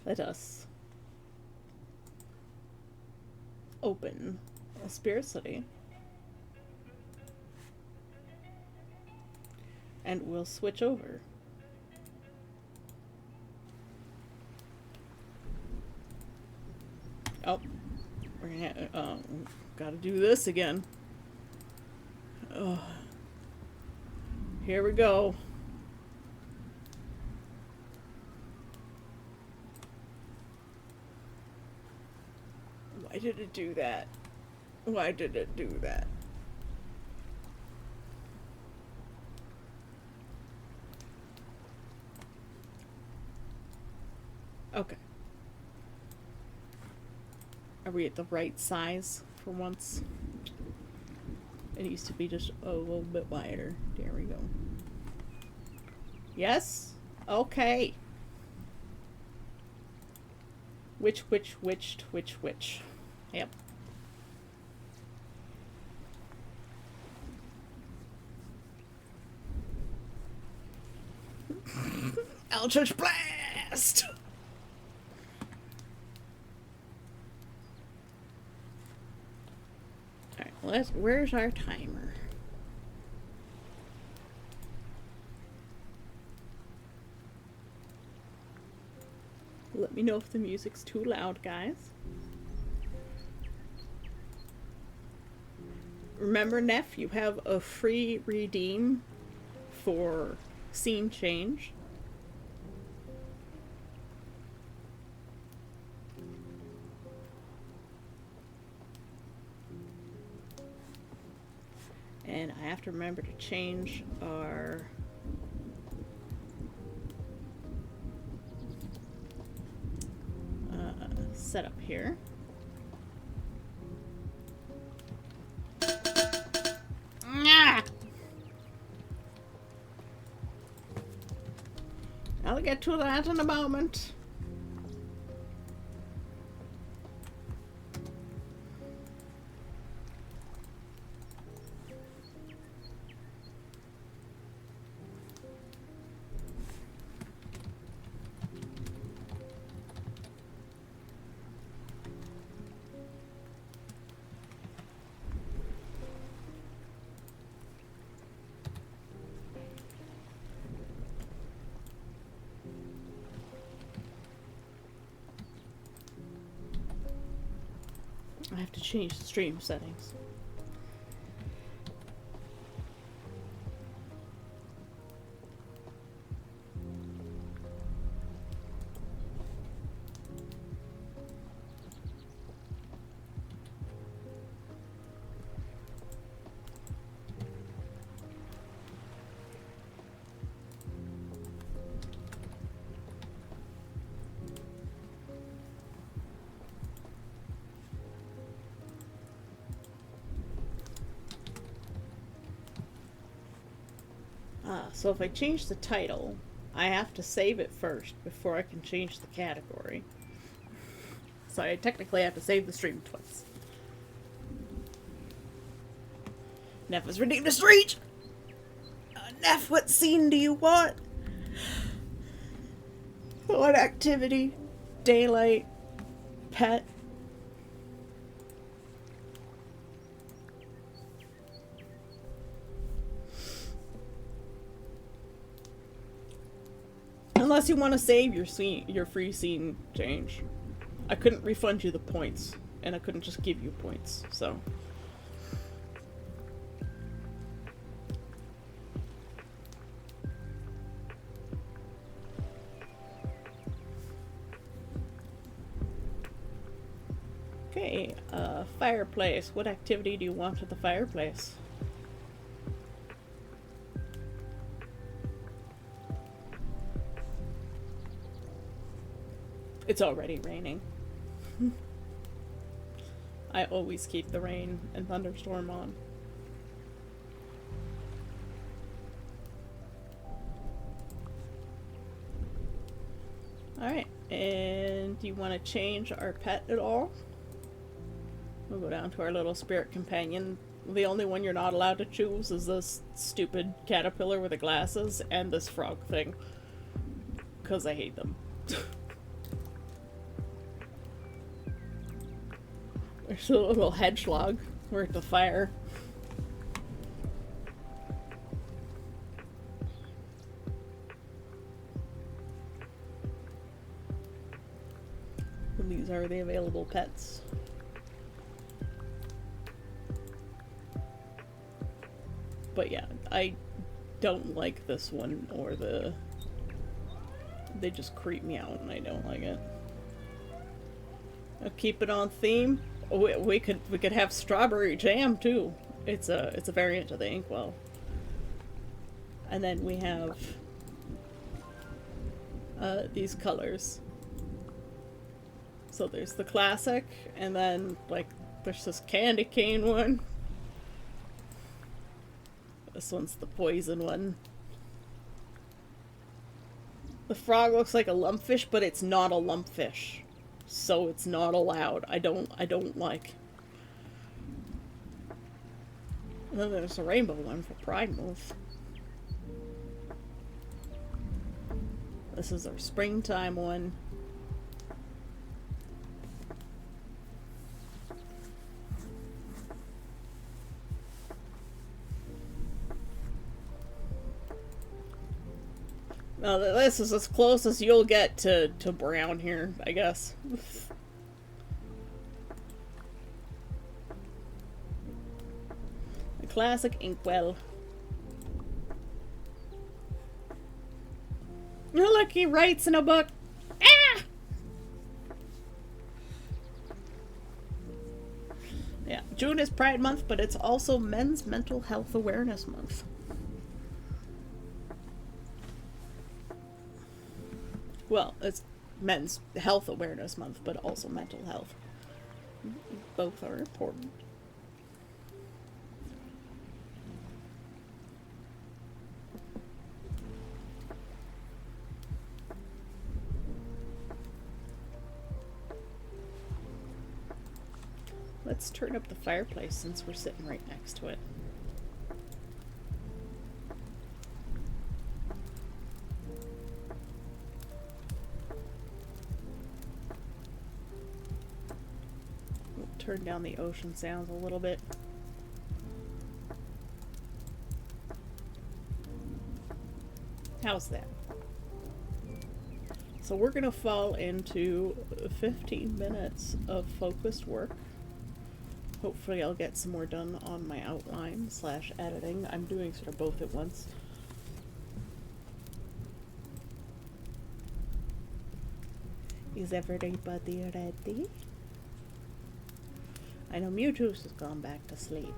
Let us open a Spirit City. And we'll switch over. Oh, we're gonna gotta do this again. Oh, here we go. Why did it do that? Why did it do that? Okay. Are we at the right size for once? It used to be just a little bit wider. There we go. Yes? Okay. Which? Yep. Eldritch Blast! Alright, where's our timer? Let me know if the music's too loud, guys. Remember, Neff, you have a free redeem for scene change. And I have to remember to change our setup here. I'll get to that in a moment. I have to change the stream settings. So if I change the title, I have to save it first before I can change the category. So I technically have to save the stream twice. Neff has redeemed a street! Neff, what scene do you want? What activity? Daylight? Pet? Unless you want to save your free scene change. I couldn't refund you the points, and I couldn't just give you points, so. Okay, fireplace. What activity do you want at the fireplace? It's already raining. I always keep the rain and thunderstorm on. Alright, and do you want to change our pet at all? We'll go down to our little spirit companion. The only one you're not allowed to choose is this stupid caterpillar with the glasses and this frog thing. Because I hate them. There's a little hedgehog. We're at the fire. And these are the available pets. But yeah, I don't like this one or the... They just creep me out and I don't like it. I'll keep it on theme. We could have strawberry jam too. It's a variant of the inkwell. And then we have these colors. So there's the classic, and then like there's this candy cane one. This one's the poison one. The frog looks like a lumpfish, but it's not a lumpfish. So it's not allowed. I don't like. And then there's a rainbow one for Pride Month. This is our springtime one. Now this is as close as you'll get to brown here, I guess. The classic inkwell. Oh, look, he writes in a book. Ah! Yeah, June is Pride Month, but it's also Men's Mental Health Awareness Month. Well, it's Men's Health Awareness Month, but also mental health. Both are important. Let's turn up the fireplace since we're sitting right next to it. We'll turn down the ocean sounds a little bit. How's that? So we're gonna fall into 15 minutes of focused work. Hopefully I'll get some more done on my outline / editing. I'm doing sort of both at once. Is everybody ready? I know Mewtwo has gone back to sleep.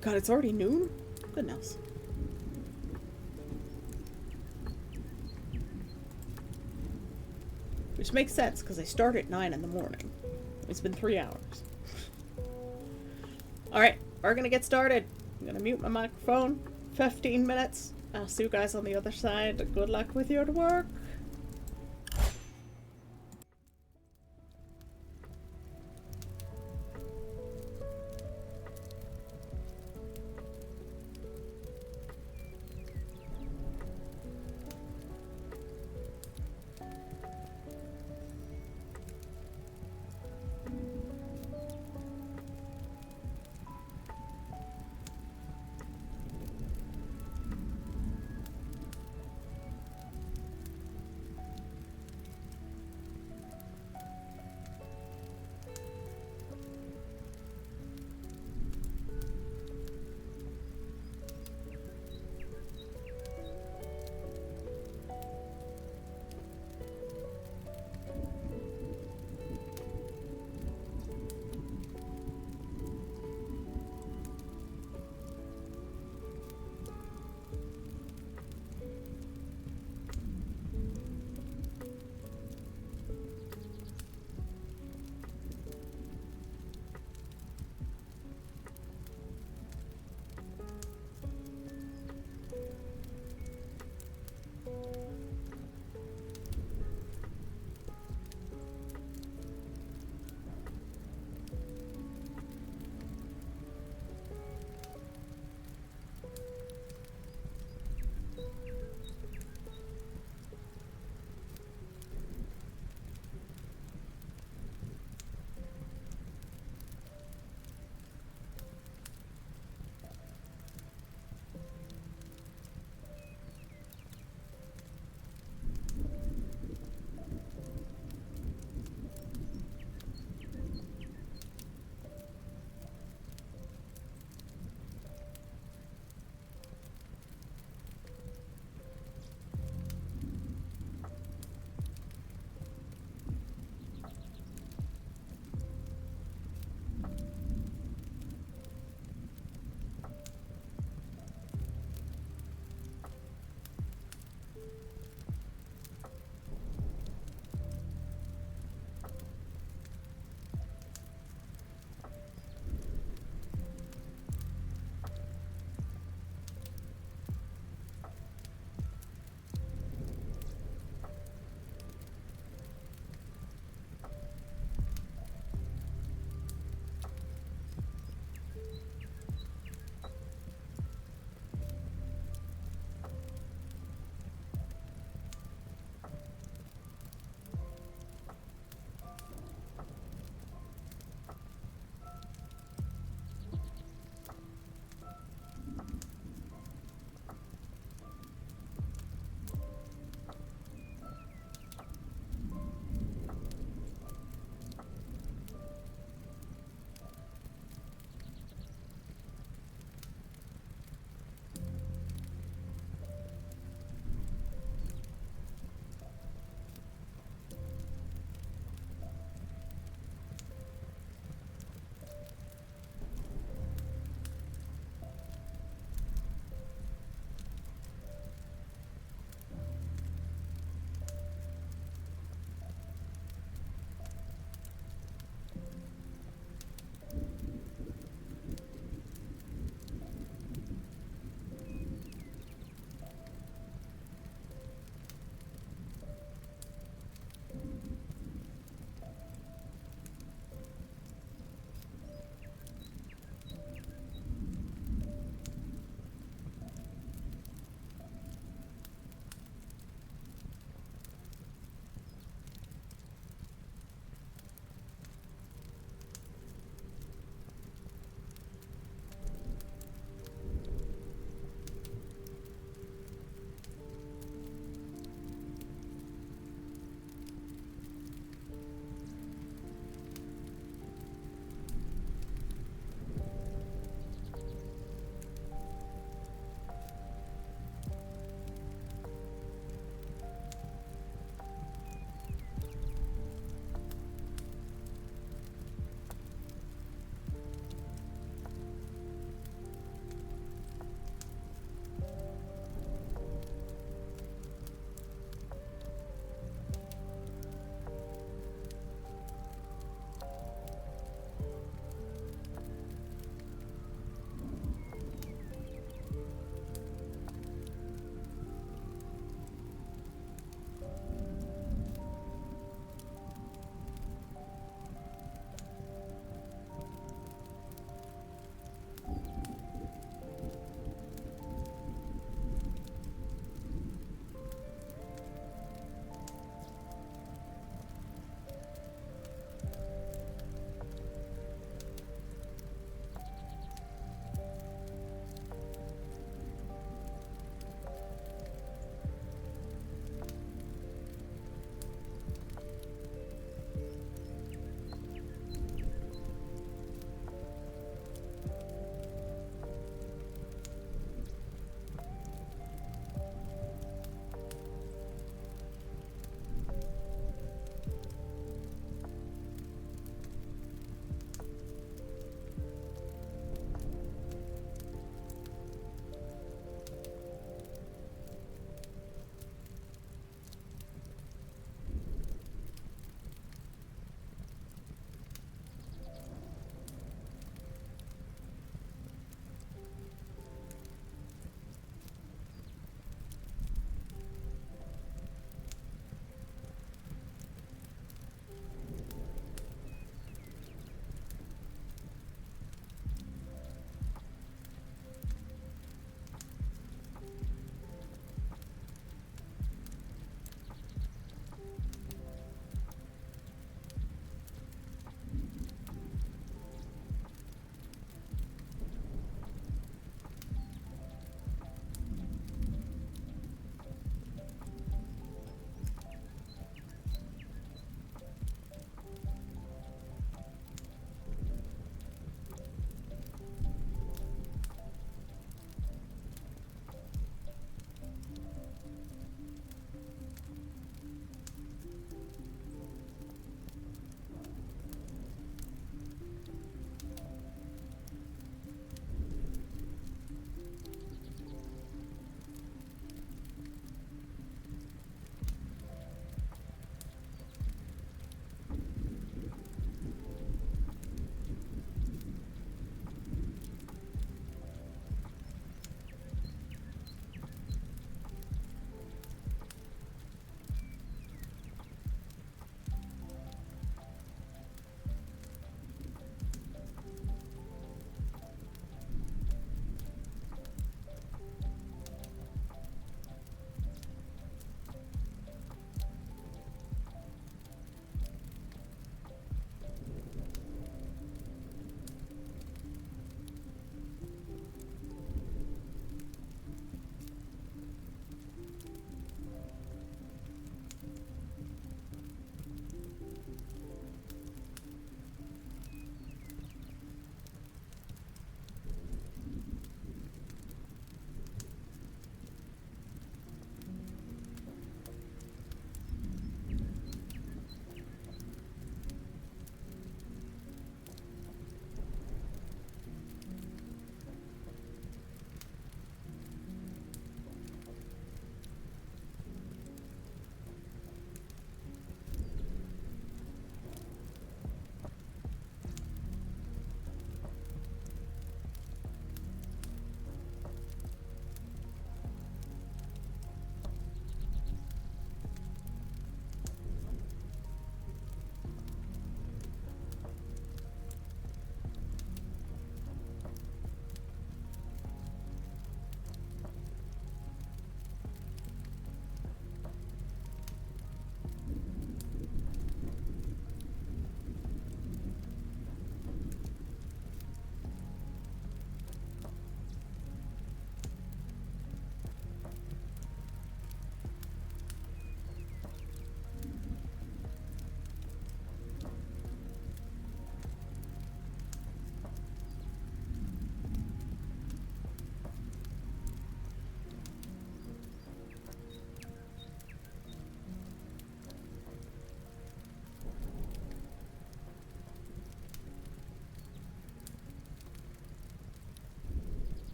God, it's already noon? Goodness. Which makes sense, because I start at 9 in the morning. It's been 3 hours. Alright, we're gonna get started. I'm gonna mute my microphone. 15 minutes. I'll see you guys on the other side. Good luck with your work.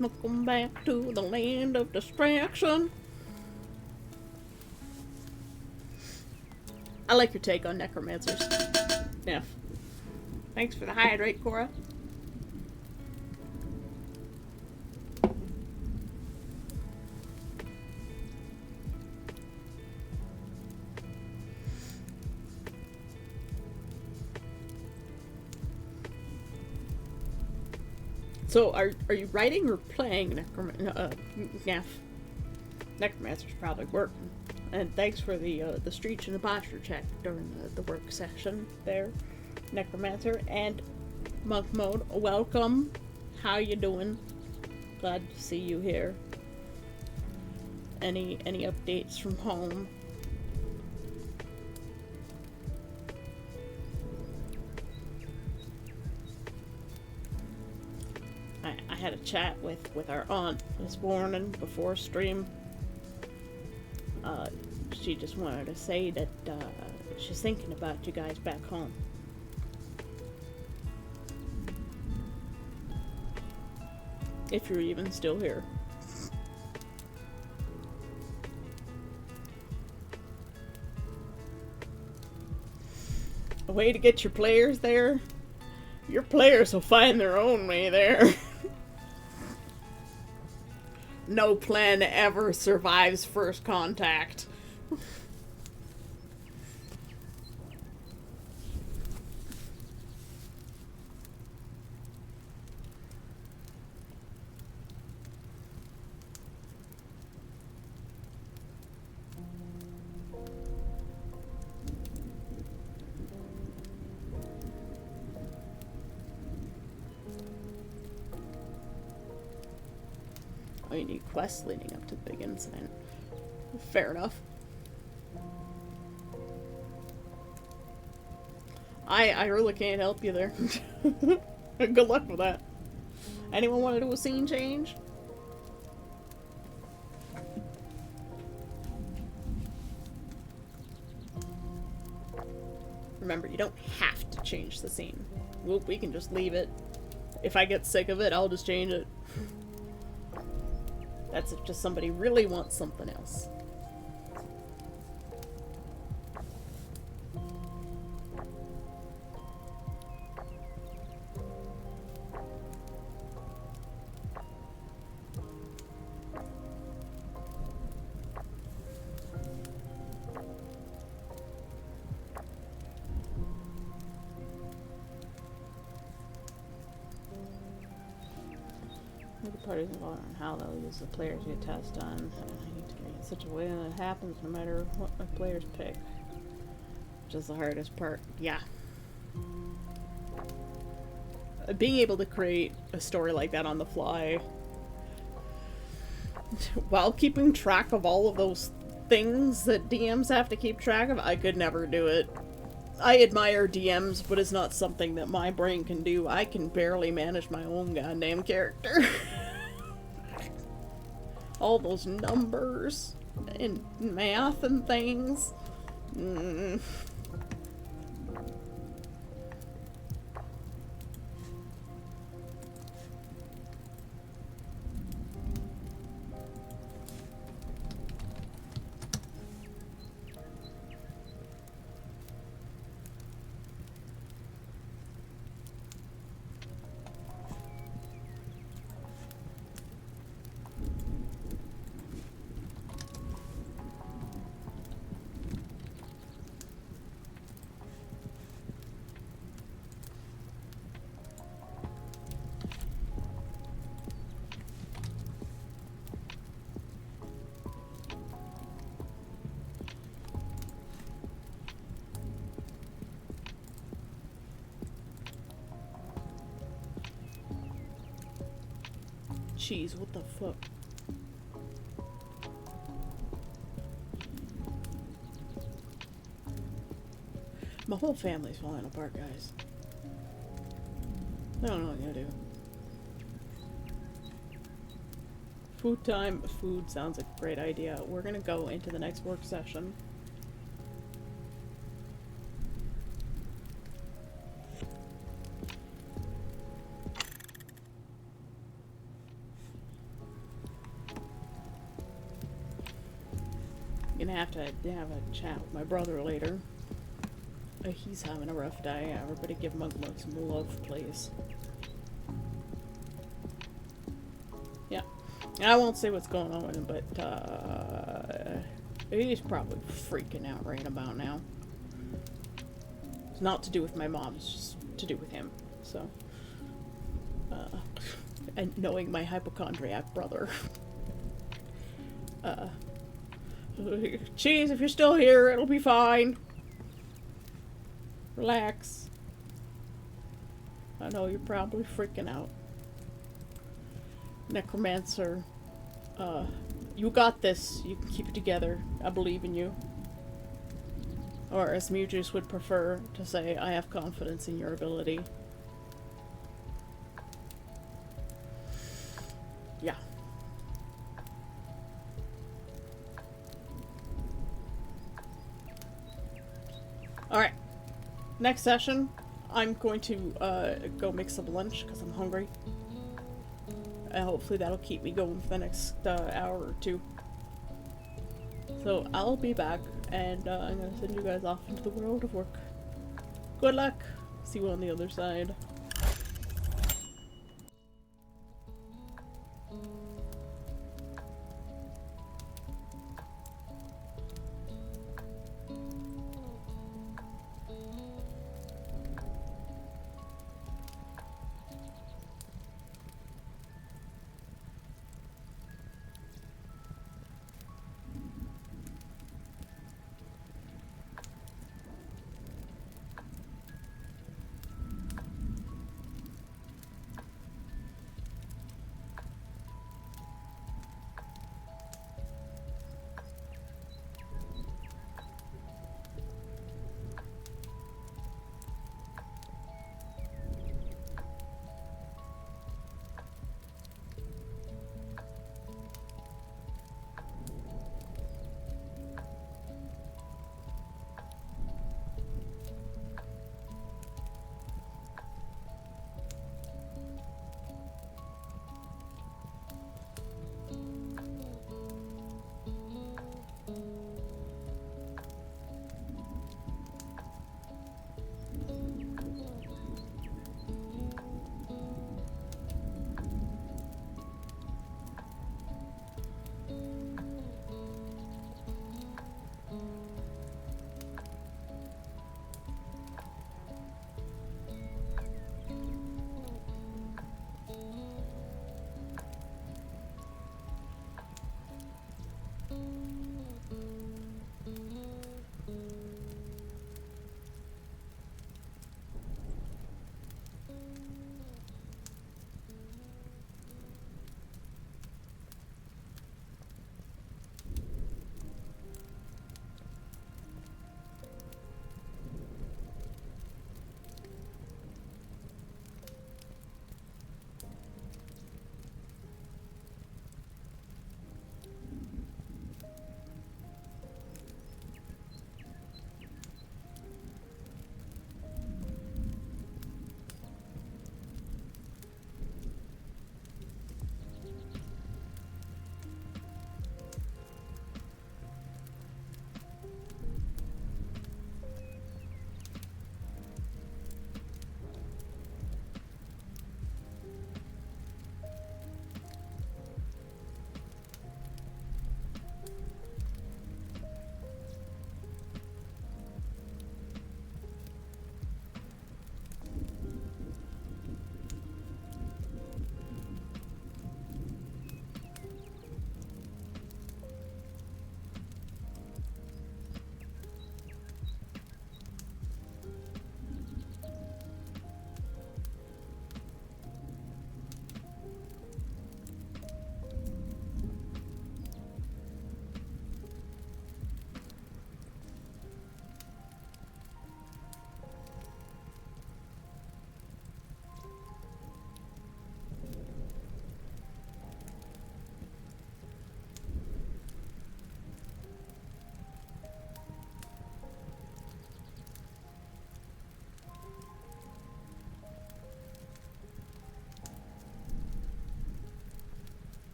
Welcome back to the land of distraction. I like your take on necromancers. Yeah. Thanks for the hydrate, Cora. So, are you writing or playing Necromancer's probably working. And thanks for the Streech and the posture check during the work session there, Necromancer. And Monk Mode, welcome. How you doing? Glad to see you here. Any updates from home? I had a chat with our aunt this morning before stream. She just wanted to say that she's thinking about you guys back home. If you're even still here. A way to get your players there? Your players will find their own way there. No plan ever survives first contact. Oh, you need quests leading up to the big incident. Fair enough. I really can't help you there. Good luck with that. Anyone want to do a scene change? Remember, you don't have to change the scene. We can just leave it. If I get sick of it, I'll just change it. That's if just somebody really wants something else. The parties involved on how they'll use the players you test on. I need to make it in such a way that it happens no matter what my players pick. Which is the hardest part. Yeah. Being able to create a story like that on the fly while keeping track of all of those things that DMs have to keep track of, I could never do it. I admire DMs, but it's not something that my brain can do. I can barely manage my own goddamn character. All those numbers and math and things. Jeez, what the fuck? My whole family's falling apart, guys. I don't know what I'm gonna do. Food time. Food sounds like a great idea. We're gonna go into the next work session. Gonna have to have a chat with my brother later. He's having a rough day. Everybody give Mug some love, please. Yeah. I won't say what's going on with him, but, he's probably freaking out right about now. It's not to do with my mom, it's just to do with him, so. And knowing my hypochondriac brother. Cheese, if you're still here, it'll be fine. Relax. I know you're probably freaking out. Necromancer, you got this. You can keep it together. I believe in you. Or as Mujus would prefer to say, I have confidence in your ability. Yeah. Alright. Next session, I'm going to go make some lunch because I'm hungry. And hopefully that'll keep me going for the next hour or two. So I'll be back, and I'm going to send you guys off into the world of work. Good luck. See you on the other side.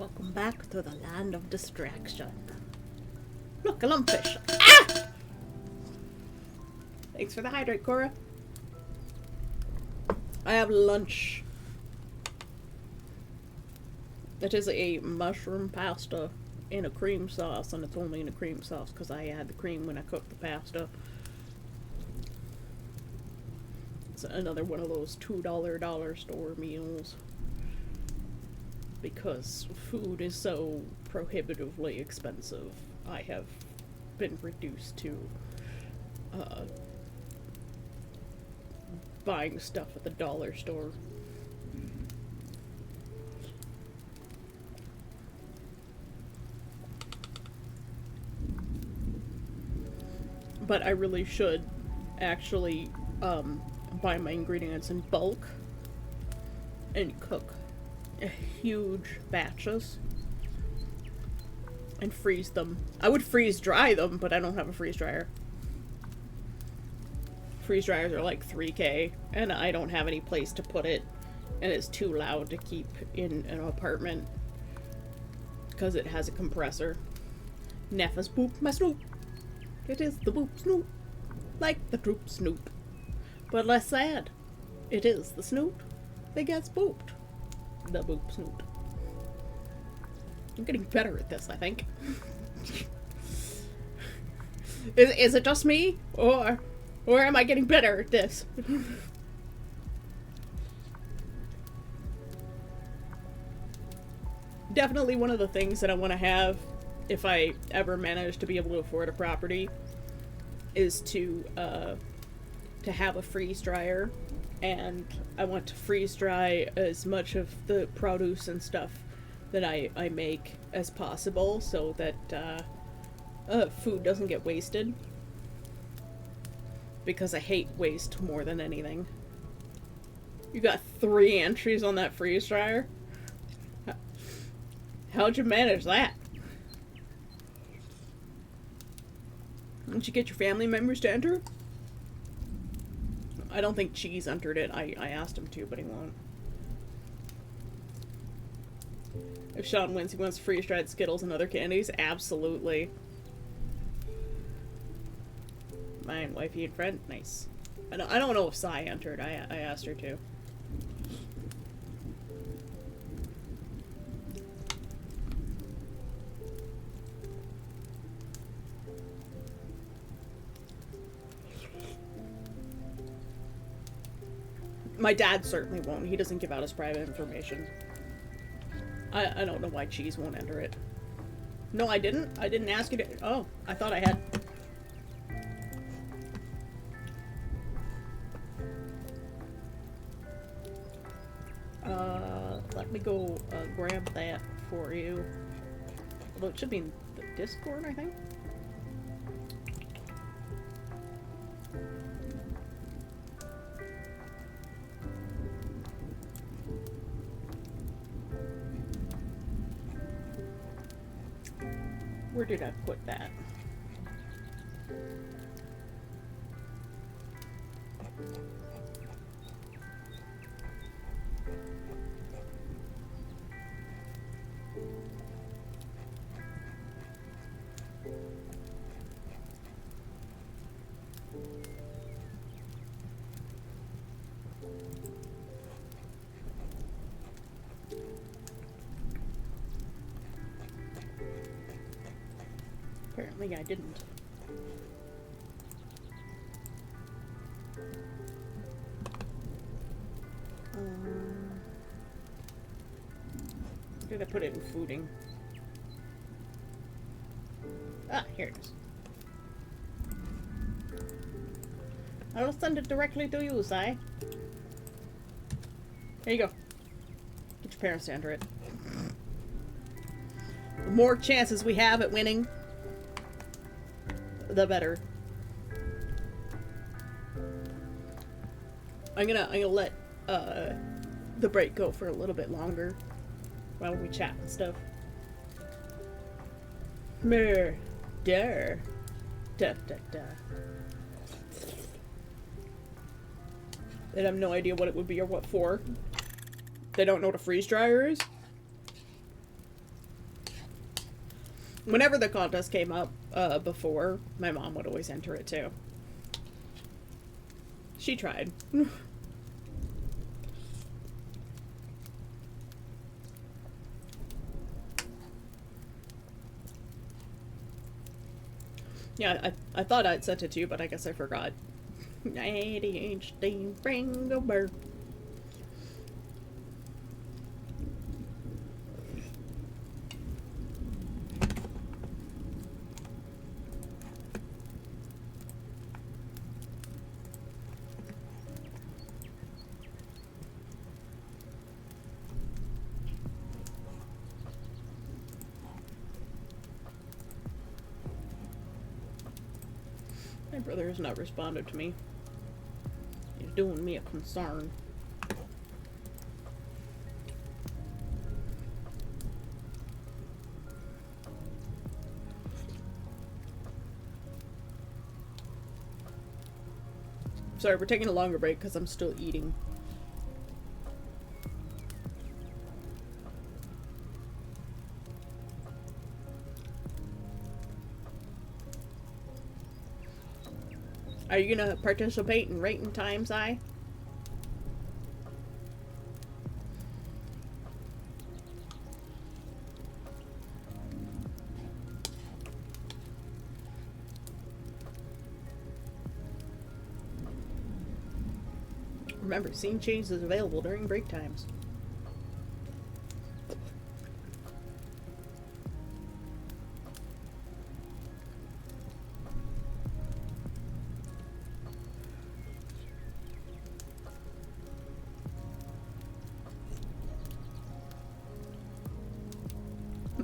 Welcome back to the land of distraction. Look, a lumpfish. Ah! Thanks for the hydrate, Cora. I have lunch. It is a mushroom pasta in a cream sauce, and it's only in a cream sauce because I add the cream when I cook the pasta. It's another one of those $2 dollar store meals. Because food is so prohibitively expensive, I have been reduced to buying stuff at the dollar store. But I really should actually buy my ingredients in bulk and cook huge batches and freeze them. I would freeze dry them, but I don't have a freeze dryer. Freeze dryers are like $3K, and I don't have any place to put it, and it's too loud to keep in an apartment because it has a compressor. Neffa's boop my snoop. It is the boop snoop, like the troop snoop, but less sad. It is the snoot that gets booped. The boop snoot. I'm getting better at this, I think. Is it just me, or am I getting better at this? Definitely one of the things that I want to have, if I ever manage to be able to afford a property, is to have a freeze dryer, and I want to freeze dry as much of the produce and stuff that I make as possible, so that food doesn't get wasted. Because I hate waste more than anything. You got 3 entries on that freeze dryer? How'd you manage that? Didn't you get your family members to enter? I don't think Cheese entered it. I asked him to, but he won't. If Sean wins, he wants freeze-dried Skittles and other candies? Absolutely. Mine, wifey, and friend? Nice. I don't know if Sai entered. I asked her to. My dad certainly won't. He doesn't give out his private information. I don't know why Cheese won't enter it. No, I didn't. I didn't ask you to... Oh, I thought I had... Let me go grab that for you. Although it should be in the Discord, I think. Where did I put that? Apparently I didn't. Did I put it in fooding? Ah, here it is. I'll send it directly to you, Sai. There you go. Get your parents to enter it. The more chances we have at winning, the better. I'm gonna let the break go for a little bit longer while we chat and stuff. Murder. Da da da. They have no idea what it would be or what for. They don't know what a freeze dryer is. Whenever the contest came up before, my mom would always enter it too. She tried. Yeah, I thought I'd sent it to you, but I guess I forgot. ADHD, bring the bird. My brother has not responded to me. He's doing me a concern. Sorry, we're taking a longer break because I'm still eating. Are you gonna participate in Rating Times, I? Remember, scene change is available during break times.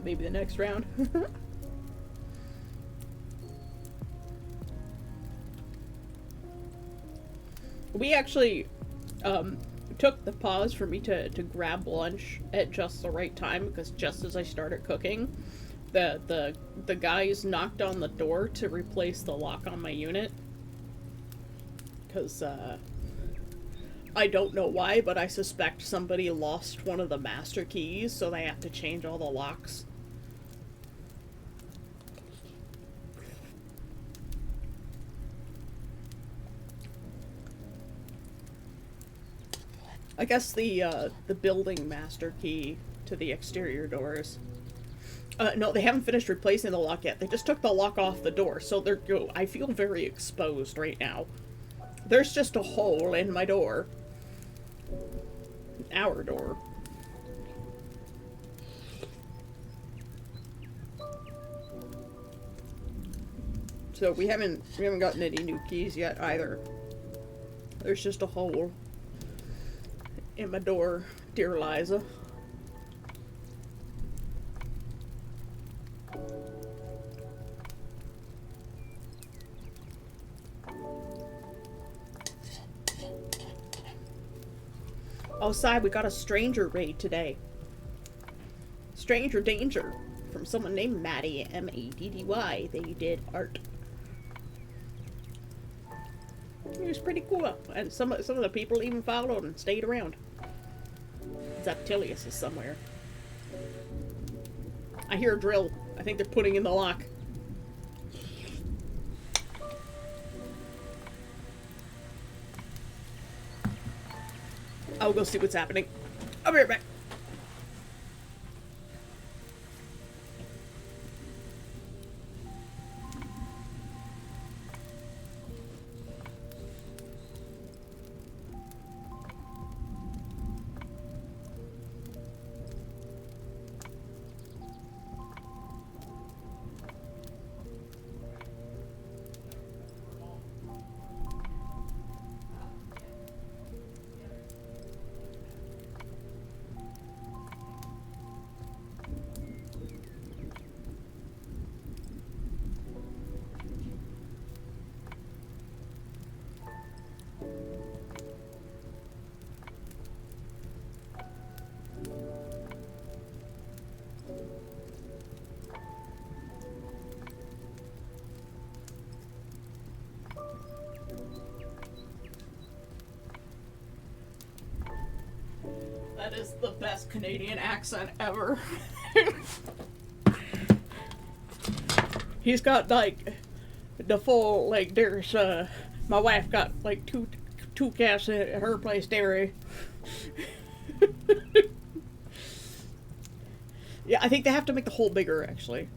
Maybe the next round. We actually took the pause for me to grab lunch at just the right time, because just as I started cooking, the guys knocked on the door to replace the lock on my unit. Because I don't know why, but I suspect somebody lost one of the master keys, so they have to change all the locks. I guess the building master key to the exterior doors. No, they haven't finished replacing the lock yet. They just took the lock off the door, so they're. I feel very exposed right now. There's just a hole in my door. Our door. So we haven't gotten any new keys yet either. There's just a hole in my door, dear Liza. Oh, side, we got a stranger raid today. Stranger Danger from someone named Maddie, M-A-D-D-Y. They did art. It was pretty cool, and some of the people even followed and stayed around. Zaptilius is somewhere. I hear a drill. I think they're putting in the lock. I'll go see what's happening. I'll be right back. That is the best Canadian accent ever. He's got like the full like there's my wife got like two cats at her place dairy. Yeah, I think they have to make the hole bigger actually.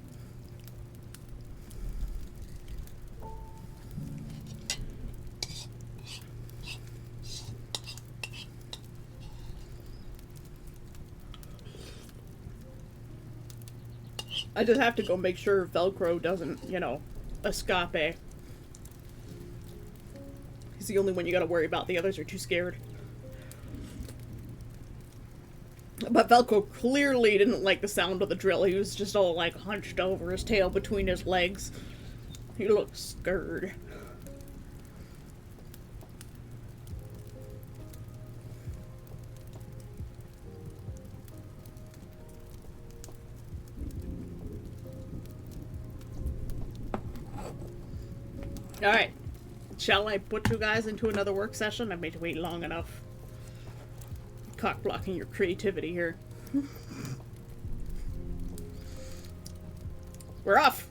I just have to go make sure Velcro doesn't, escape. He's the only one you gotta worry about. The others are too scared. But Velcro clearly didn't like the sound of the drill. He was just all like hunched over, his tail between his legs. He looked scared. Alright. Shall I put you guys into another work session? I've made you wait long enough. Cock blocking your creativity here. We're off!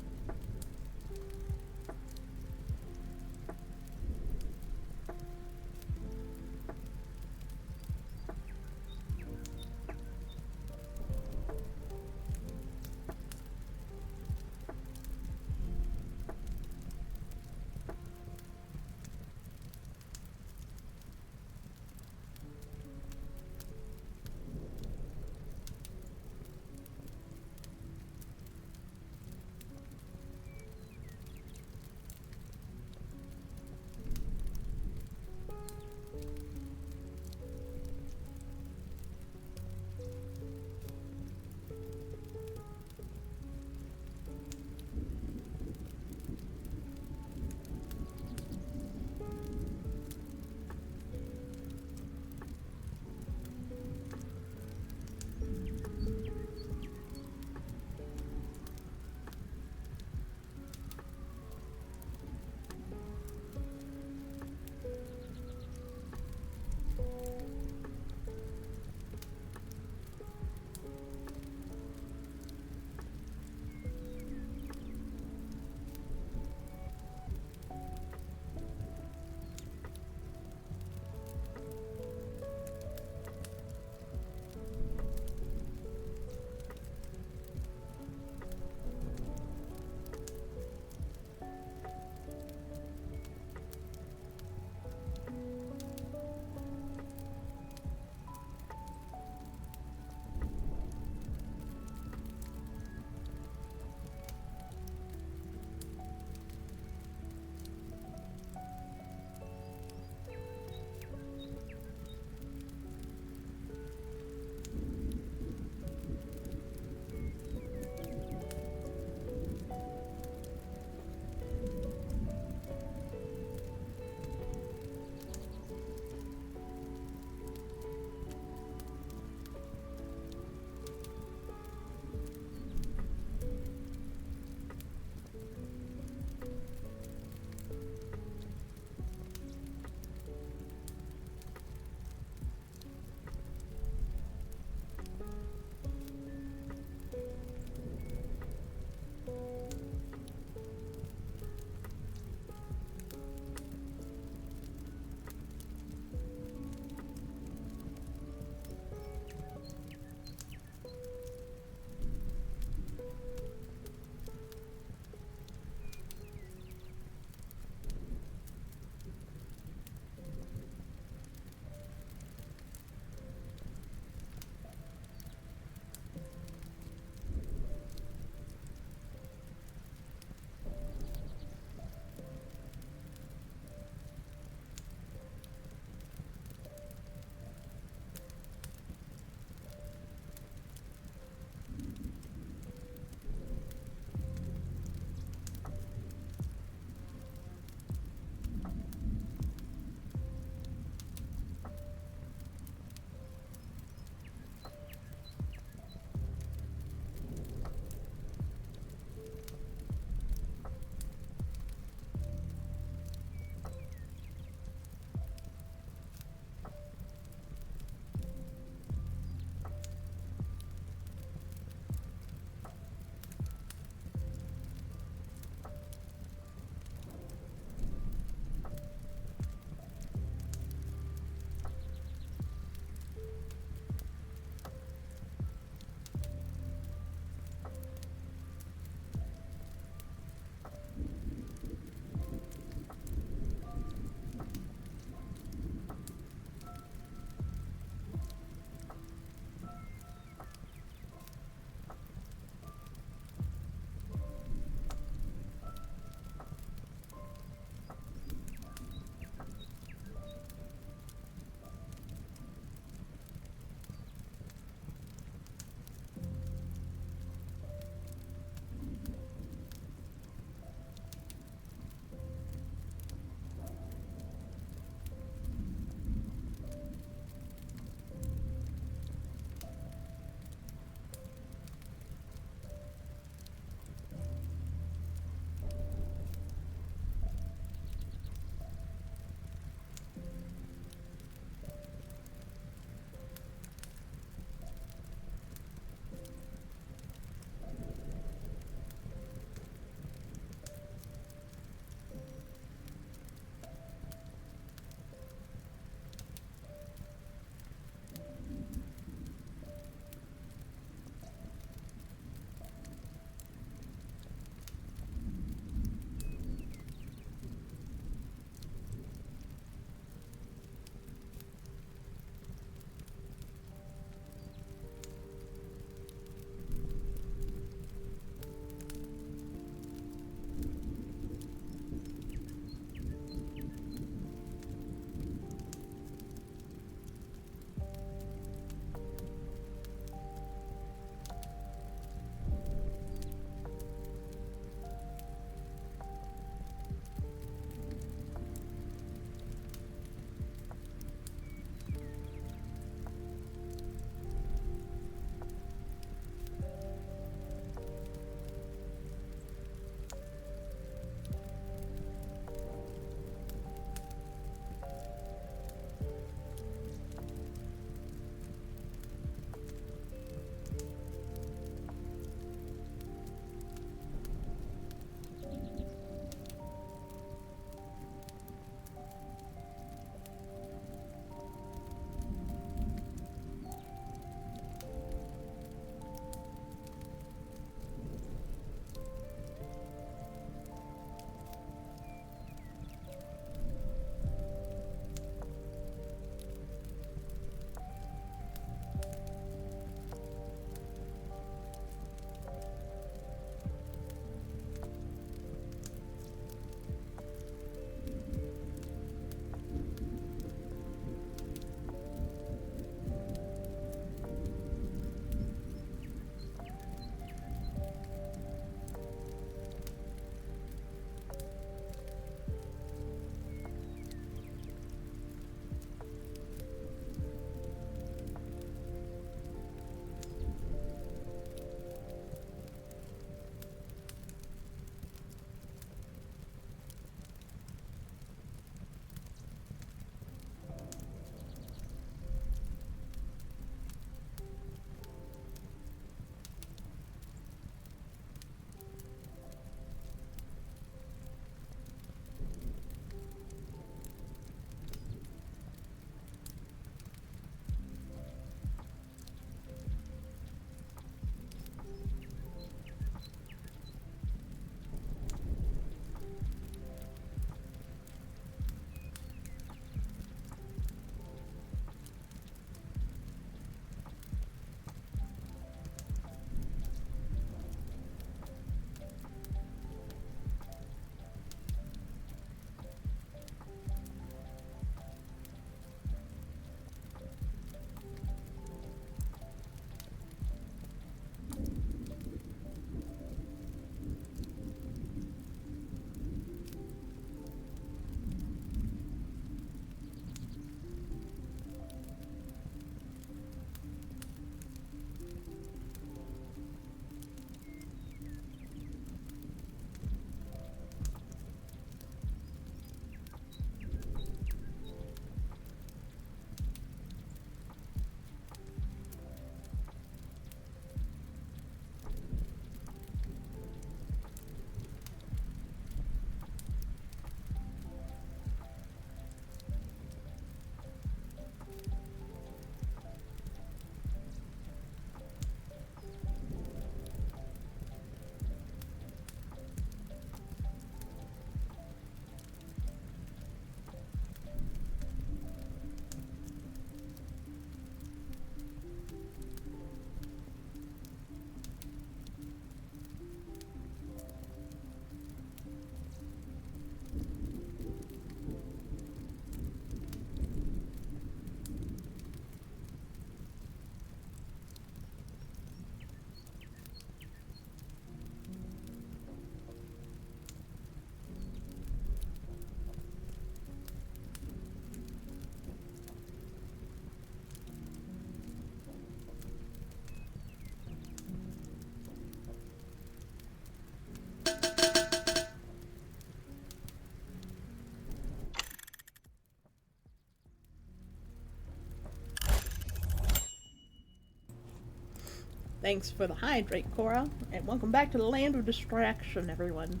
Thanks for the hydrate, Cora, and welcome back to the land of distraction, everyone.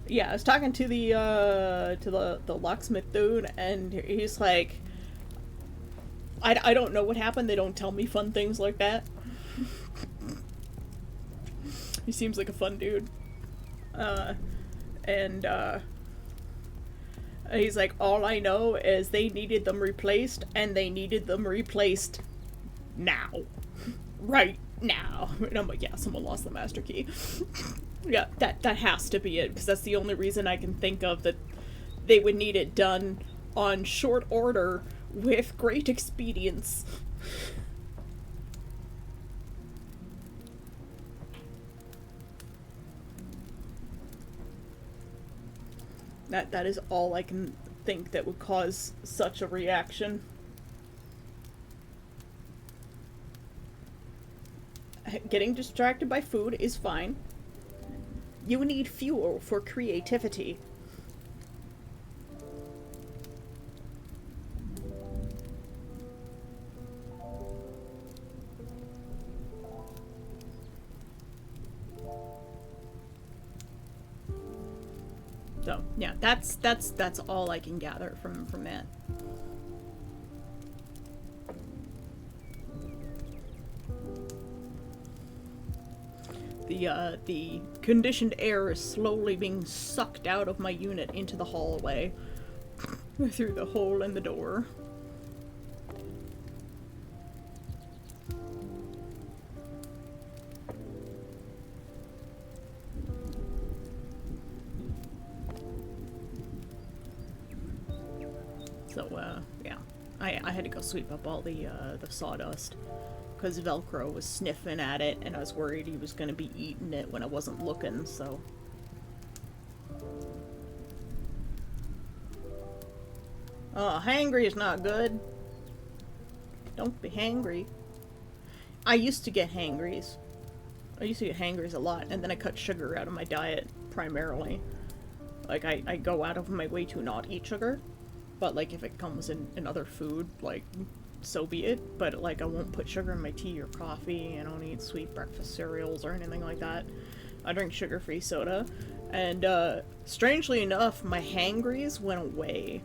Yeah, I was talking to the locksmith dude, and he's like, I don't know what happened. They don't tell me fun things like that. He seems like a fun dude. He's like, all I know is they needed them replaced, and they needed them replaced now. Right now. And I'm like, yeah, someone lost the master key. Yeah, that has to be it, because that's the only reason I can think of that they would need it done on short order with great expedience. That is all I can think that would cause such a reaction. Getting distracted by food is fine. You need fuel for creativity. So, yeah, that's all I can gather from that. The conditioned air is slowly being sucked out of my unit into the hallway through the hole in the door. So, yeah. I had to go sweep up all the sawdust. Because Velcro was sniffing at it, and I was worried he was going to be eating it when I wasn't looking, so... Oh, hangry is not good. Don't be hangry. I used to get hangries. I used to get hangries a lot, and then I cut sugar out of my diet, primarily. Like, I go out of my way to not eat sugar, but, like, if it comes in other food, like... so be it, but like I won't put sugar in my tea or coffee. I don't eat sweet breakfast cereals or anything like that. I drink sugar-free soda, and strangely enough, my hangries went away.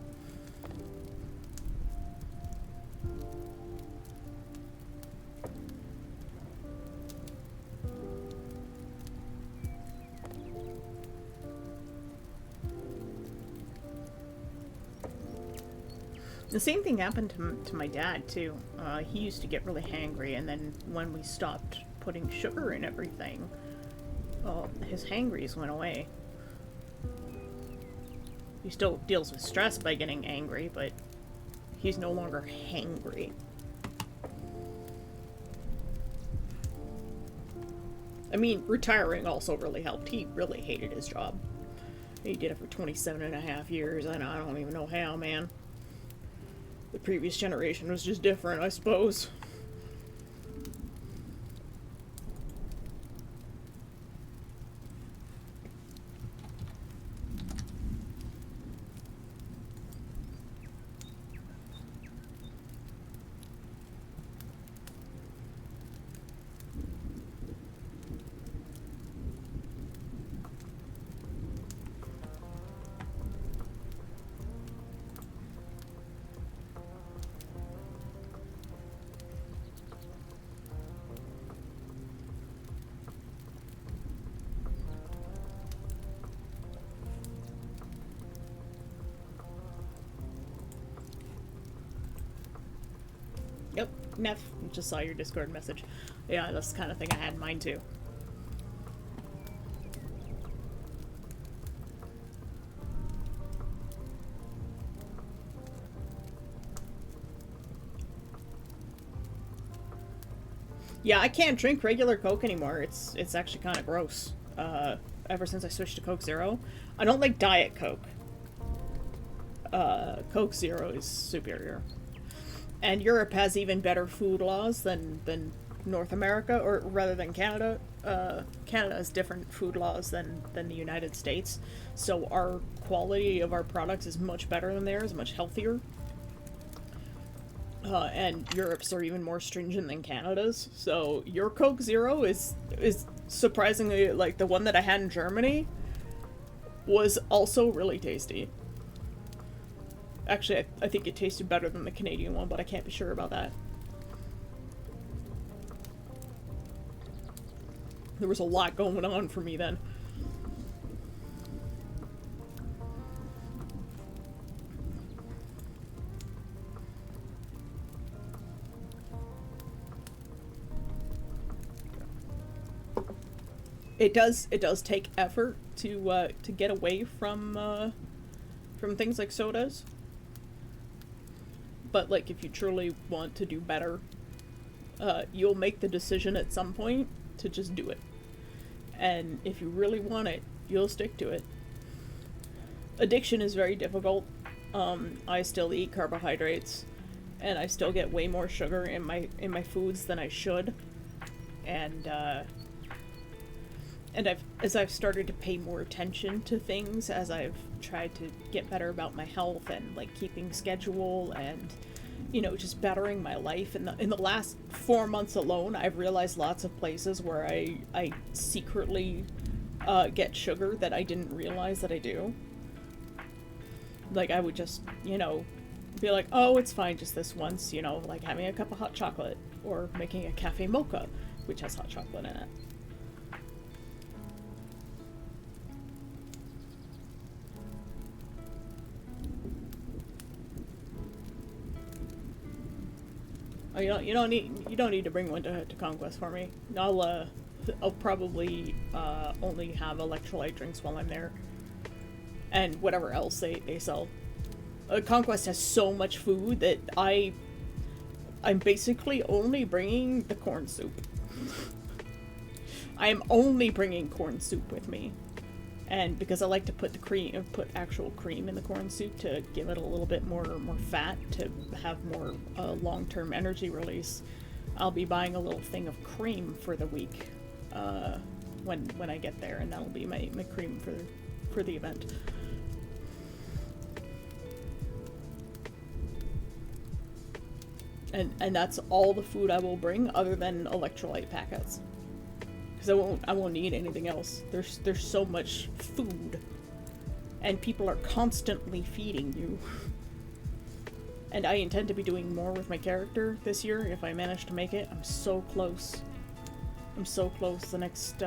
The same thing happened to my dad, too. He used to get really hangry, and then when we stopped putting sugar in everything, his hangries went away. He still deals with stress by getting angry, but he's no longer hangry. I mean, retiring also really helped. He really hated his job. He did it for 27.5 years, and I don't even know how, man. The previous generation was just different, I suppose. Yep, Neff, just saw your Discord message. Yeah, that's the kind of thing I had in mind too. Yeah, I can't drink regular Coke anymore. It's actually kind of gross. Ever since I switched to Coke Zero. I don't like Diet Coke. Coke Zero is superior. And Europe has even better food laws than North America, or rather than Canada. Canada has different food laws than the United States, so our quality of our products is much better than theirs, much healthier. and Europe's are even more stringent than Canada's. So your Coke Zero is surprisingly, like, the one that I had in Germany was also really tasty. Actually, I think it tasted better than the Canadian one, but I can't be sure about that. There was a lot going on for me then. It does take effort to get away from things like sodas. But, like, if you truly want to do better, you'll make the decision at some point to just do it. And if you really want it, you'll stick to it. Addiction is very difficult. I still eat carbohydrates, and I still get way more sugar in my foods than I should. And as I've started to pay more attention to things, as I've tried to get better about my health and, like, keeping schedule and, you know, just bettering my life. In the last 4 months alone, I've realized lots of places where I secretly get sugar that I didn't realize that I do. Like, I would just, you know, be like, oh, it's fine just this once, you know, like having a cup of hot chocolate or making a cafe mocha, which has hot chocolate in it. Oh, you don't need to bring one to Conquest for me. I'll probably only have electrolyte drinks while I'm there, and whatever else they sell. Conquest has so much food that I'm basically only bringing the corn soup. I am only bringing corn soup with me. And because I like to put actual cream in the corn soup to give it a little bit more fat to have more long-term energy release, I'll be buying a little thing of cream for the week when I get there, and that'll be my cream for the event. And that's all the food I will bring, other than electrolyte packets. Because I won't need anything else. There's so much food, and people are constantly feeding you. And I intend to be doing more with my character this year if I manage to make it. I'm so close. I'm so close. The next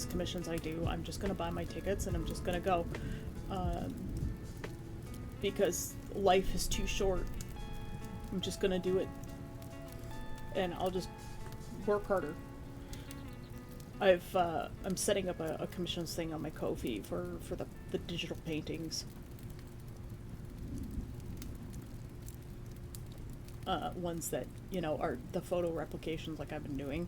commissions I do, I'm just gonna buy my tickets and I'm just gonna go, because life is too short. I'm just gonna do it, and I'll just work harder. I'm setting up a commissions thing on my Ko-fi for the digital paintings. Ones that, you know, are the photo replications like I've been doing.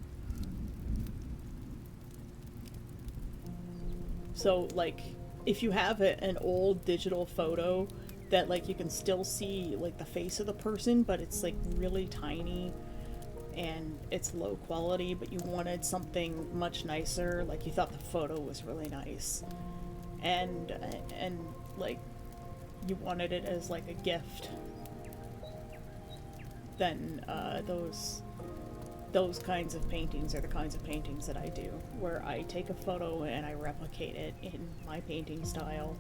So, like, if you have an old digital photo that, like, you can still see, like, the face of the person, but it's, like, really tiny and it's low quality, but you wanted something much nicer, like you thought the photo was really nice, and like you wanted it as like a gift, then those kinds of paintings are the kinds of paintings that I do, where I take a photo and I replicate it in my painting style,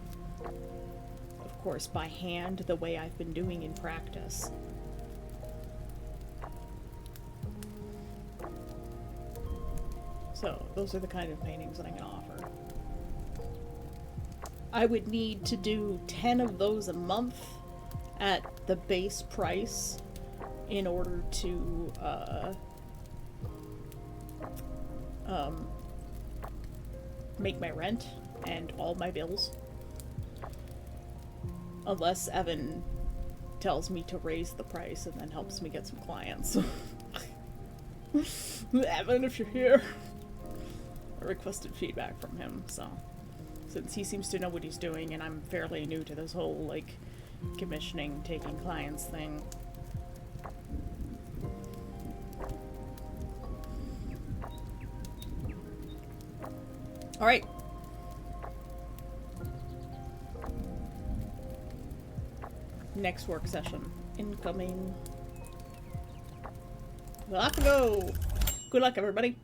of course by hand, the way I've been doing in practice. So, those are the kind of paintings that I'm going to offer. I would need to do 10 of those a month at the base price in order to, make my rent and all my bills. Unless Evan tells me to raise the price and then helps me get some clients. Evan, if you're here. I requested feedback from him, so since he seems to know what he's doing and I'm fairly new to this whole, like, commissioning, taking clients thing. Alright. Next work session. Incoming. Well, off we go! Good luck, everybody.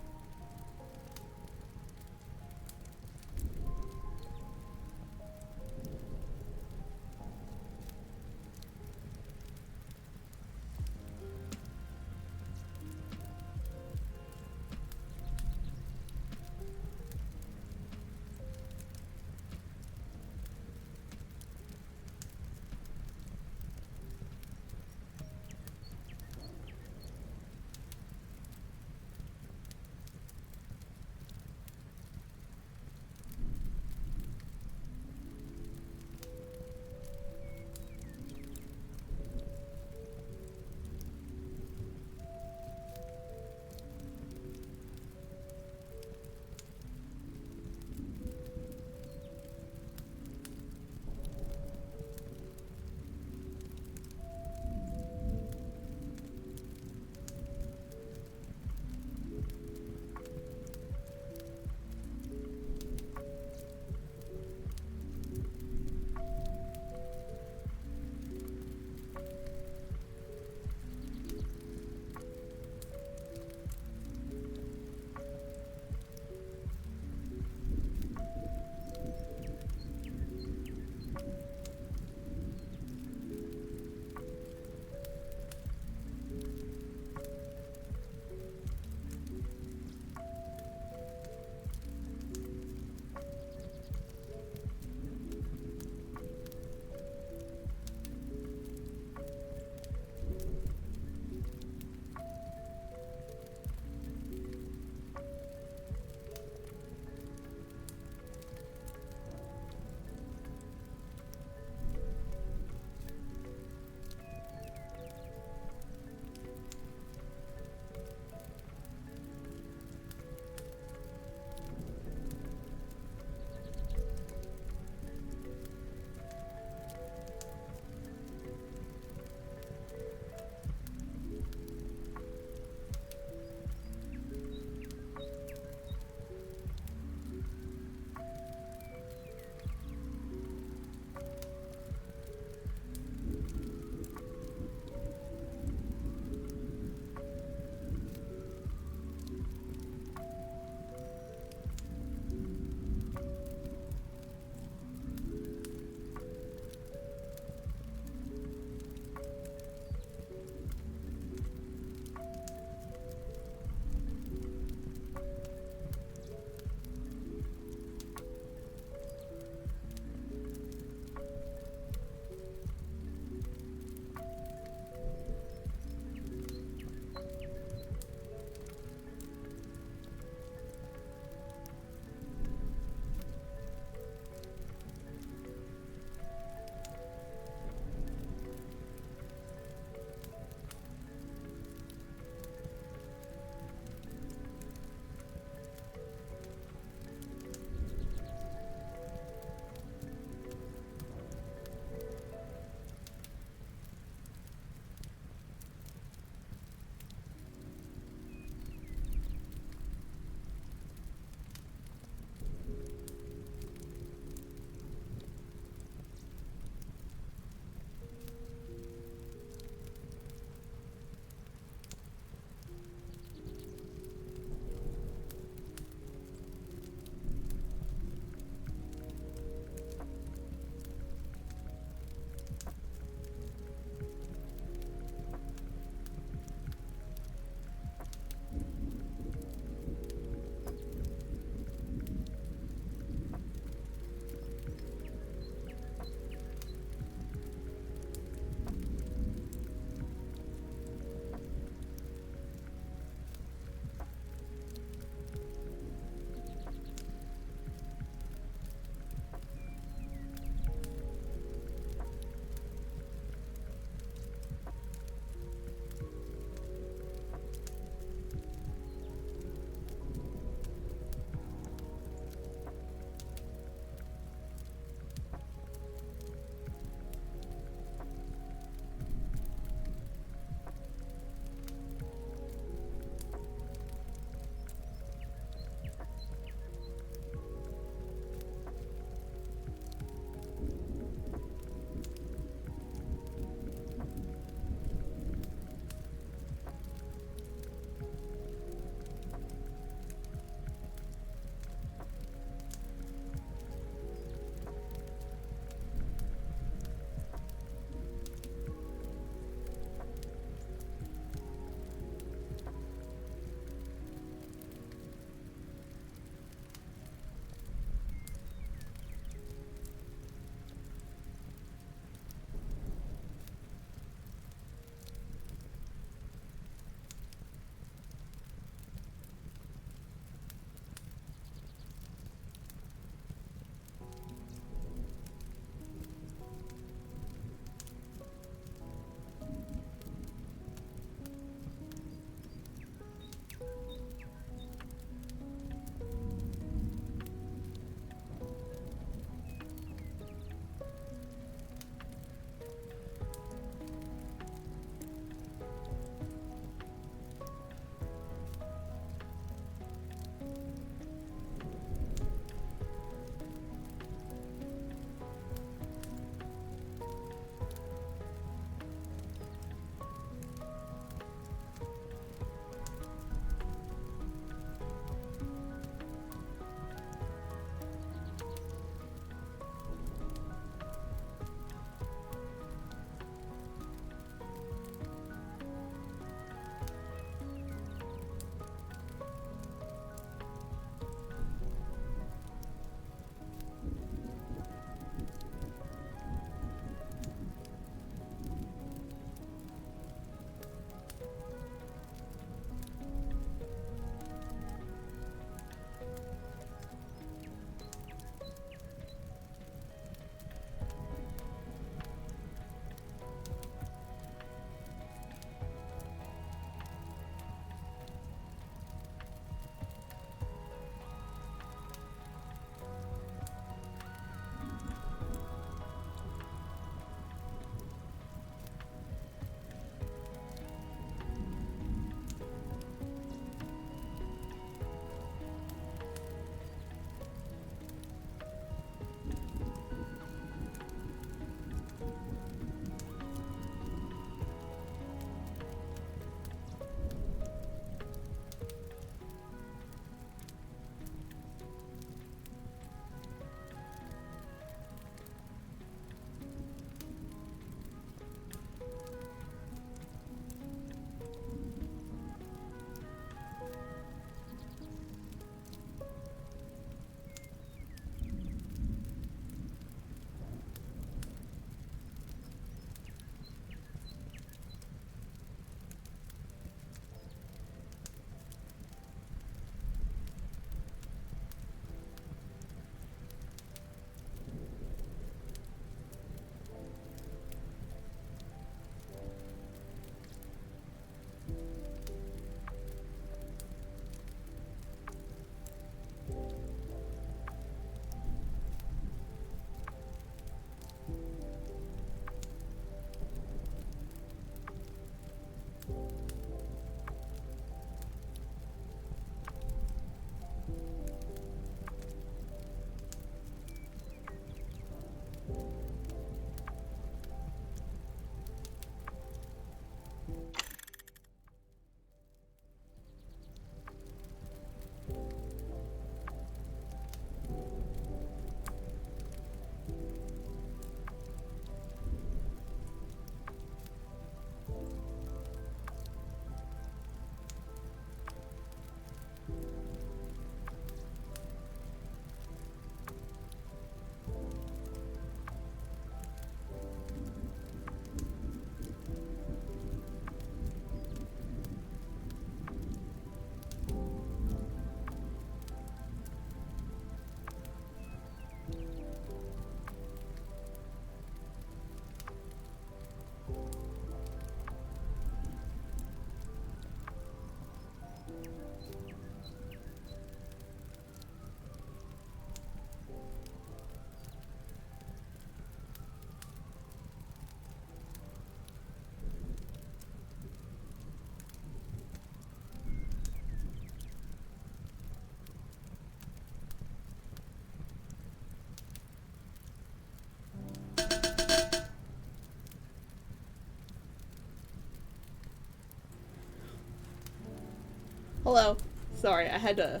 Hello. Sorry, I had to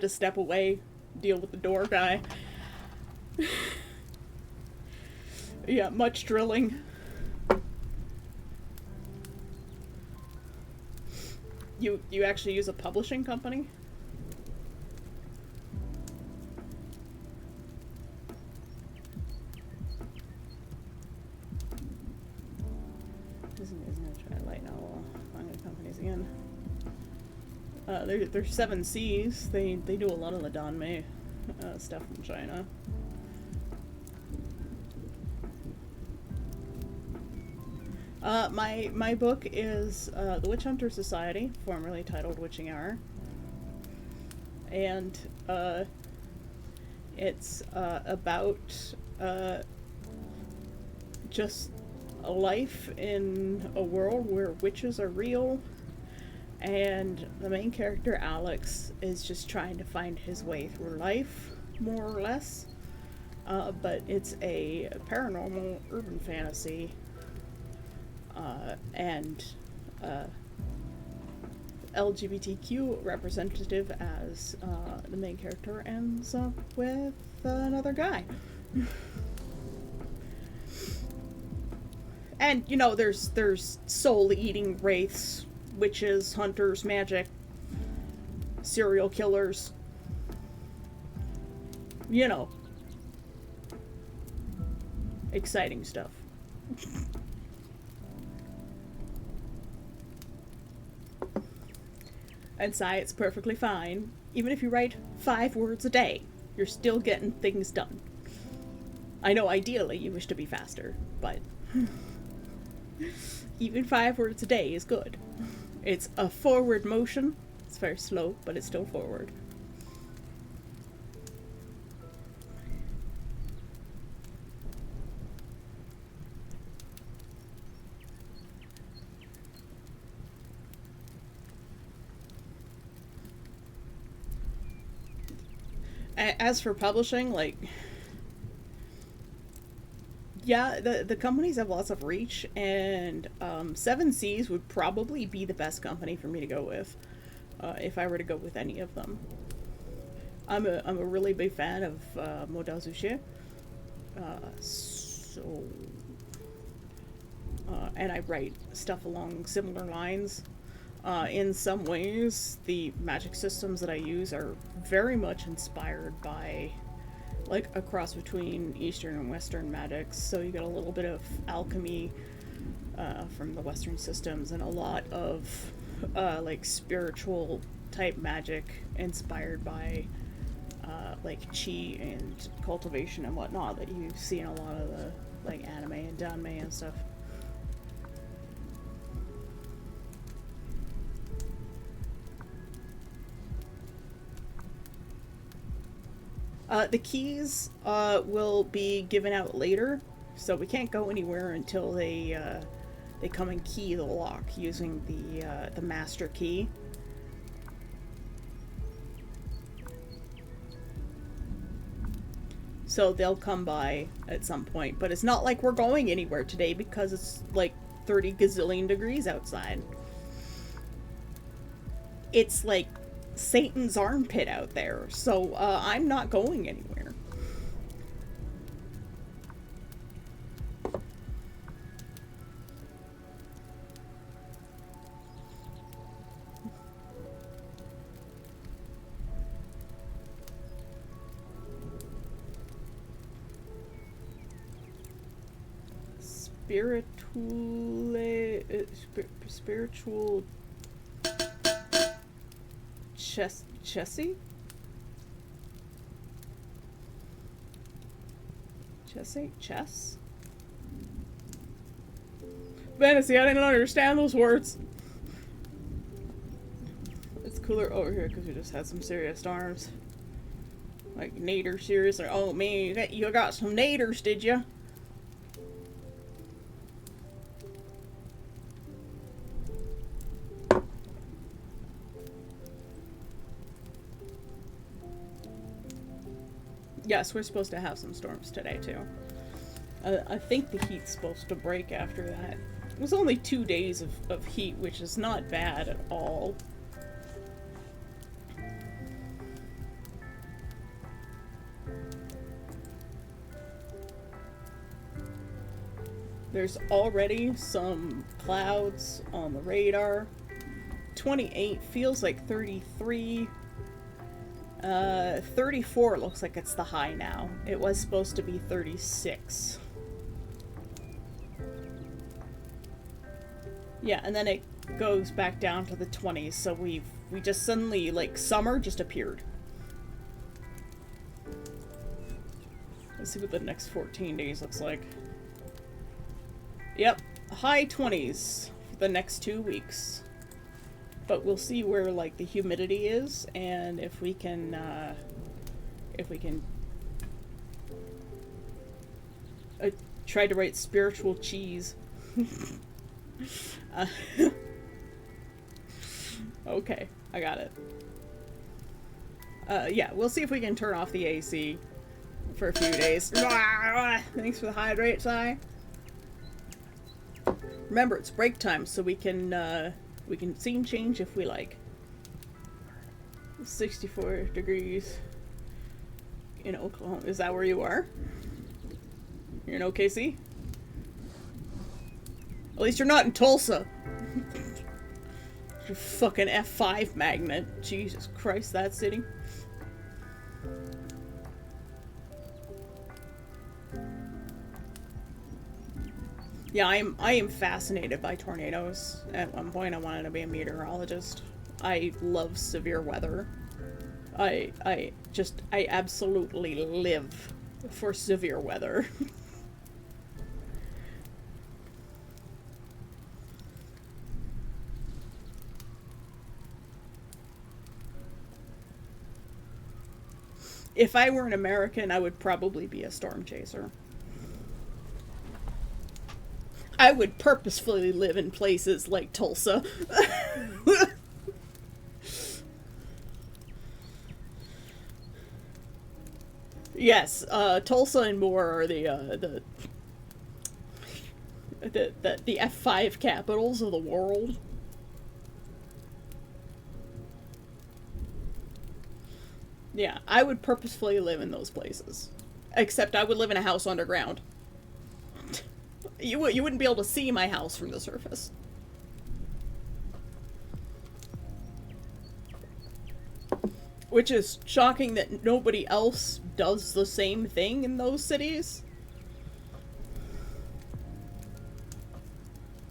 step away, deal with the door guy. Yeah, much drilling. You actually use a publishing company? Isn't it trying to lighten out all manga companies again? They're Seven Seas. They do a lot of the Danmei stuff in China. My book is The Witch Hunter Society, formerly titled Witching Hour. And it's about just a life in a world where witches are real, and the main character, Alex, is just trying to find his way through life, more or less. But it's a paranormal urban fantasy, and LGBTQ representative as the main character ends up with another guy. And, you know, there's soul-eating wraiths, witches, hunters, magic, serial killers. You know. Exciting stuff. And it's perfectly fine. Even if you write 5 words a day, you're still getting things done. I know ideally you wish to be faster, but even 5 words a day is good. It's a forward motion. It's very slow, but it's still forward. As for publishing, like, yeah, the companies have lots of reach, and Seven Seas would probably be the best company for me to go with, if I were to go with any of them. I'm a really big fan of Modao Zushi, and I write stuff along similar lines. In some ways, the magic systems that I use are very much inspired by, like, a cross between Eastern and Western magics. So you get a little bit of alchemy from the Western systems, and a lot of like spiritual type magic inspired by like chi and cultivation and whatnot that you see in a lot of the like anime and danmei and stuff. The keys will be given out later, so we can't go anywhere until they come and key the lock using the master key. So they'll come by at some point, but it's not like we're going anywhere today because it's like 30 gazillion degrees outside. It's like Satan's armpit out there, so I'm not going anywhere. Spiritual Chessie? Chess? Fantasy, I didn't understand those words. It's cooler over here because we just had some serious storms. Like, nader serious, or oh man, you got some naders, did you? Yes, we're supposed to have some storms today, too. I think the heat's supposed to break after that. It was only 2 days of heat, which is not bad at all. There's already some clouds on the radar. 28 feels like 33. 34 looks like it's the high now. It was supposed to be 36. Yeah, and then it goes back down to the 20s, so we just suddenly, like, summer just appeared. Let's see what the next 14 days looks like. Yep, high 20s for the next 2 weeks. But we'll see where, like, the humidity is, and if we can, I tried to write spiritual cheese. Okay, I got it. Yeah, we'll see if we can turn off the AC for a few days. Thanks for the hydrate, Si. Remember, it's break time, so we can scene change if we like. 64 degrees in Oklahoma. Is that where you are? You're in OKC? At least you're not in Tulsa. You fucking F5 magnet. Jesus Christ, that city. Yeah, I am fascinated by tornadoes. At one point I wanted to be a meteorologist. I love severe weather. I absolutely live for severe weather. If I were an American, I would probably be a storm chaser. I would purposefully live in places like Tulsa. Yes, Tulsa and Moore are the F5 capitals of the world. Yeah, I would purposefully live in those places. Except I would live in a house underground. You wouldn't be able to see my house from the surface. Which is shocking that nobody else does the same thing in those cities.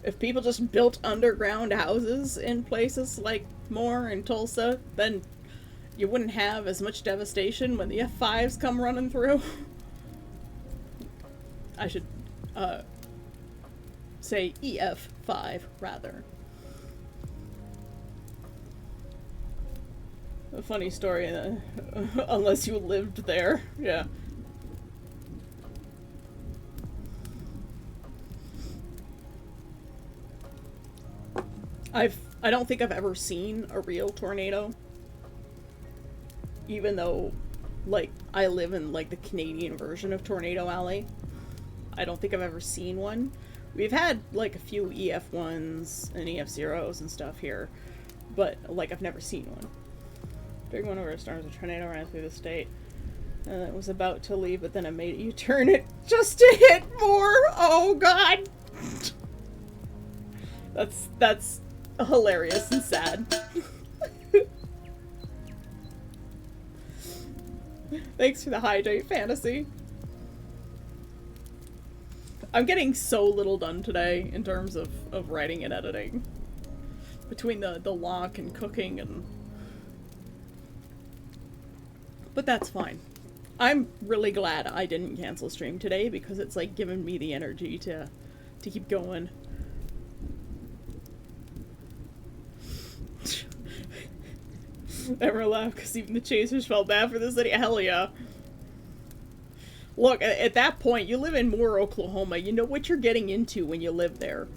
If people just built underground houses in places like Moore and Tulsa, then you wouldn't have as much devastation when the F5s come running through. I should, say EF5, rather. A funny story, unless you lived there, yeah. I don't think I've ever seen a real tornado. Even though, like, I live in, like, the Canadian version of Tornado Alley. I don't think I've ever seen one. We've had, like, a few EF1s and EF0s and stuff here, but, like, I've never seen one. During one of our storms, a tornado ran through the state, and it was about to leave, but then it made a U-turn it just to hit more! Oh, God! That's hilarious and sad. Thanks for the hydrate, Fantasy. I'm getting so little done today in terms of writing and editing. Between the lock and cooking and... But that's fine. I'm really glad I didn't cancel stream today because it's like giving me the energy to keep going. Never laugh because even the chasers felt bad for the city. Hell yeah. Look, at that point, you live in Moore, Oklahoma. You know what you're getting into when you live there.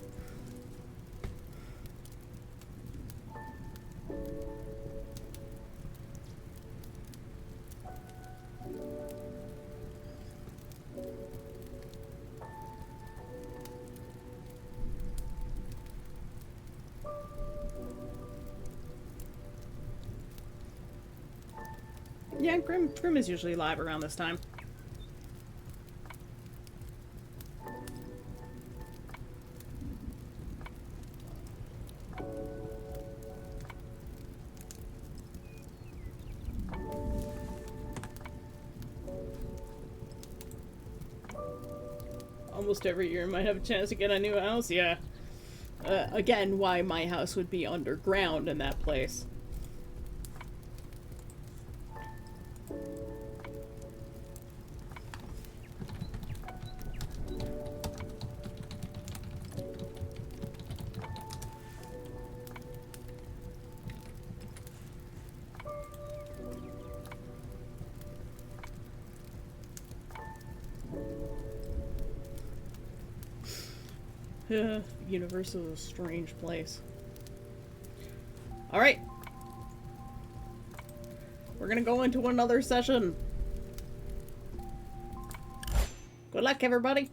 Yeah, Grim is usually live around this time. Almost every year might have a chance to get a new house, yeah. Again, why my house would be underground in that place. Universe is a strange place. Alright. We're gonna go into another session. Good luck, everybody.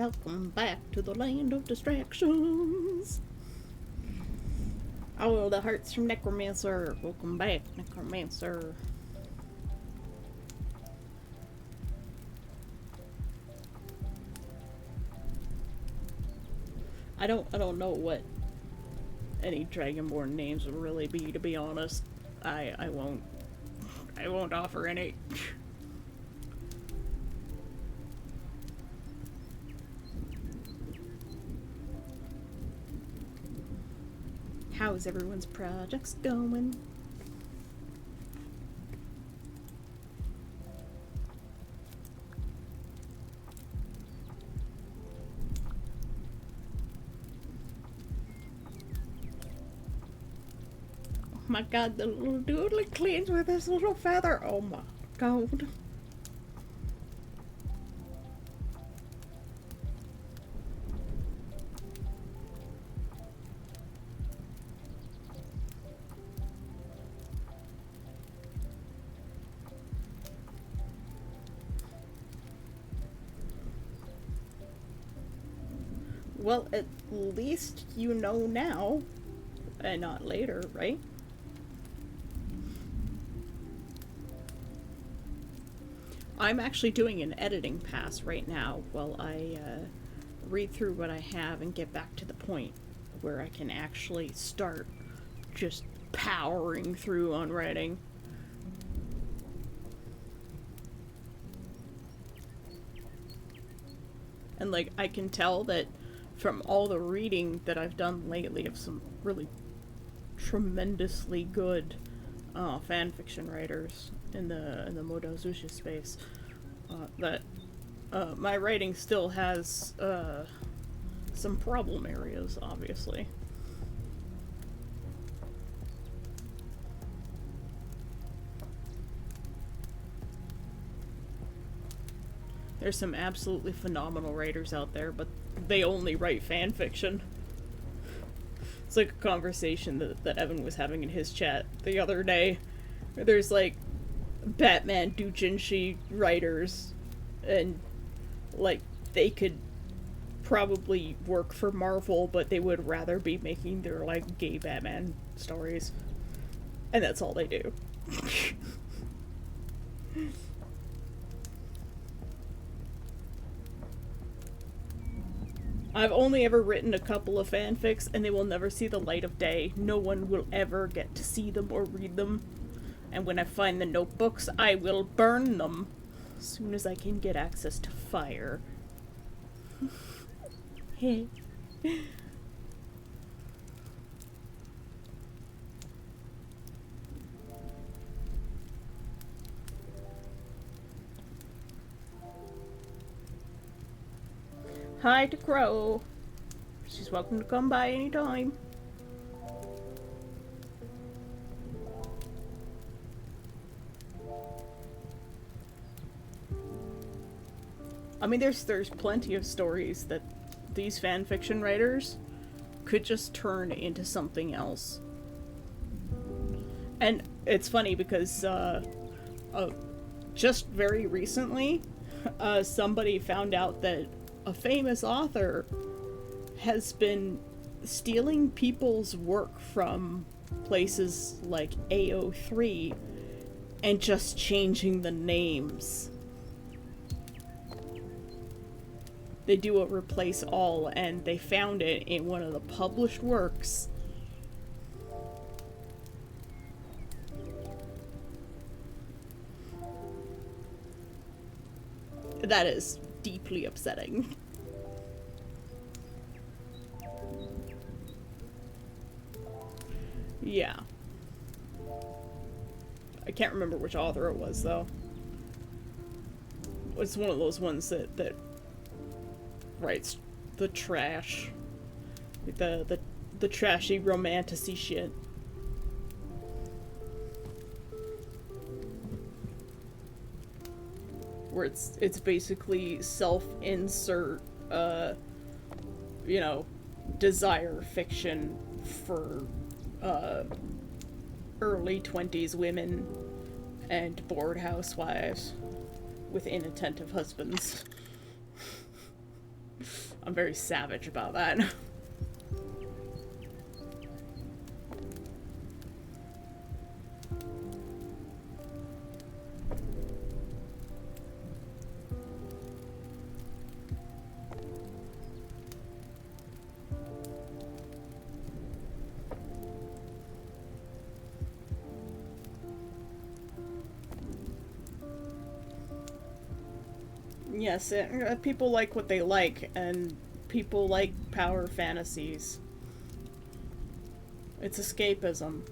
Welcome back to the land of distractions. Oh, the hearts from Necromancer. Welcome back, Necromancer. I don't know what any Dragonborn names would really be, to be honest. I won't offer any. How's everyone's projects going? Oh my god, the little doodly cleans with his little feather. Oh my god. Well, at least you know now, and not later, right? I'm actually doing an editing pass right now while I read through what I have and get back to the point where I can actually start just powering through on writing. And, like, I can tell that from all the reading that I've done lately of some really tremendously good fanfiction writers in the Modou Zushi space, that my writing still has some problem areas, obviously. There's some absolutely phenomenal writers out there, but they only write fan fiction. It's like a conversation that Evan was having in his chat the other day, where there's like Batman doujinshi writers, and like they could probably work for Marvel, but they would rather be making their like gay Batman stories, and that's all they do. I've only ever written a couple of fanfics, and they will never see the light of day. No one will ever get to see them or read them. And when I find the notebooks, I will burn them as soon as I can get access to fire. Hey. Hi to Crow. She's welcome to come by anytime. I mean, there's plenty of stories that these fanfiction writers could just turn into something else. And it's funny because just very recently, somebody found out that a famous author has been stealing people's work from places like AO3 and just changing the names. They do a replace all, and they found it in one of the published works. That is deeply upsetting. Yeah. I can't remember which author it was, though. It's one of those ones that writes the trash. The trashy romantic-y shit. Where it's basically self-insert, you know, desire fiction for, early 20s women and bored housewives with inattentive husbands. I'm very savage about that. Yes, people like what they like, and people like power fantasies. It's escapism.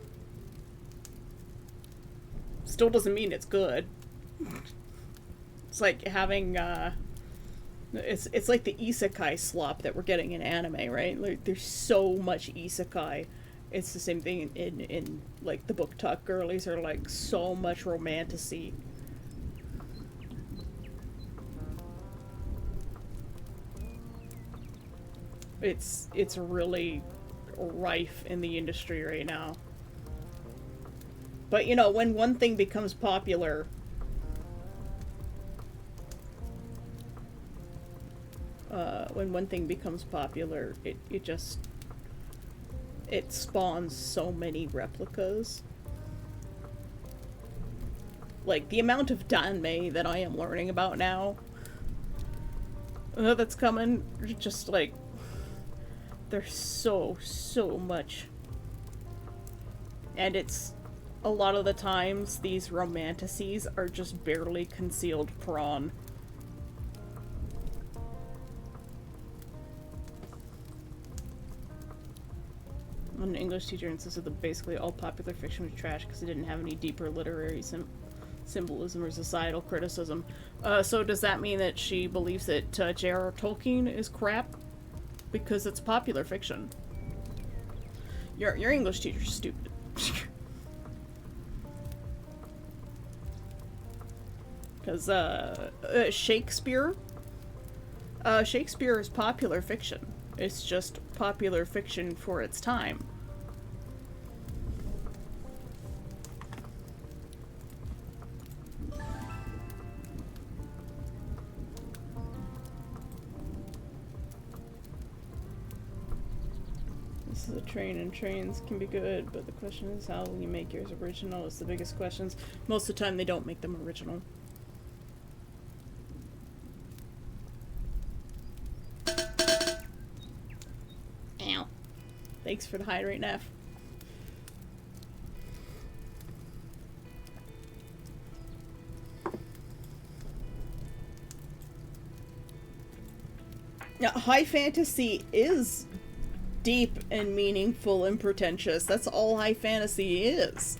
Still doesn't mean it's good. It's like having, it's like the isekai slop that we're getting in anime, right? Like, there's so much isekai. It's the same thing in like, the book talk girlies are like, so much romantasy. It's really rife in the industry right now. But, you know, when one thing becomes popular, it spawns so many replicas. Like, the amount of danmei that I am learning about now, that's coming, just like, there's so much. And it's, a lot of the times, these romantasies are just barely concealed prawn. An English teacher insisted that basically all popular fiction was trash because it didn't have any deeper literary symbolism or societal criticism. So does that mean that she believes that J.R.R. Tolkien is crap? Because it's popular fiction. Your English teacher's stupid. Because, Shakespeare is popular fiction. It's just popular fiction for its time. This is a train, and trains can be good, but the question is how will you make yours original? It's the biggest questions. Most of the time they don't make them original. Ow. Thanks for the hydrate, Neff. Now, high fantasy is deep and meaningful and pretentious. That's all high fantasy is.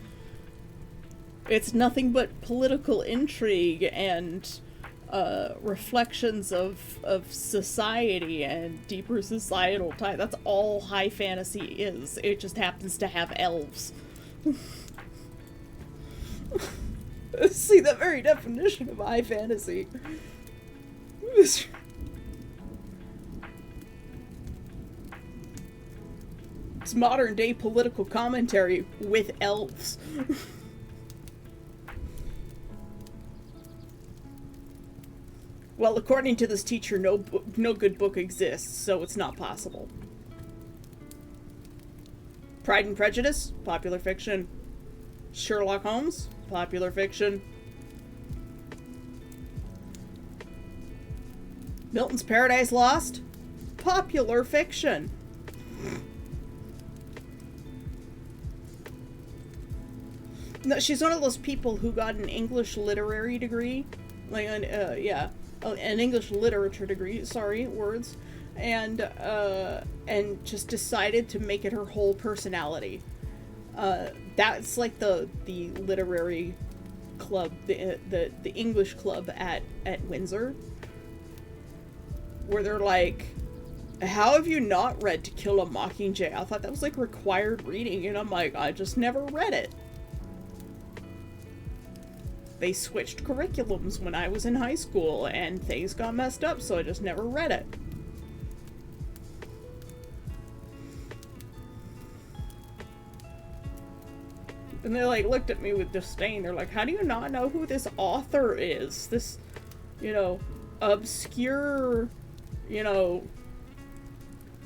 It's nothing but political intrigue and reflections of society and deeper societal tie. That's all high fantasy is. It just happens to have elves. See, the very definition of high fantasy. It's modern day political commentary with elves. Well, according to this teacher, no good book exists, so it's not possible. Pride and Prejudice, popular fiction. Sherlock Holmes, popular fiction. Milton's Paradise Lost, popular fiction. No, she's one of those people who got an English literary degree, like an English literature degree. Sorry, words, and just decided to make it her whole personality. That's like the literary club, the English club at Windsor, where they're like, how have you not read To Kill a Mockingjay? I thought that was like required reading, and I'm like, I just never read it. They switched curriculums when I was in high school, and things got messed up, so I just never read it. And they, like, looked at me with disdain. They're like, how do you not know who this author is? This, obscure,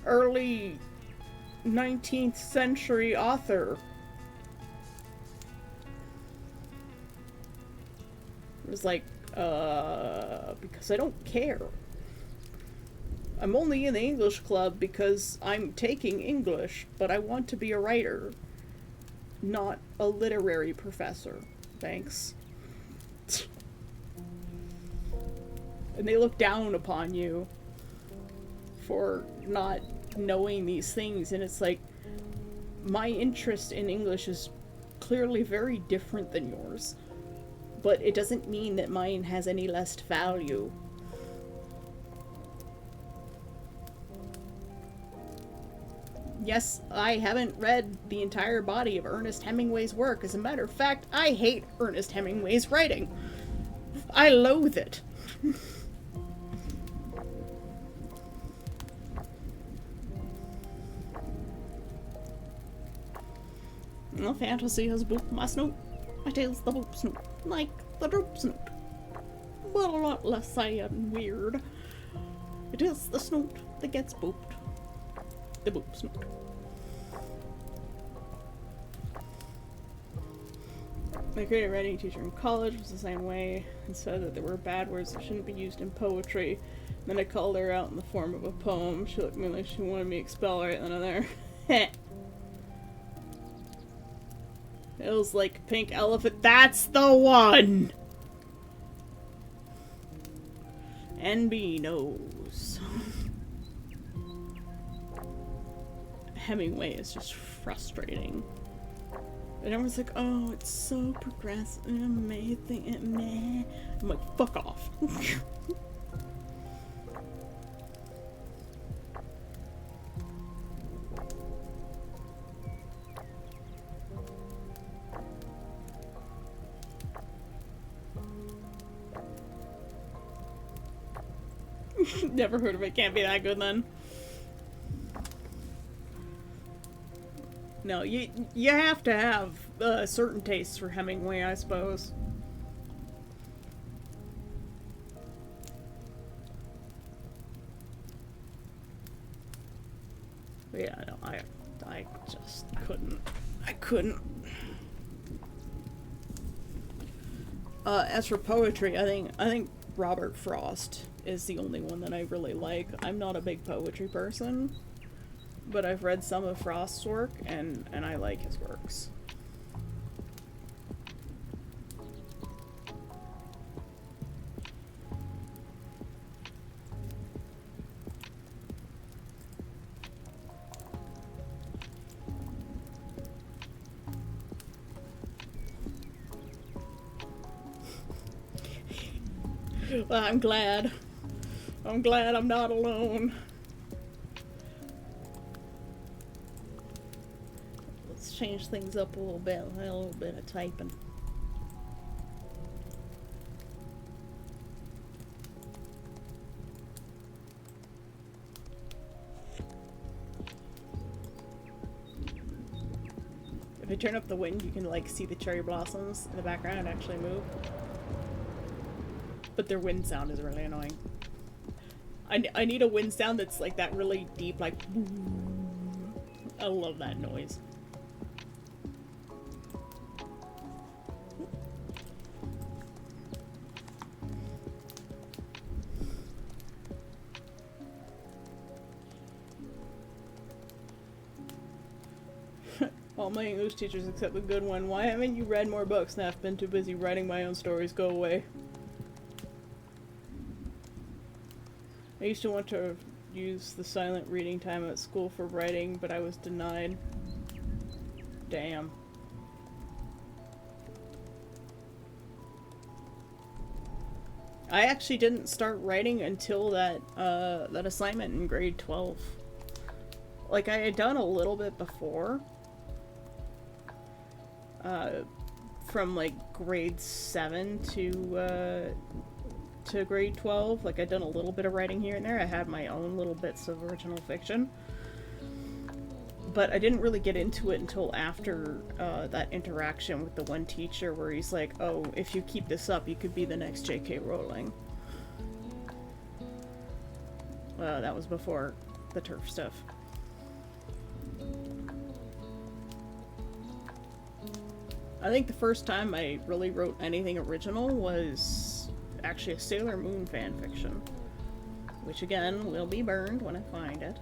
early 19th century author. It was like, because I don't care. I'm only in the English club because I'm taking English, but I want to be a writer, not a literary professor. Thanks. And they look down upon you for not knowing these things, and it's like, my interest in English is clearly very different than yours, but it doesn't mean that mine has any less value. Yes, I haven't read the entire body of Ernest Hemingway's work. As a matter of fact, I hate Ernest Hemingway's writing. I loathe it. No fantasy has booped my snoot. It is the boop snoot, like the droop snoot, but a lot less sad and weird. It is the snoot that gets booped. The boop snoot. My creative writing teacher in college was the same way and said that there were bad words that shouldn't be used in poetry. Then I called her out in the form of a poem. She looked at me like she wanted me to expel right then and there. It was like a pink elephant. That's the one! NB knows. Hemingway is just frustrating. And everyone's like, oh, it's so progressive and amazing and meh. I'm like, fuck off. Never heard of it. Can't be that good then. No, you have to have certain tastes for Hemingway, I suppose. But yeah, no, I just couldn't. I couldn't. As for poetry, I think Robert Frost is the only one that I really like. I'm not a big poetry person, but I've read some of Frost's work, and I like his works. Well, I'm glad. I'm glad I'm not alone. Let's change things up a little bit. A little bit of typing. If I turn up the wind, you can like see the cherry blossoms in the background actually move. But their wind sound is really annoying. I need a wind sound that's like that really deep, like... I love that noise. All my English teachers except the good one. Why haven't you read more books? Now I've been too busy writing my own stories. Go away. I used to want to use the silent reading time at school for writing, but I was denied. Damn. I actually didn't start writing until that assignment in grade 12. Like, I had done a little bit before. From like grade 7 to grade 12. Like, I'd done a little bit of writing here and there. I had my own little bits of original fiction. But I didn't really get into it until after that interaction with the one teacher where he's like, oh, if you keep this up, you could be the next J.K. Rowling. That was before the TERF stuff. I think the first time I really wrote anything original was actually a Sailor Moon fanfiction. Which again, will be burned when I find it.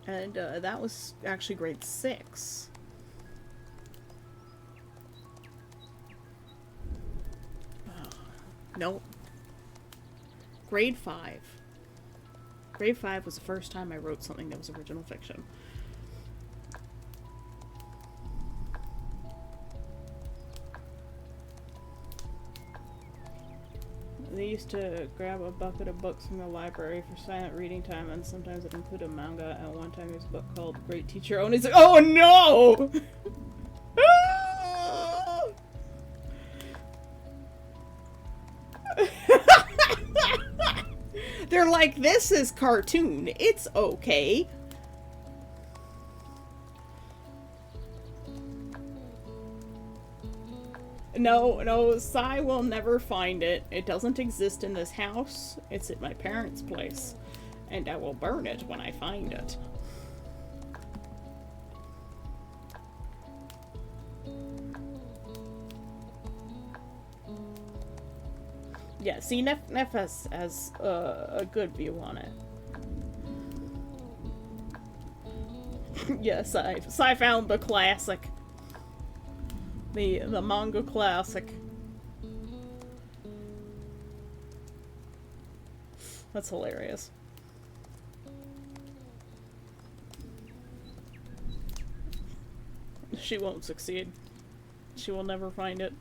And that was actually grade 6. Oh, nope. Grade 5. Grade 5 was the first time I wrote something that was original fiction. They used to grab a bucket of books from the library for silent reading time, and sometimes it included manga. At one time, there's a book called Great Teacher Oni. He's like, oh no! They're like, this is cartoon. It's okay. No, Sai will never find it. It doesn't exist in this house. It's at my parents' place. And I will burn it when I find it. Yeah, see, Neff has a good view on it. Yes, I found the classic. The manga classic. That's hilarious. She won't succeed. She will never find it.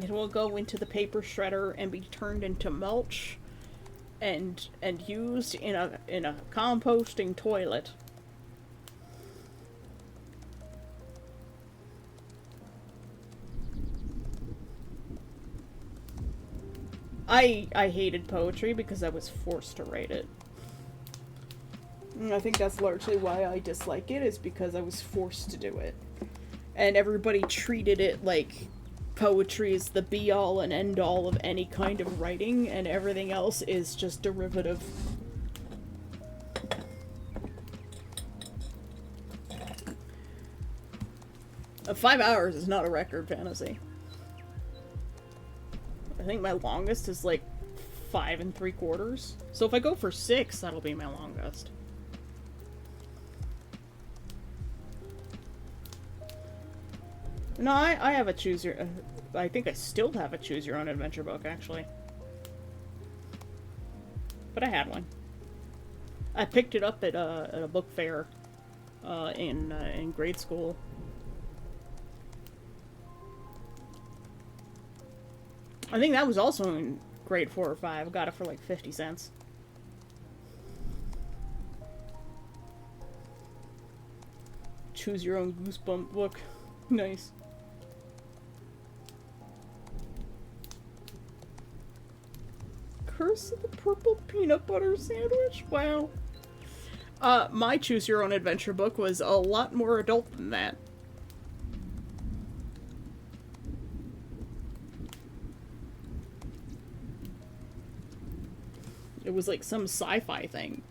It will go into the paper shredder and be turned into mulch. And used in a composting toilet. I hated poetry because I was forced to write it. And I think that's largely why I dislike it, is because I was forced to do it. And everybody treated it like poetry is the be-all and end-all of any kind of writing, and everything else is just derivative. 5 hours is not a record, Fantasy. I think my longest is like 5 3/4. So if I go for 6, that'll be my longest. No, I have a choose your... I think I still have a choose your own adventure book, actually. But I had one. I picked it up at a book fair in grade school. I think that was also in grade 4 or 5. I got it for like 50 cents. Choose your own Goosebump book. Nice. Curse of the Purple Peanut Butter Sandwich? Wow. My Choose Your Own Adventure book was a lot more adult than that. It was like some sci-fi thing.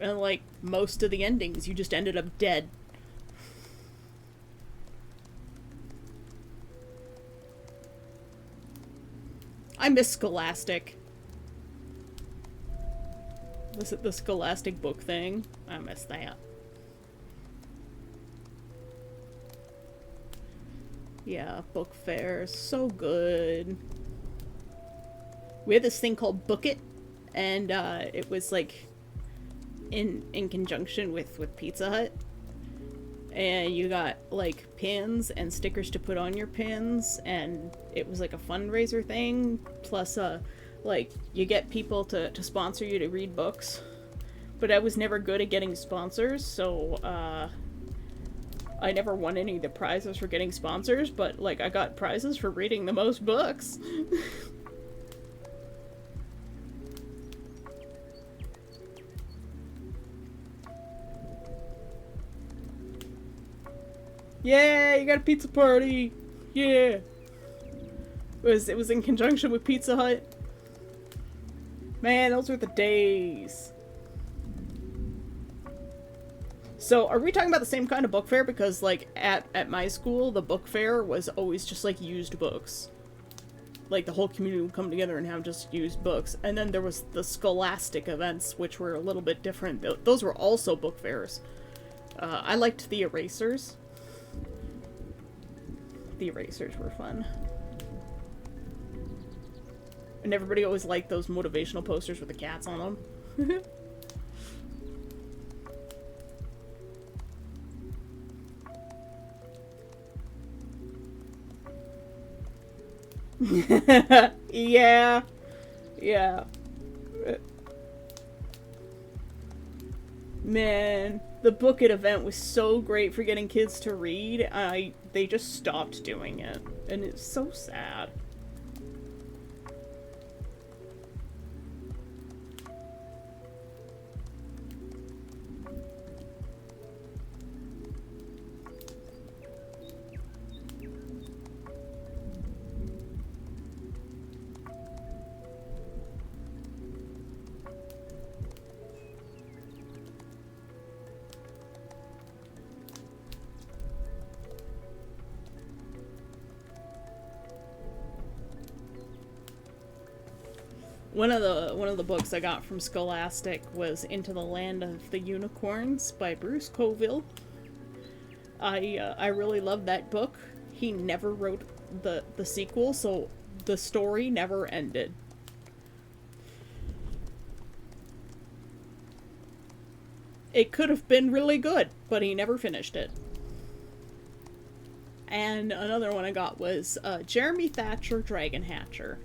And like, most of the endings, you just ended up dead. I miss Scholastic. The Scholastic book thing. I miss that. Yeah, book fair. So good. We had this thing called Book It. And it was like in conjunction with Pizza Hut. And you got like pins and stickers to put on your pins, and it was like a fundraiser thing, plus like you get people to sponsor you to read books. But I was never good at getting sponsors, so I never won any of the prizes for getting sponsors, but like I got prizes for reading the most books. Yeah, you got a pizza party! Yeah! It was in conjunction with Pizza Hut. Man, those were the days. So, are we talking about the same kind of book fair? Because, like, at my school, the book fair was always just, like, used books. Like, the whole community would come together and have just used books. And then there was the scholastic events, which were a little bit different. Those were also book fairs. I liked the erasers. The erasers were fun. And everybody always liked those motivational posters with the cats on them. Yeah. Yeah. Man, the Book It event was so great for getting kids to read. They just stopped doing it. And it's so sad. One of the books I got from Scholastic was Into the Land of the Unicorns by Bruce Coville. I really loved that book. He never wrote the sequel, so the story never ended. It could have been really good, but he never finished it. And another one I got was Jeremy Thatcher, Dragon Hatcher.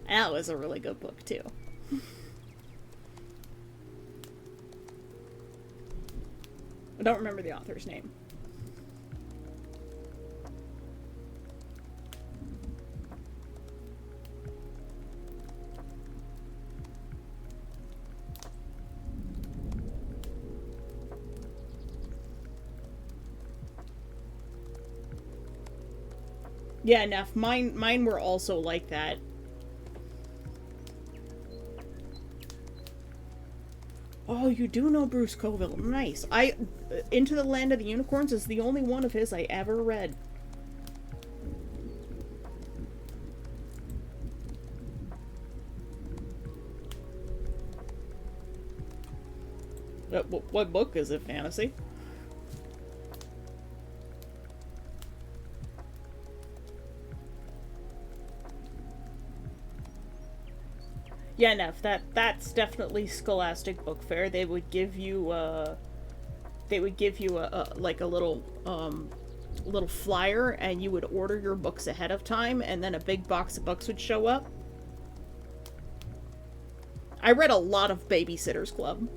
That was a really good book, too. I don't remember the author's name. Yeah, Neff, mine were also like that. Oh, you do know Bruce Coville. Nice. Into the Land of the Unicorns is the only one of his I ever read. What book is it, fantasy? Yeah, Neff, that's definitely Scholastic Book Fair. They would give you a like a little little flyer, and you would order your books ahead of time, and then a big box of books would show up. I read a lot of Babysitter's Club.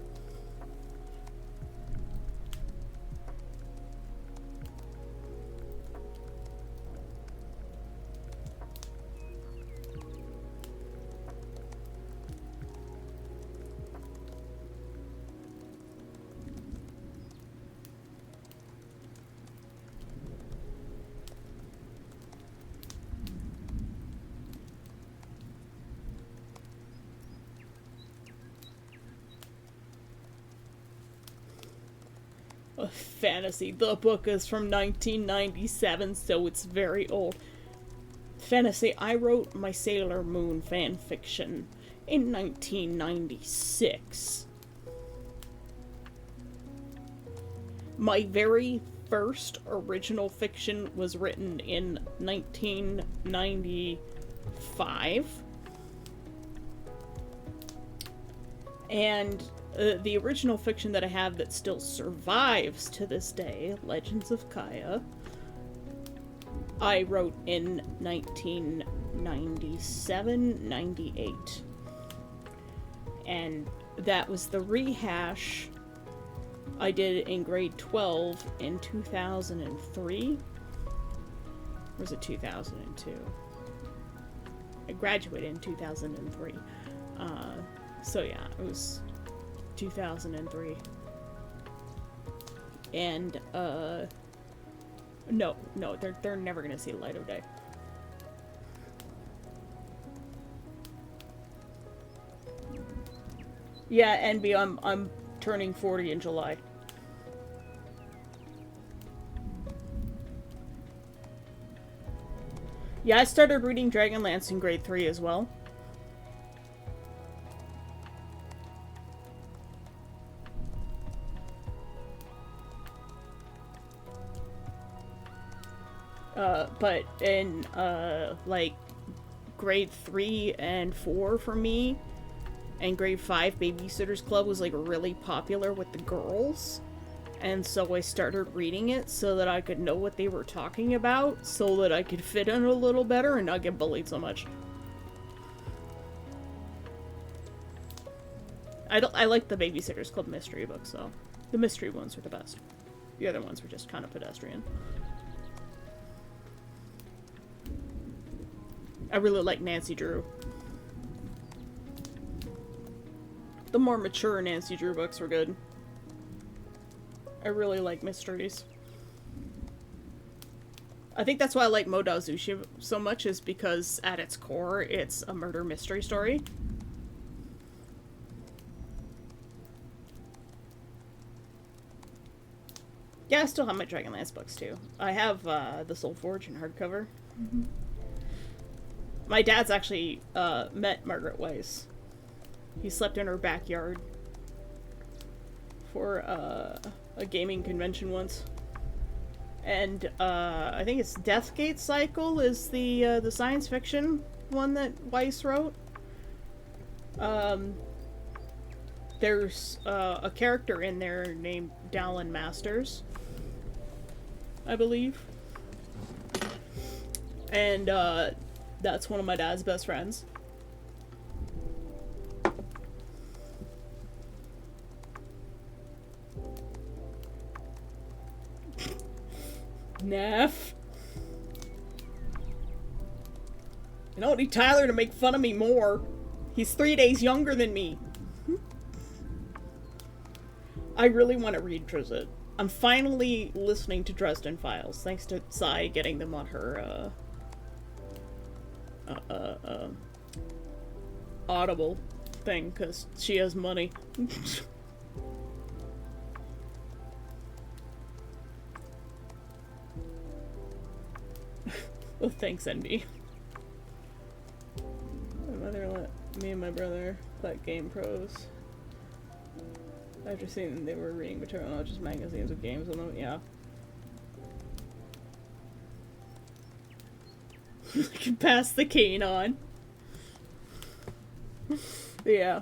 Fantasy. The book is from 1997, so it's very old. Fantasy. I wrote my Sailor Moon fanfiction in 1996. My very first original fiction was written in 1995. And the original fiction that I have that still survives to this day, Legends of Kaya, I wrote in 1997-98. And that was the rehash I did in grade 12 in 2003. Or was it 2002? I graduated in 2003. So yeah, it was 2003. And no, they're never gonna see the light of day. Yeah, Envy, I'm turning 40 in July. Yeah, I started reading Dragonlance in grade 3 as well. But in, like, grade 3 and 4 for me, and grade 5, Babysitter's Club was, like, really popular with the girls. And so I started reading it so that I could know what they were talking about, so that I could fit in a little better and not get bullied so much. I like the Babysitter's Club mystery books, though. The mystery ones are the best. The other ones were just kind of pedestrian. I really like Nancy Drew. The more mature Nancy Drew books were good. I really like mysteries. I think that's why I like Modao Zushi so much, is because at its core, it's a murder mystery story. Yeah, I still have my Dragonlance books too. I have the Soul Forge in hardcover. Mm-hmm. My dad's actually met Margaret Weiss. He slept in her backyard for a gaming convention once. And I think it's Deathgate Cycle is the science fiction one that Weiss wrote. There's a character in there named Dallin Masters, I believe. And that's one of my dad's best friends. Neff. I don't need Tyler to make fun of me more. He's 3 days younger than me. I really want to read Drizzt. I'm finally listening to Dresden Files, thanks to Sai getting them on her, Audible thing, because she has money. Well, thanks, NB. My mother let me and my brother collect Game Pros. After seeing they were reading material, not just magazines with games on them, yeah. I can pass the cane on. Yeah.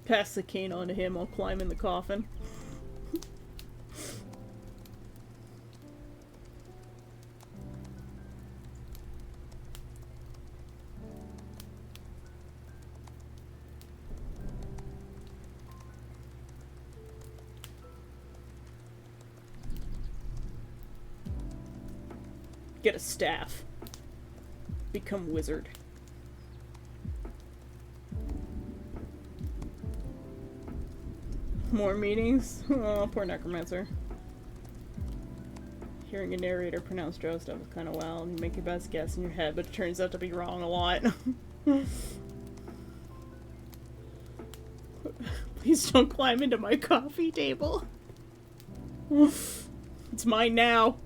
Pass the cane on to him, I'll climb in the coffin. Get a staff. Become wizard. More meetings? Oh, poor necromancer. Hearing a narrator pronounce drow stuff is kind of wild. You make your best guess in your head, but it turns out to be wrong a lot. Please don't climb into my coffee table. It's mine now.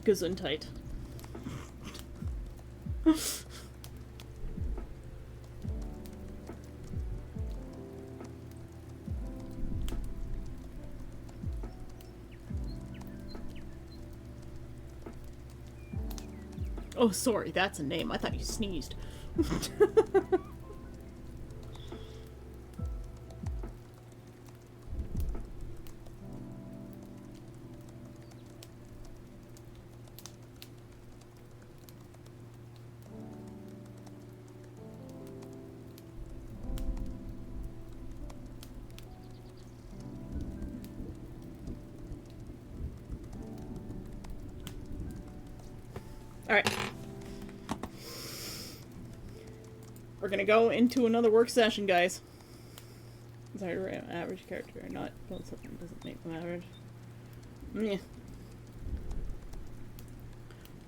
Gesundheit. Oh, sorry, that's a name. I thought you sneezed. Alright. We're gonna go into another work session, guys. Sorry, right, average character or not. Well, something doesn't make them average. Meh.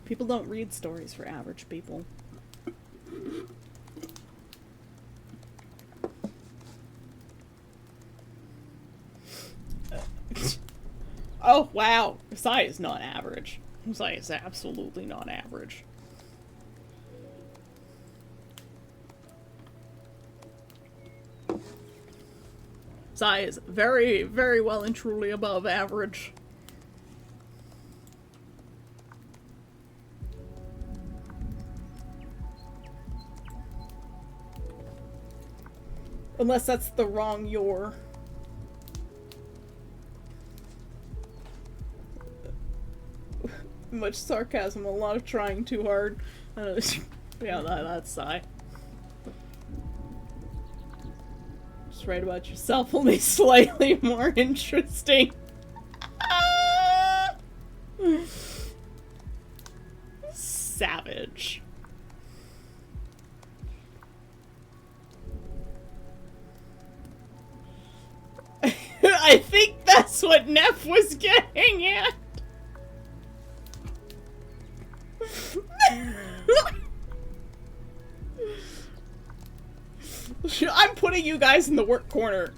People don't read stories for average people. Oh, wow. Sai is not average. Sai is absolutely not average. Sai is very, very well and truly above average. Unless that's the wrong your. Much sarcasm, a lot of trying too hard. Yeah, that's Sai. Just write about yourself, only slightly more interesting. Savage. I think that's what Neff was getting at. I'm putting you guys in the work corner.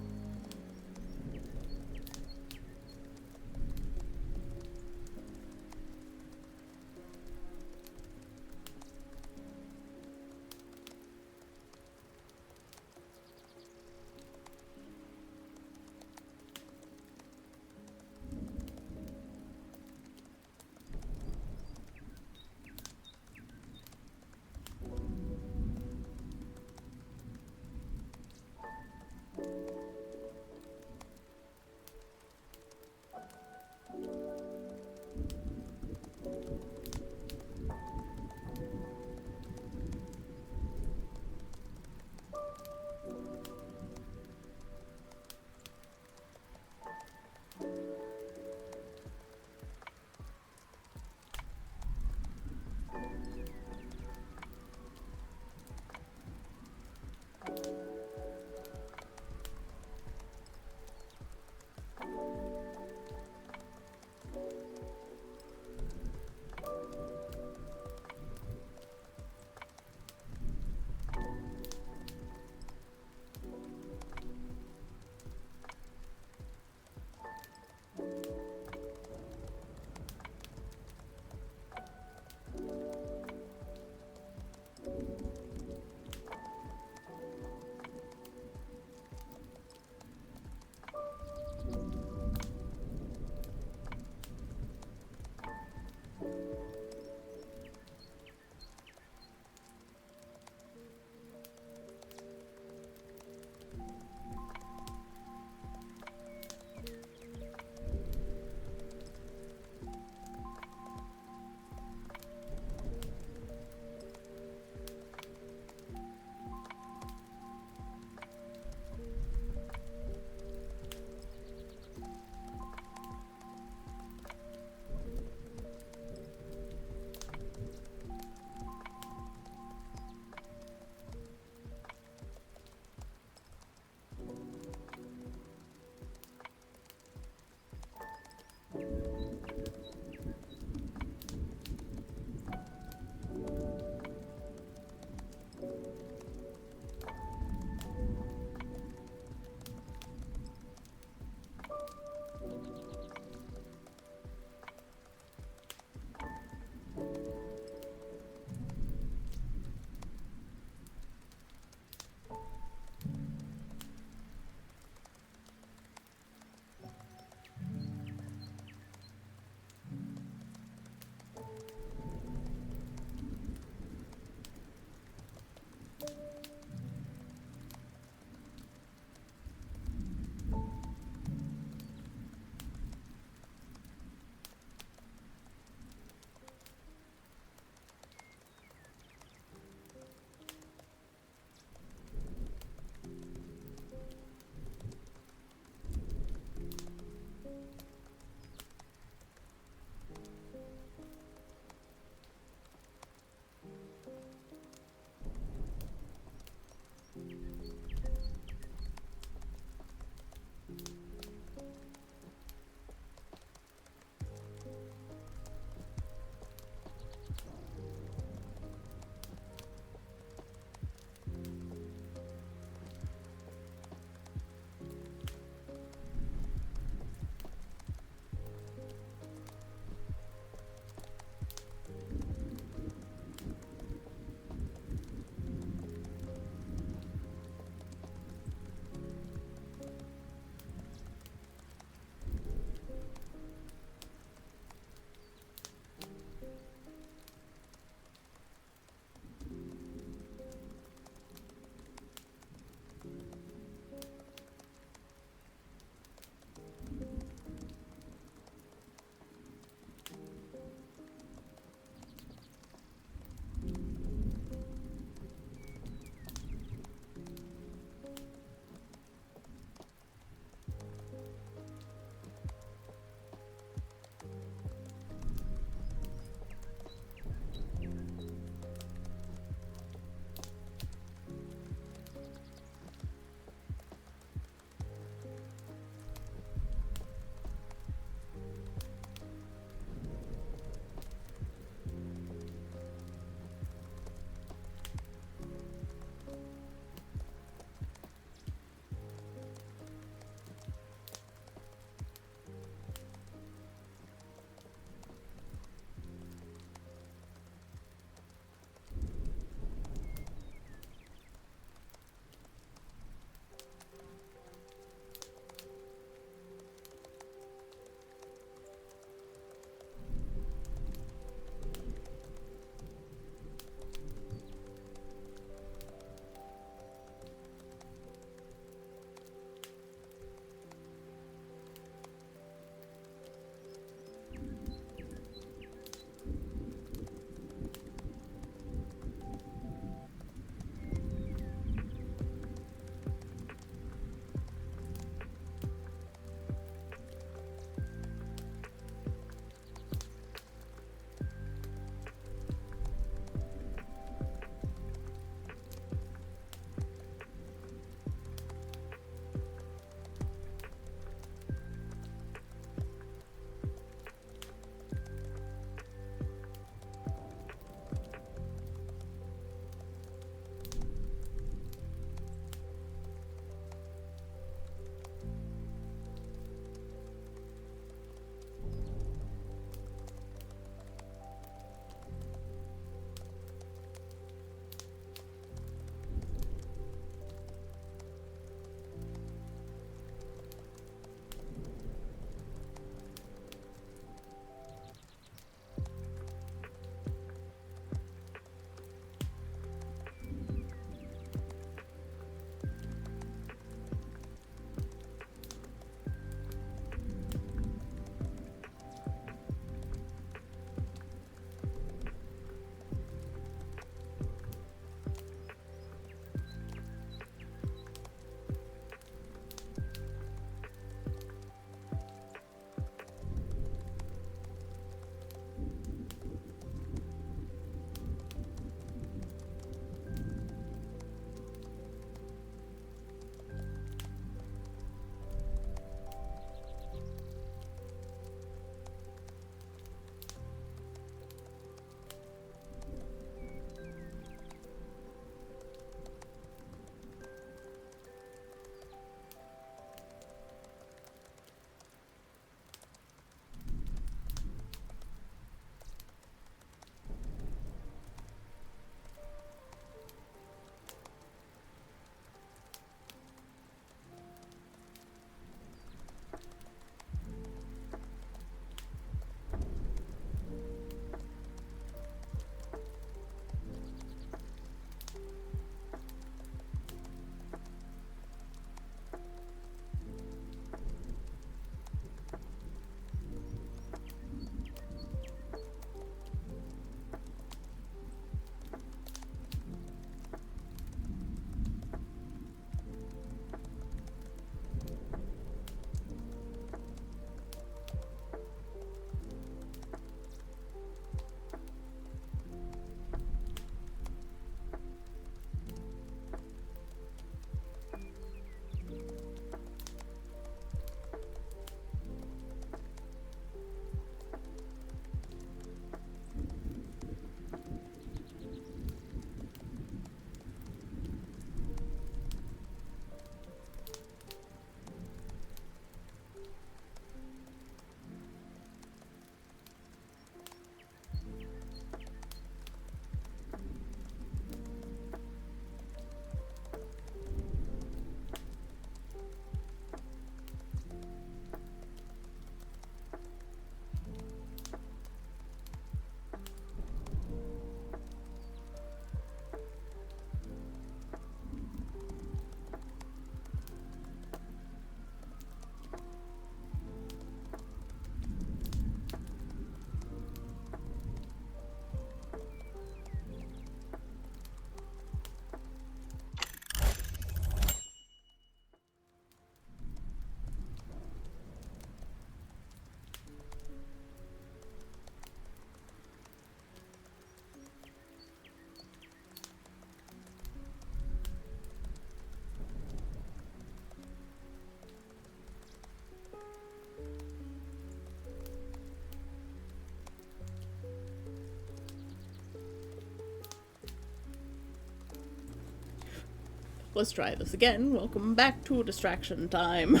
Let's try this again. Welcome back to distraction time.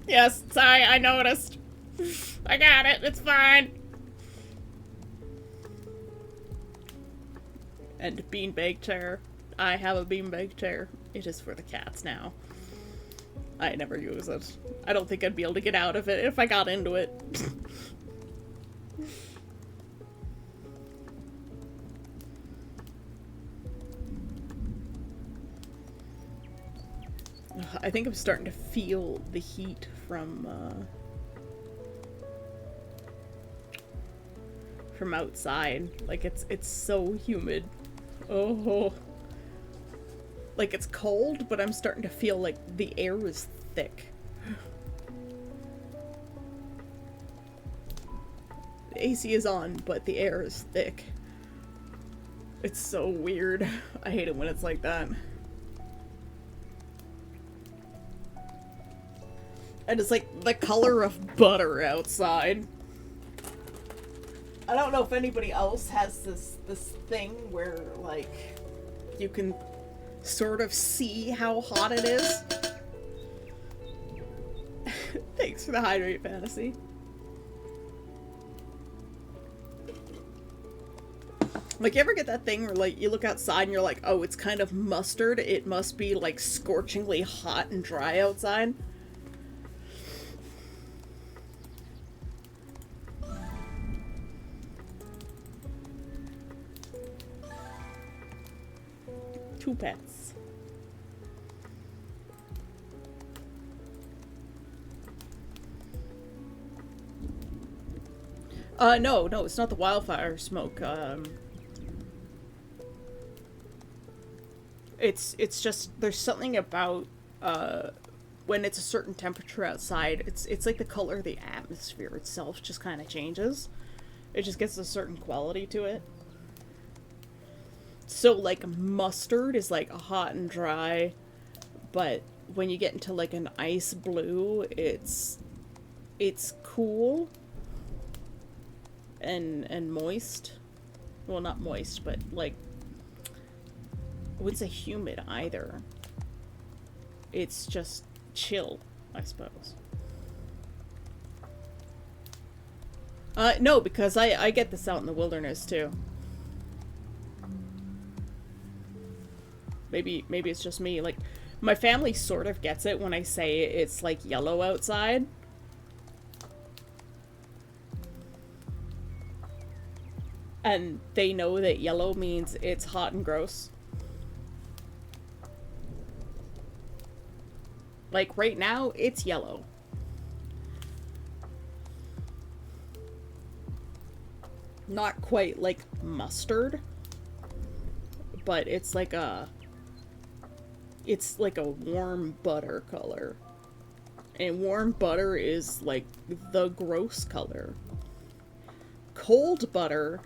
Yes, sorry, I noticed. I got it, it's fine. And beanbag chair. I have a beanbag chair. It is for the cats now. I never use it. I don't think I'd be able to get out of it if I got into it. I think I'm starting to feel the heat from outside. Like it's so humid. Oh. Like it's cold, but I'm starting to feel like the air is thick. The AC is on, but the air is thick. It's so weird. I hate it when it's like that. And it's like the color of butter outside. I don't know if anybody else has this thing where, like, you can sort of see how hot it is. Thanks for the hydrate, Fantasy. Like, you ever get that thing where, like, you look outside and you're like, oh, it's kind of mustard. It must be, like, scorchingly hot and dry outside. Two pets. No, it's not the wildfire smoke. It's just, there's something about, when it's a certain temperature outside, it's like the color of the atmosphere itself just kind of changes. It just gets a certain quality to it. So, like, mustard is, like, hot and dry, but when you get into, like, an ice blue, it's cool and moist. Well, not moist, but, like, I wouldn't say humid either. It's just chill, I suppose. No, because I get this out in the wilderness, too. Maybe it's just me. Like, my family sort of gets it when I say it's, like, yellow outside. And they know that yellow means it's hot and gross. Like, right now, it's yellow. Not quite like mustard, but it's like a warm butter color. And warm butter is like the gross color. Cold butter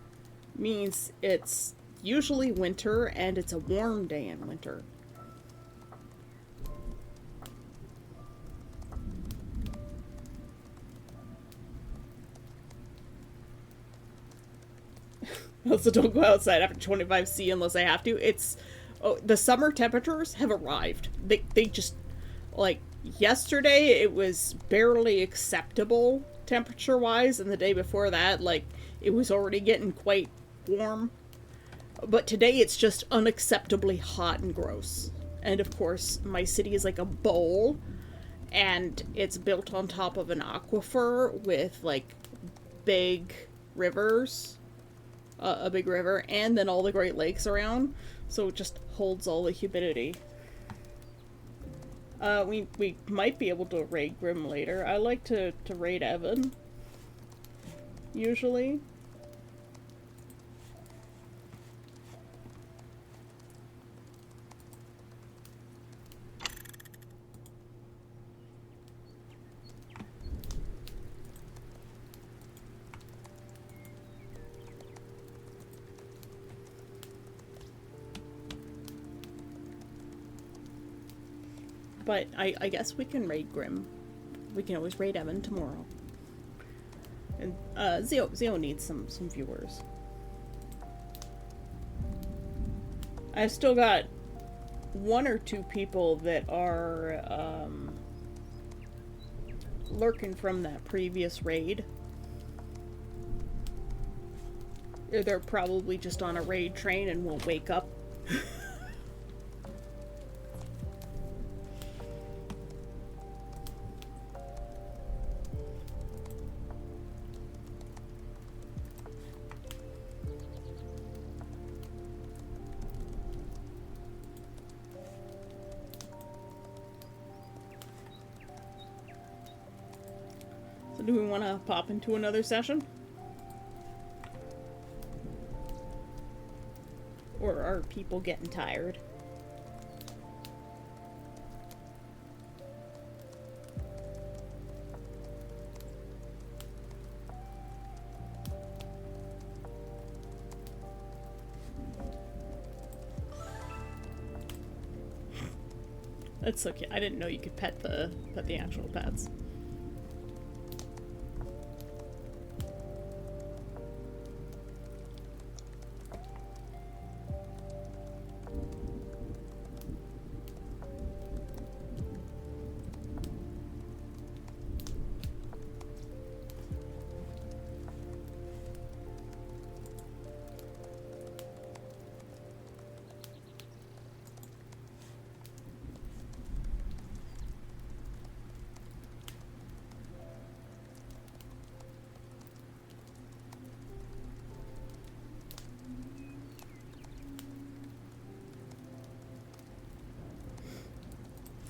means it's usually winter and it's a warm day in winter. Also, don't go outside after 25°C unless I have to. The summer temperatures have arrived. They just, like, yesterday it was barely acceptable temperature-wise, and the day before that, like, it was already getting quite warm. But today it's just unacceptably hot and gross. And of course, my city is like a bowl, and it's built on top of an aquifer with, like, big rivers. A big river, and then all the Great Lakes around, so it just holds all the humidity. We might be able to raid Grim later. I like to raid Evan, usually. But I guess we can raid Grim. We can always raid Evan tomorrow. And Zio needs some viewers. I've still got one or two people that are lurking from that previous raid. They're probably just on a raid train and won't wake up. So do we want to pop into another session? Or are people getting tired? That's so cute. I didn't know you could pet the actual pets.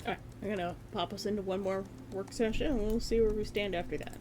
Alright, I'm gonna pop us into one more work session and we'll see where we stand after that.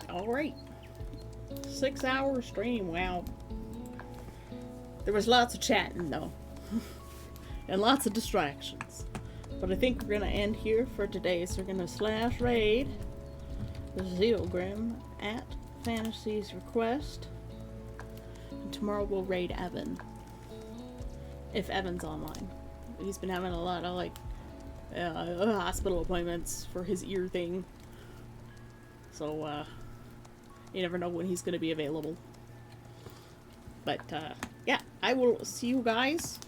Alright. 6-hour stream, wow. There was lots of chatting though. And lots of distractions. But I think we're gonna end here for today. So we're gonna slash raid the Zealgrim at Fantasy's request. And tomorrow we'll raid Evan. If Evan's online. He's been having a lot of hospital appointments for his ear thing. So You never know when he's going to be available. But, yeah, I will see you guys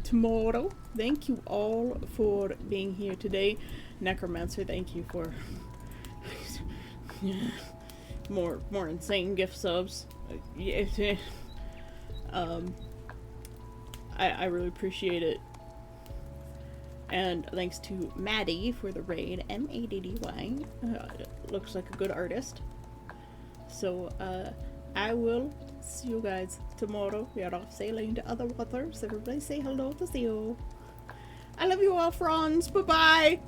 tomorrow. Thank you all for being here today. Necromancer, thank you for more insane gift subs. I really appreciate it. And thanks to Maddie for the raid, M-A-D-D-Y. Looks like a good artist. So, I will see you guys tomorrow. We are off sailing to other waters. Everybody say hello to Theo. I love you all, Franz. Bye-bye.